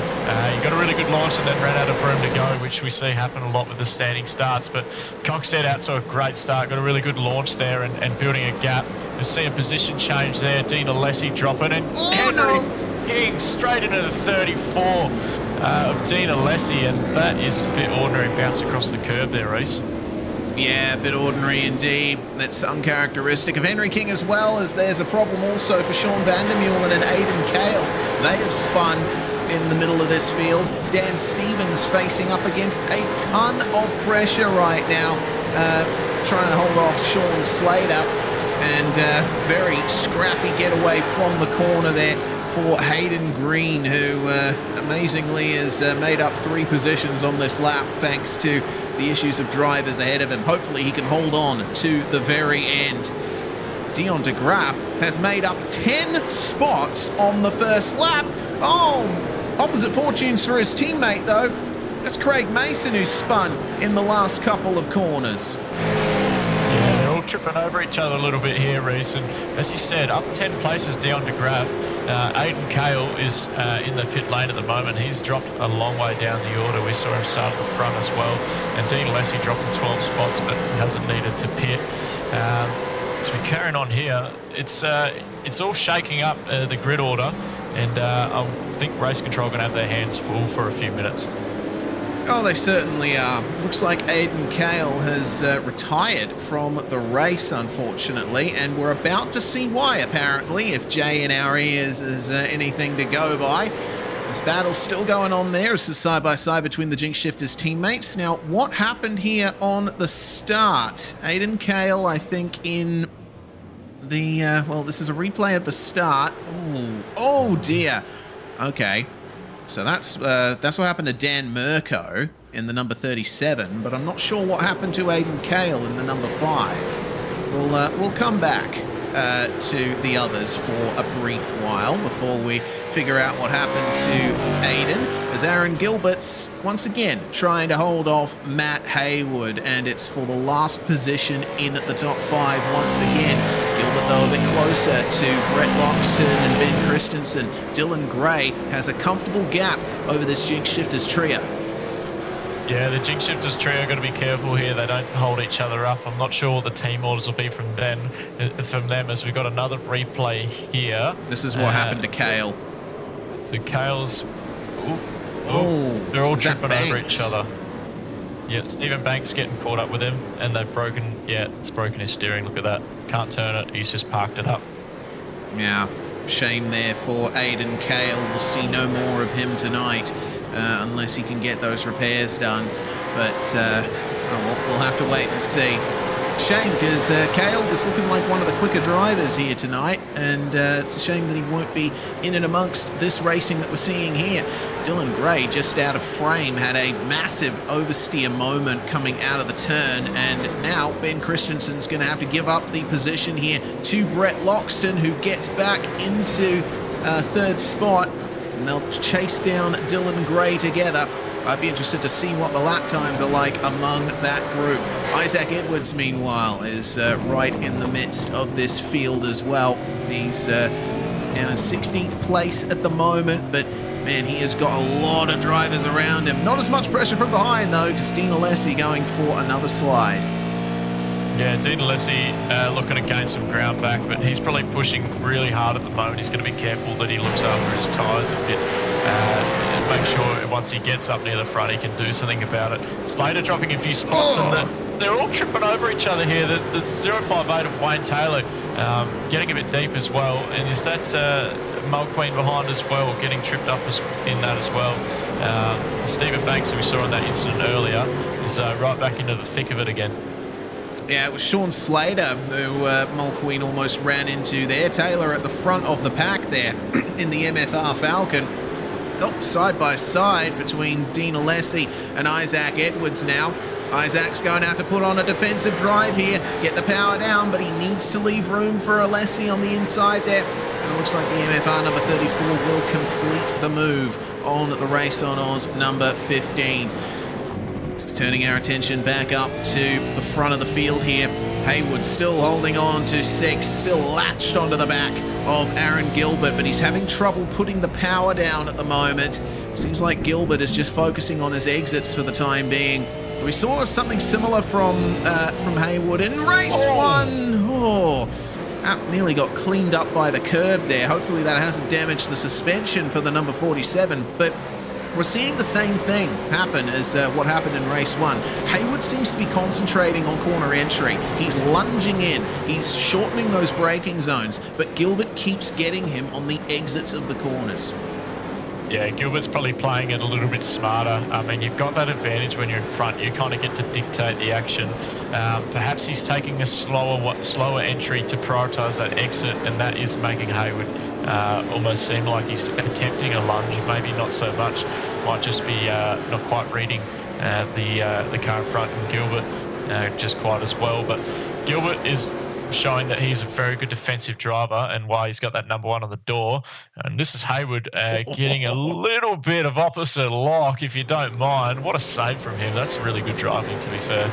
He got a really good launch and then ran out of room to go, which we see happen a lot with the standing starts. But Coxhead out to a great start, got a really good launch there and building a gap. You see a position change there. Dean Alessi dropping and Henry King straight into the 34 of Dean Alessi, and that is a bit ordinary bounce across the curb there, Reese. Yeah, a bit ordinary indeed. That's uncharacteristic of Henry King, as well as there's a problem also for Sean Vandermeulen and Aidan Kale. They have spun in the middle of this field. Dan Stevens facing up against a ton of pressure right now, trying to hold off Sean Slater, and very scrappy getaway from the corner there for Hayden Green, who amazingly has made up 3 positions on this lap thanks to the issues of drivers ahead of him. Hopefully he can hold on to the very end. Dion de Graaf has made up 10 spots on the first lap. Oh, opposite fortunes for his teammate though. That's Craig Mason, who spun in the last couple of corners. Yeah, they're all tripping over each other a little bit here, Reese. And as you said, up 10 places Dion de Graaf. Aidan Kale is in the pit lane at the moment. He's dropped a long way down the order. We saw him start at the front as well. And Dean Alessi dropping 12 spots, but hasn't needed to pit. So we're carrying on here. It's all shaking up the grid order, and I think race control are going to have their hands full for a few minutes. Oh, they certainly are. Looks like Aidan Kale has retired from the race, unfortunately, and we're about to see why, apparently, if Jay in our ears is anything to go by. This battle's still going on there. It's a side-by-side between the Jinx Shifters teammates. Now, what happened here on the start? Aidan Kale, I think, in the... well, this is a replay of the start. Ooh. Oh, dear. Okay. So that's what happened to Dan Mirko in the number 37, but I'm not sure what happened to Aidan Kale in the number 5. We'll come back to the others for a brief while before we figure out what happened to Aidan, as Aaron Gilbert's once again trying to hold off Matt Haywood, and it's for the last position in the top 5 once again. Gilbert, though, a bit closer to Brett Loxton and Ben Christensen. Dylan Gray has a comfortable gap over this Jinx Shifters trio. Yeah, the Jinx Shifters trio are going to be careful here. They don't hold each other up. I'm not sure what the team orders will be from them, as we've got another replay here. This is what happened to Kale. The Kale's... they're all tripping over each other. Yeah, Stephen Banks getting caught up with him, and they've broken... Yeah, it's broken his steering. Look at that. Can't turn it. He's just parked it up. Yeah, shame there for Aidan Kale. We'll see no more of him tonight unless he can get those repairs done. But we'll have to wait and see. Shame, because Kale was looking like one of the quicker drivers here tonight, and it's a shame that he won't be in and amongst this racing that we're seeing here. Dylan Gray, just out of frame, had a massive oversteer moment coming out of the turn, and now Ben Christensen's going to have to give up the position here to Brett Loxton, who gets back into third spot, and they'll chase down Dylan Gray together. I'd be interested to see what the lap times are like among that group. Isaac Edwards, meanwhile, is right in the midst of this field as well. He's down in 16th place at the moment, but man, he has got a lot of drivers around him. Not as much pressure from behind, though, because Dean Alessi going for another slide. Yeah, Dean Alessi looking to gain some ground back, but he's probably pushing really hard at the moment. He's going to be careful that he looks after his tyres a bit and make sure once he gets up near the front he can do something about it. Slater dropping a few spots and they're all tripping over each other here. The 058 of Wayne Taylor getting a bit deep as well, and is that Mulqueen behind as well, getting tripped up in that as well. Stephen Banks, who we saw in that incident earlier, is right back into the thick of it again. Yeah, it was Sean Slater who Mulqueen almost ran into there. Taylor at the front of the pack there in the MFR Falcon. Oh, side by side between Dean Alessi and Isaac Edwards now. Isaac's going to have to put on a defensive drive here, get the power down, but he needs to leave room for Alessi on the inside there. And it looks like the MFR number 34 will complete the move on the Race on Oz number 15. Turning our attention back up to the front of the field here. Haywood still holding on to 6, still latched onto the back of Aaron Gilbert, but he's having trouble putting the power down at the moment. Seems like Gilbert is just focusing on his exits for the time being. We saw something similar from Haywood in race 1. Oh, that nearly got cleaned up by the curb there. Hopefully that hasn't damaged the suspension for the number 47, but we're seeing the same thing happen as what happened in race 1. Haywood seems to be concentrating on corner entry. He's lunging in. He's shortening those braking zones, but Gilbert keeps getting him on the exits of the corners. Yeah, Gilbert's probably playing it a little bit smarter. I mean, you've got that advantage when you're in front. You kind of get to dictate the action. Perhaps he's taking a slower entry to prioritise that exit, and that is making Haywood almost seem like he's attempting a lunge. Maybe not so much. Might just be not quite reading the car in front, and Gilbert just quite as well. But Gilbert is showing that he's a very good defensive driver and why he's got that number 1 on the door. And this is Haywood getting a little bit of opposite lock, if you don't mind. What a save from him. That's really good driving, to be fair.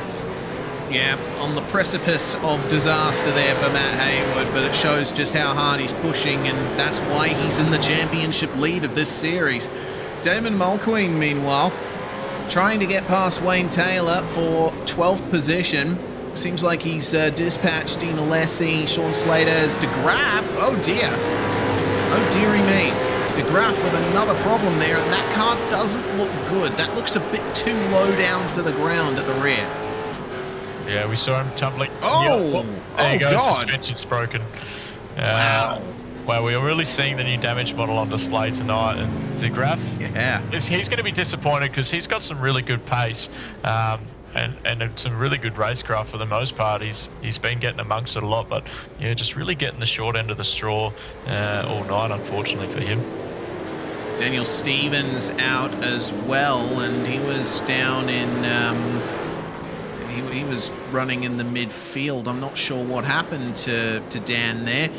Yeah, on the precipice of disaster there for Matt Haywood, but it shows just how hard he's pushing, and that's why he's in the championship lead of this series. Damon Mulqueen, meanwhile, trying to get past Wayne Taylor for 12th position. Seems like he's dispatched Dean Alessi, Sean Slater's DeGraff. Oh dear. Oh dearie me. DeGraff with another problem there, and that car doesn't look good. That looks a bit too low down to the ground at the rear. Yeah, we saw him tumbling. Oh, there you go. God. Suspension's broken. Wow. Well, we are really seeing the new damage model on display tonight, and DeGraff, he's going to be disappointed because he's got some really good pace. And some really good racecraft for the most part. He's been getting amongst it a lot, but yeah, just really getting the short end of the straw all night, unfortunately for him. Daniel Stevens out as well, and he was down in he was running in the midfield. I'm not sure what happened to Dan there.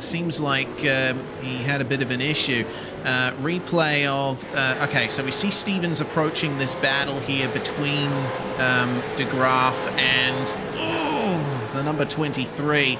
Seems like he had a bit of an issue. Replay of okay, so we see Stevens approaching this battle here between DeGraff and the number 23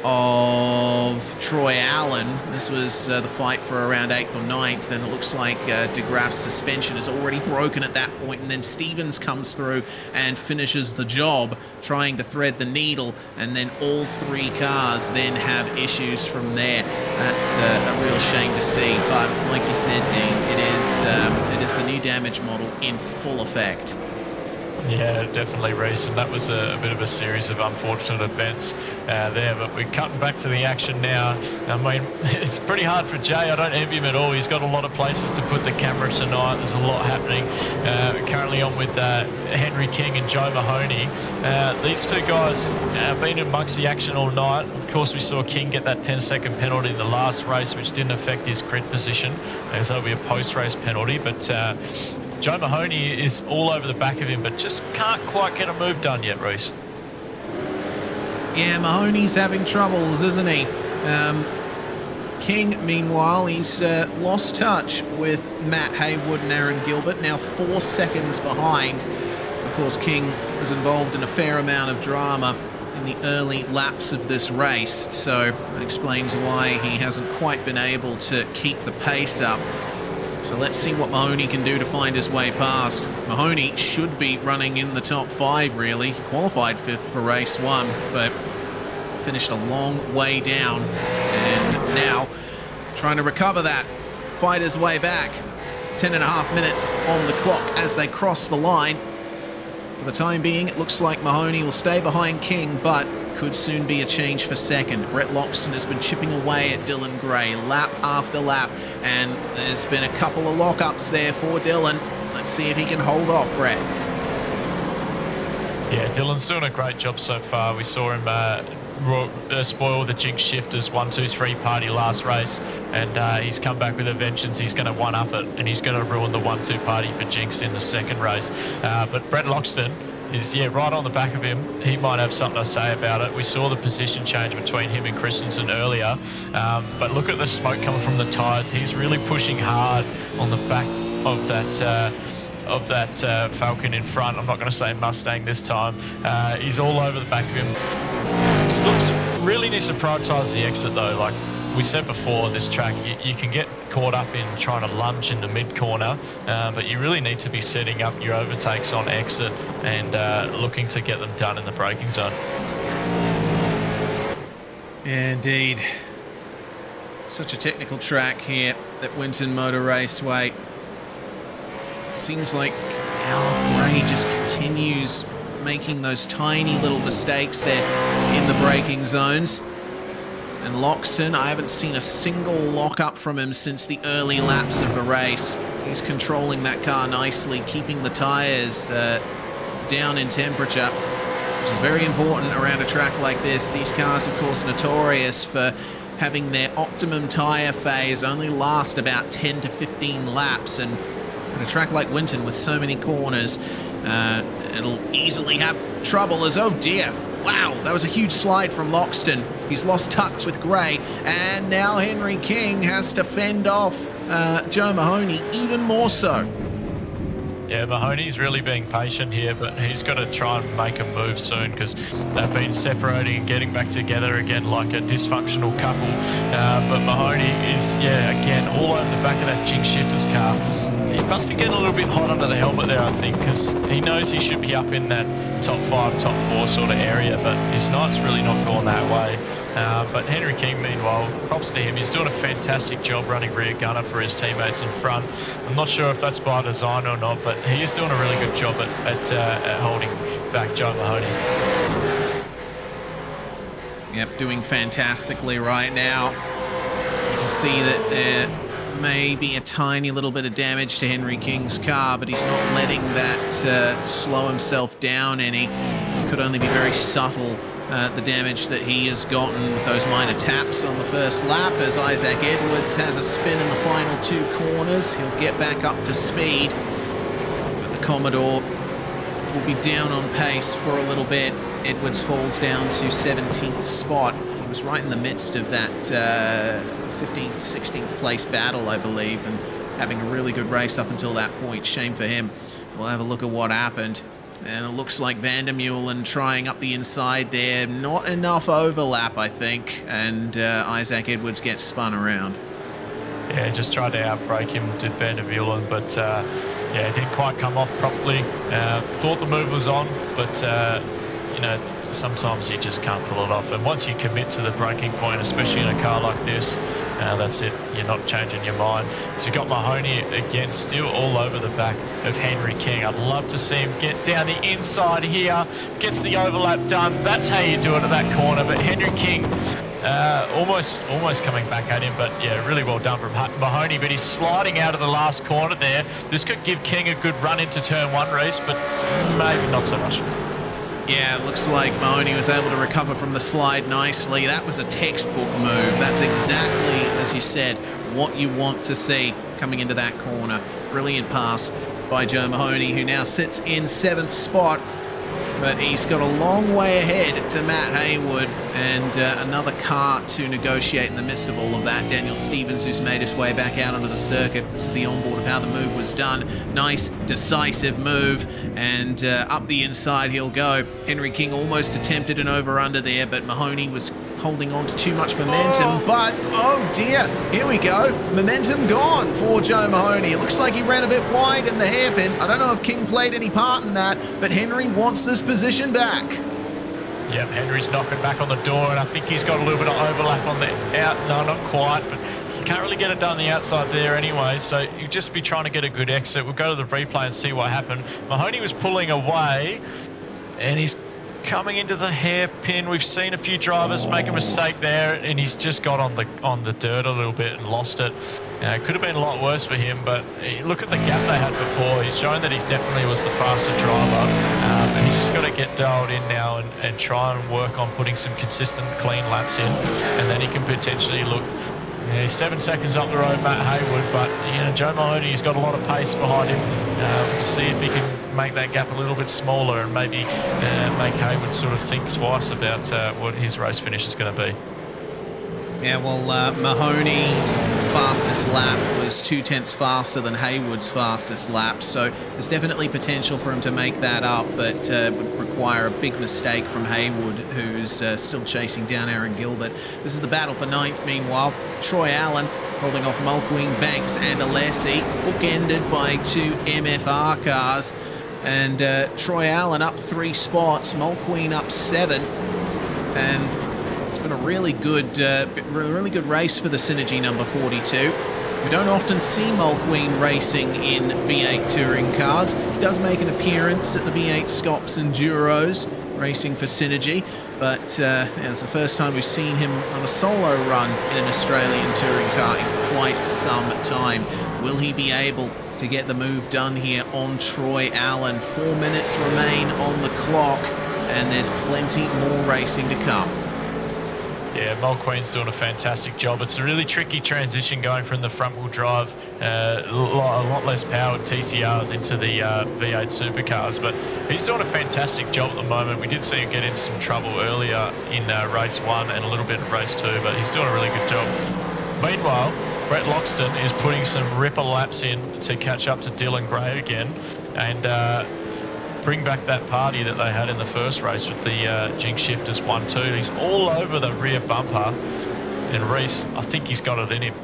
of Troy Allen. This was the fight for around 8th or 9th, and it looks like DeGraff's suspension is already broken at that point, and then Stevens comes through and finishes the job, trying to thread the needle, and then all 3 cars then have issues from there. That's a real shame to see, but like you said, Dean, it is the new damage model in full effect. Yeah, definitely, Reece, and that was a bit of a series of unfortunate events there, but we're cutting back to the action now. I mean, it's pretty hard for Jay. I don't envy him at all. He's got a lot of places to put the camera tonight. There's a lot happening. Currently on with Henry King and Joe Mahoney. These 2 guys have been amongst the action all night. Of course, we saw King get that 10-second penalty in the last race, which didn't affect his crit position, as that'll be a post-race penalty, but Joe Mahoney is all over the back of him, but just can't quite get a move done yet, Reece. Yeah, Mahoney's having troubles, isn't he? King, meanwhile, he's lost touch with Matt Haywood and Aaron Gilbert, now 4 seconds behind. Of course, King was involved in a fair amount of drama in the early laps of this race, so that explains why he hasn't quite been able to keep the pace up. So let's see what Mahoney can do to find his way past. Mahoney should be running in the top 5, really. He qualified 5th for race 1, but finished a long way down. And now trying to recover that, fight his way back. 10.5 minutes on the clock as they cross the line. For the time being, it looks like Mahoney will stay behind King, but could soon be a change for second. Brett Loxton has been chipping away at Dylan Gray lap after lap, and there's been a couple of lockups there for Dylan. Let's see if he can hold off Brett. Yeah, Dylan's doing a great job so far. We saw him spoil the Jinx Shifters 1-2-3 party last race, and he's come back with a vengeance. He's going to one-up it, and he's going to ruin the 1-2 party for Jinx in the second race. But Brett Loxton is, right on the back of him. He might have something to say about it. We saw the position change between him and Christensen earlier, but look at the smoke coming from the tyres. He's really pushing hard on the back of that Falcon in front. I'm not going to say Mustang this time. He's all over the back of him. Looks really needs to prioritise the exit though. Like we said before, this track you can get caught up in trying to lunge in the mid corner, but you really need to be setting up your overtakes on exit and looking to get them done in the braking zone. Indeed. Such a technical track here at Winton Motor Raceway. Seems like Al Gray just continues making those tiny little mistakes there in the braking zones. And Loxton, I haven't seen a single lock-up from him since the early laps of the race. He's controlling that car nicely, keeping the tyres down in temperature, which is very important around a track like this. These cars, of course, notorious for having their optimum tyre phase only last about 10 to 15 laps, and on a track like Winton with so many corners, it'll easily have trouble as, oh dear, wow, that was a huge slide from Loxton. He's lost touch with Gray, and now Henry King has to fend off Joe Mahoney even more so. Yeah, Mahoney's really being patient here, but he's got to try and make a move soon because they've been separating and getting back together again like a dysfunctional couple. But Mahoney is, again, all over the back of that Jinx Shifters car. He must be getting a little bit hot under the helmet there, I think, because he knows he should be up in that top 5, top 4 sort of area, but his night's really not gone that way. But Henry King, meanwhile, props to him. He's doing a fantastic job running rear gunner for his teammates in front. I'm not sure if that's by design or not, but he is doing a really good job at holding back Joe Mahoney. Yep, doing fantastically right now. You can see that there may be a tiny little bit of damage to Henry King's car, but he's not letting that slow himself down any. Could only be very subtle, the damage that he has gotten with those minor taps on the first lap, as Isaac Edwards has a spin in the final 2 corners. He'll get back up to speed, but the Commodore will be down on pace for a little bit. Edwards falls down to 17th spot. He was right in the midst of that 15th, 16th place battle, I believe, and having a really good race up until that point. Shame for him. We'll have a look at what happened. And it looks like Vandermeulen trying up the inside there. Not enough overlap, I think, and Isaac Edwards gets spun around. Yeah, just tried to outbrake him, did Vandermeulen, but it didn't quite come off properly. Thought the move was on, but sometimes you just can't pull it off. And once you commit to the braking point, especially in a car like this, that's it. You're not changing your mind. So you've got Mahoney again, still all over the back of Henry King. I'd love to see him get down the inside here, gets the overlap done. That's how you do it at that corner. But Henry King almost coming back at him, but yeah, really well done from Mahoney. But he's sliding out of the last corner there. This could give King a good run into turn 1 race, but maybe not so much. Yeah, it looks like Mahoney was able to recover from the slide nicely. That was a textbook move. That's exactly, as you said, what you want to see coming into that corner. Brilliant pass by Joe Mahoney, who now sits in 7th spot. But he's got a long way ahead to Matt Haywood and another car to negotiate in the midst of all of that. Daniel Stevens, who's made his way back out onto the circuit. This is the onboard of how the move was done. Nice, decisive move, and up the inside he'll go. Henry King almost attempted an over-under there, but Mahoney was holding on to too much momentum, but oh dear, here we go. Momentum gone for Joe Mahoney. It looks like he ran a bit wide in the hairpin. I don't know if King played any part in that, but Henry wants this position back. Yep, Henry's knocking back on the door, and I think he's got a little bit of overlap on the out. No, not quite, but you can't really get it done the outside there anyway, so you just be trying to get a good exit. We'll go to the replay and see what happened. Mahoney was pulling away, and he's coming into the hairpin. We've seen a few drivers make a mistake there, and he's just got on the dirt a little bit and lost it. It could have been a lot worse for him, but look at the gap they had before. He's shown that he definitely was the faster driver, and he's just got to get dialed in now and try and work on putting some consistent, clean laps in, and then he can potentially look. He's 7 seconds up the road, Matt Haywood, but Joe Mahoney, he's got a lot of pace behind him. We'll see if he can make that gap a little bit smaller and maybe make Haywood sort of think twice about what his race finish is going to be. Yeah, well, Mahoney's fastest lap was 2/10 faster than Haywood's fastest lap, so there's definitely potential for him to make that up, but would require a big mistake from Haywood, who's still chasing down Aaron Gilbert. This is the battle for 9th, meanwhile. Troy Allen holding off Mulqueen, Banks and Alessi, bookended by 2 MFR cars, and Troy Allen up 3 spots, Mulqueen up 7, and it's been a really good race for the Synergy number 42. We don't often see Mulqueen racing in V8 touring cars. He does make an appearance at the V8SCOPS Enduros, racing for Synergy, but it's the first time we've seen him on a solo run in an Australian touring car in quite some time. Will he be able to get the move done here on Troy Allen? 4 minutes remain on the clock, and there's plenty more racing to come. Yeah, Mulqueen's doing a fantastic job. It's a really tricky transition going from the front-wheel drive, a lot less powered TCRs into the V8 supercars, but he's doing a fantastic job at the moment. We did see him get into some trouble earlier in race 1 and a little bit of race 2, but he's doing a really good job. Meanwhile, Brett Loxton is putting some ripper laps in to catch up to Dylan Gray again, and bring back that party that they had in the first race with the Jinx Shifters 1-2. He's all over the rear bumper, and Reese, I think he's got it in him.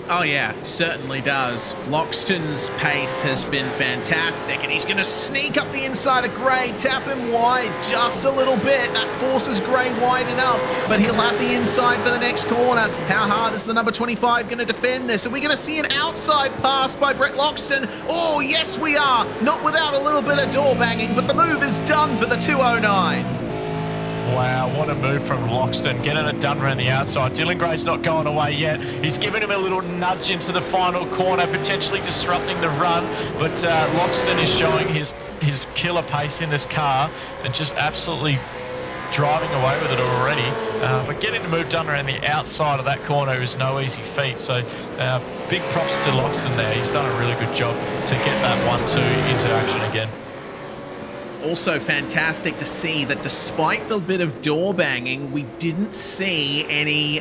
Oh yeah, certainly does. Loxton's pace has been fantastic, and he's going to sneak up the inside of Gray, tap him wide just a little bit. That forces Gray wide enough, but he'll have the inside for the next corner. How hard is the number 25 going to defend this? Are we going to see an outside pass by Brett Loxton? Oh, yes we are. Not without a little bit of door banging, but the move is done for the 209. Wow, what a move from Loxton, getting it done around the outside. Dylan Gray's not going away yet. He's giving him a little nudge into the final corner, potentially disrupting the run, but Loxton is showing his killer pace in this car and just absolutely driving away with it already. But getting the move done around the outside of that corner is no easy feat, so big props to Loxton there. He's done a really good job to get that 1-2 into action again. Also fantastic to see that despite the bit of door banging, we didn't see any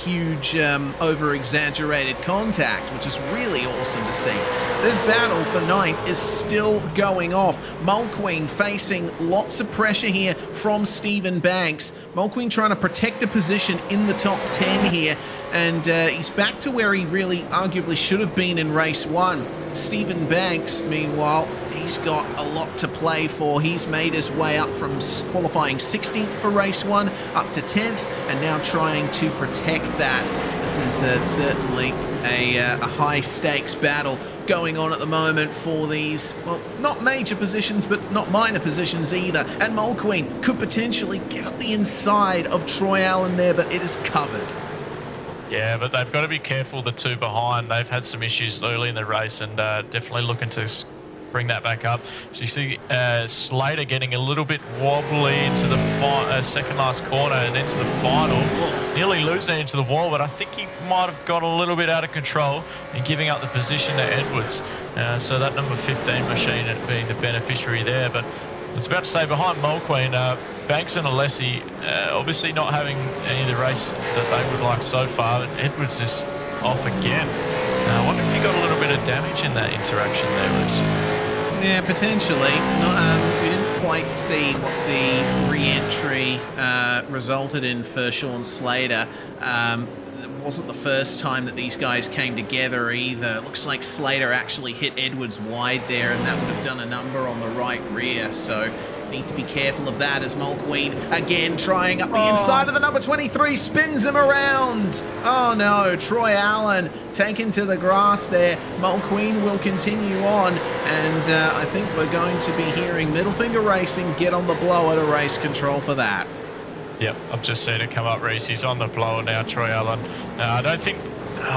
huge over-exaggerated contact, which is really awesome to see. This battle for 9th is still going off. Mulqueen facing lots of pressure here from Stephen Banks. Mulqueen trying to protect a position in the top 10 here, and he's back to where he really arguably should have been in race 1. Stephen Banks, meanwhile, he's got a lot to play for. He's made his way up from qualifying 16th for race 1 up to 10th, and now trying to protect that. This is certainly a high-stakes battle going on at the moment for these, well, not major positions, but not minor positions either. And Mulqueen could potentially get up the inside of Troy Allen there, but it is covered. Yeah, but they've got to be careful, the two behind. They've had some issues early in the race, and definitely looking to bring that back up. So you see Slater getting a little bit wobbly into the second last corner and into the final, nearly losing it into the wall, but I think he might have got a little bit out of control and giving up the position to Edwards. So that number 15 machine being the beneficiary there. But I was about to say, behind Mulqueen, Banks and Alessi obviously not having any of the race that they would like so far, and Edwards is off again. I wonder if he got a little bit of damage in that interaction there, Bruce. Yeah, potentially. We didn't quite see what the re-entry resulted in for Sean Slater. It wasn't the first time that these guys came together either. It looks like Slater actually hit Edwards wide there, and that would have done a number on the right rear. So need to be careful of that as Mulqueen again trying up the inside of the number 23, spins him around. Oh no, Troy Allen taken to the grass there. Mulqueen will continue on, and I think we're going to be hearing Middle Finger Racing get on the blower to race control for that. Yep, I've just seen it come up, Reese. He's on the blower now, Troy Allen. I don't think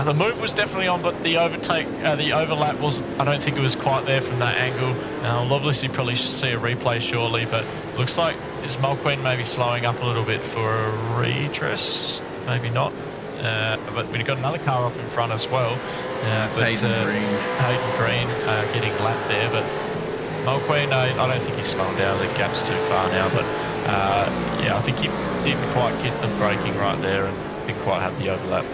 the move was definitely on, but the overlap was, I don't think it was quite there from that angle. We'll obviously probably should see a replay shortly, but looks like is Mulqueen maybe slowing up a little bit for a redress? Maybe not. But we've got another car off in front as well. Hayden Green getting lapped there, but Mulqueen, I don't think he's slowing down. The gap's too far now, but yeah, I think he didn't quite get the braking right there and didn't quite have the overlap.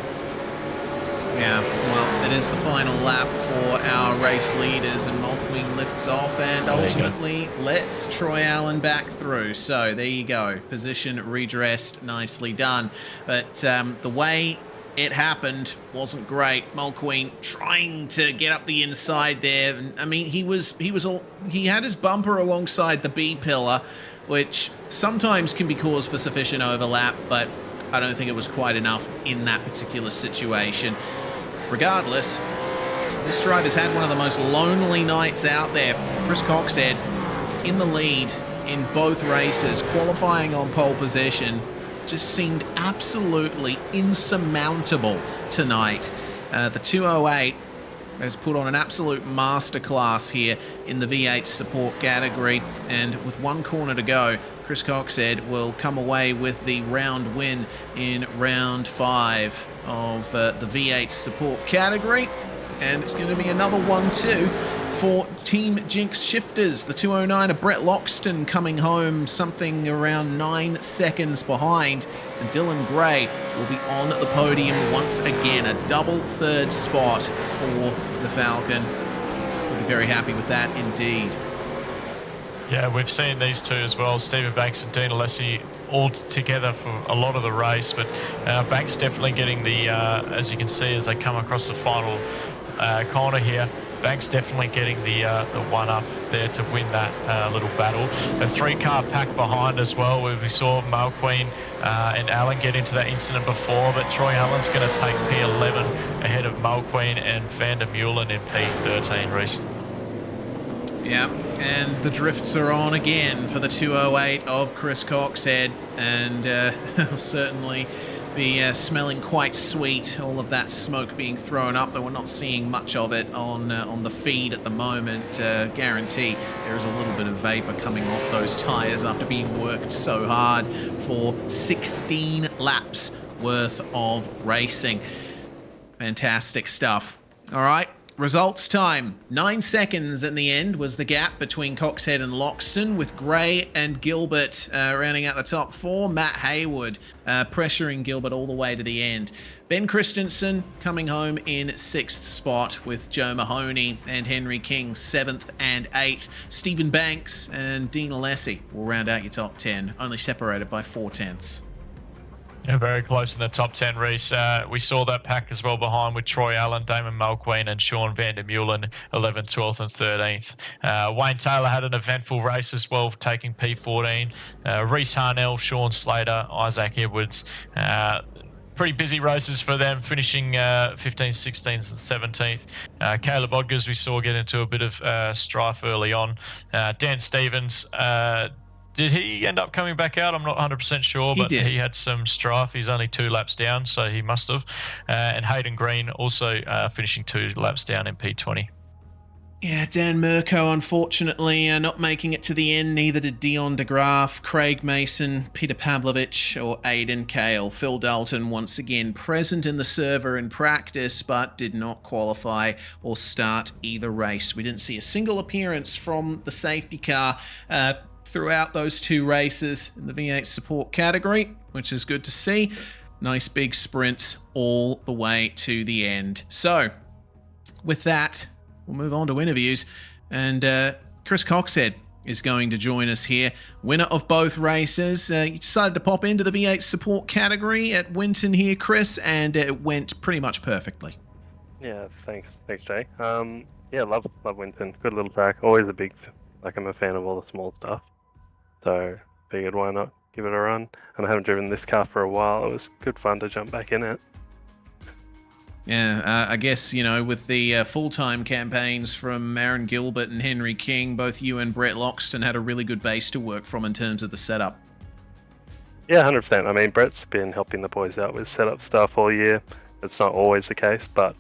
Yeah, well, it is the final lap for our race leaders, and Mulqueen lifts off and ultimately lets Troy Allen back through. So there you go, position redressed, nicely done. But the way it happened wasn't great. Mulqueen trying to get up the inside there. I mean, he had his bumper alongside the B pillar, which sometimes can be cause for sufficient overlap, but I don't think it was quite enough in that particular situation. Regardless, this driver's had one of the most lonely nights out there. Chris Coxhead in the lead in both races, qualifying on pole position, just seemed absolutely insurmountable tonight. The 208 has put on an absolute masterclass here in the V8 support category, and with one corner to go, Chris Coxhead will come away with the round win in round 5 of the V8 support category, and it's going to be another 1-2 for Team Jinx Shifters. The 209 of Brett Loxton coming home something around 9 seconds behind, and Dylan Gray will be on the podium once again, a double third spot for the Falcon. We'll be very happy with that indeed. Yeah, we've seen these two as well, Stephen Banks and Dean Alessi, all together for a lot of the race, but Banks definitely getting the, as you can see as they come across the final corner here, Banks definitely getting the one up there to win that little battle. A 3-car pack behind as well, where we saw Mulqueen and Allen get into that incident before, but Troy Allen's going to take P11 ahead of Mulqueen and Van der Meulen in P13, Reece. Yeah, and the drifts are on again for the 208 of Chris Coxhead, and will certainly be smelling quite sweet, all of that smoke being thrown up, though we're not seeing much of it on the feed at the moment. Guarantee there is a little bit of vapor coming off those tyres after being worked so hard for 16 laps worth of racing. Fantastic stuff. All right. Results time. 9 seconds in the end was the gap between Coxhead and Loxton, with Gray and Gilbert rounding out the top 4. Matt Haywood pressuring Gilbert all the way to the end. Ben Christensen coming home in 6th spot, with Joe Mahoney and Henry King 7th and 8th. Stephen Banks and Dean Alessi will round out your top 10, only separated by 4/10. Yeah, very close in the top 10, Reece. We saw that pack as well behind with Troy Allen, Damon Mulqueen and Sean Van der Meulen, 11th, 12th and 13th. Wayne Taylor had an eventful race as well, taking P14. Reece Harnell, Sean Slater, Isaac Edwards. Pretty busy races for them, finishing 15th, 16th and 17th. Caleb Odgers we saw get into a bit of strife early on. Dan Stevens, did he end up coming back out? I'm not 100% sure, but he had some strife. He's only 2 laps down, so he must have. And Hayden Green also finishing 2 laps down in P20. Yeah, Dan Mirko, unfortunately, not making it to the end. Neither did Dion DeGraaf, Craig Mason, Peter Pavlovich, or Aidan Kale. Phil Dalton, once again, present in the server in practice, but did not qualify or start either race. We didn't see a single appearance from the safety car throughout those 2 races in the V8 support category, which is good to see. Nice big sprints all the way to the end. So, with that, we'll move on to interviews. And Chris Coxhead, is going to join us here. Winner of both races. You decided to pop into the V8 support category at Winton here, Chris, and it went pretty much perfectly. Yeah, thanks, Jay. Yeah, love Winton. Good little track. Always I'm a fan of all the small stuff. So figured why not give it a run. And I haven't driven this car for a while. It was good fun to jump back in it. Yeah, I guess, with the full-time campaigns from Aaron Gilbert and Henry King, both you and Brett Loxton had a really good base to work from in terms of the setup. Yeah, 100%. I mean, Brett's been helping the boys out with setup stuff all year. It's not always the case, but,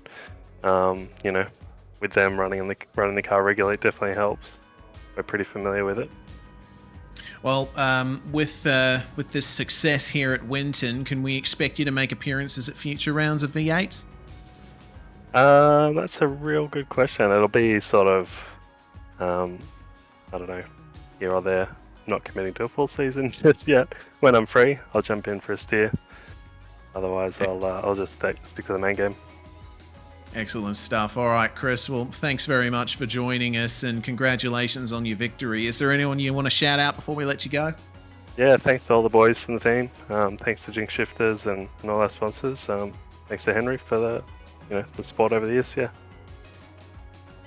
with them running the car regularly, it definitely helps. We're pretty familiar with it. Well, with this success here at Winton, can we expect you to make appearances at future rounds of V8s? That's a real good question. It'll be sort of, I don't know, here or there. Not committing to a full season just yet. When I'm free, I'll jump in for a steer. Otherwise, I'll just stick to the main game. Excellent stuff. All right, Chris. Well, thanks very much for joining us, and congratulations on your victory. Is there anyone you want to shout out before we let you go? Yeah, thanks to all the boys in the team. Thanks to Jinx Shifters and all our sponsors. Thanks to Henry for the support over the years. Yeah.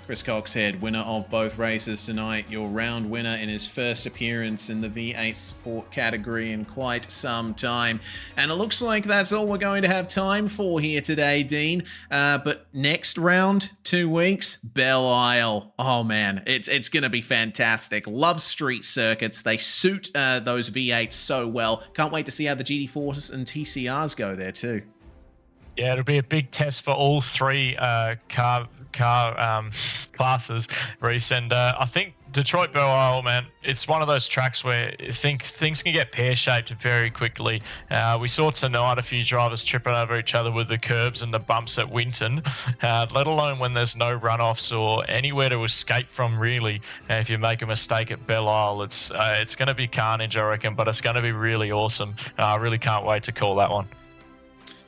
Chris Coxhead, winner of both races tonight, your round winner in his first appearance in the V8 Sport category in quite some time. And it looks like that's all we're going to have time for here today, Dean. But next round, 2 weeks, Belle Isle. Oh man, it's going to be fantastic. Love street circuits. They suit those V8s so well. Can't wait to see how the GT4s and TCRs go there too. Yeah, it'll be a big test for all three car classes, Reese. And I think Detroit Belle Isle, man, it's one of those tracks where things can get pear-shaped very quickly. We saw tonight a few drivers tripping over each other with the curbs and the bumps at Winton, let alone when there's no runoffs or anywhere to escape from, really. If you make a mistake at Belle Isle, it's going to be carnage, I reckon, but it's going to be really awesome. I really can't wait to call that one.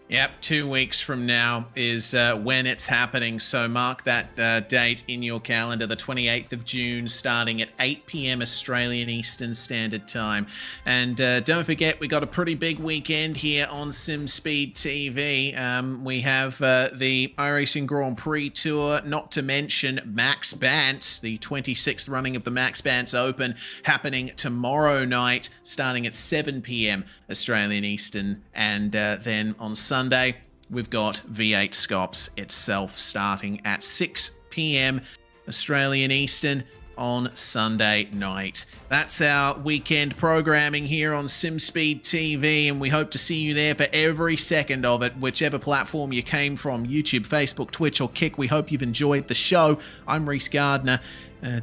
Yep, 2 weeks from now is when it's happening, so mark that date in your calendar, the 28th of June, starting at 8 p.m. Australian Eastern Standard Time. And don't forget, we got a pretty big weekend here on SimSpeed TV. We have the iRacing Grand Prix Tour, not to mention Max Bantz, the 26th running of the Max Bantz Open, happening tomorrow night, starting at 7 p.m. Australian Eastern, and then on Sunday, we've got V8SCOPS itself starting at 6 p.m. Australian Eastern on Sunday night. That's our weekend programming here on SimSpeed TV, and we hope to see you there for every second of it, whichever platform you came from, YouTube, Facebook, Twitch, or Kick. We hope you've enjoyed the show. I'm Reese Gardner.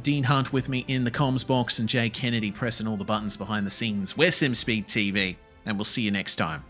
Dean Hunt with me in the comms box, and Jay Kennedy pressing all the buttons behind the scenes. We're SimSpeed TV, and we'll see you next time.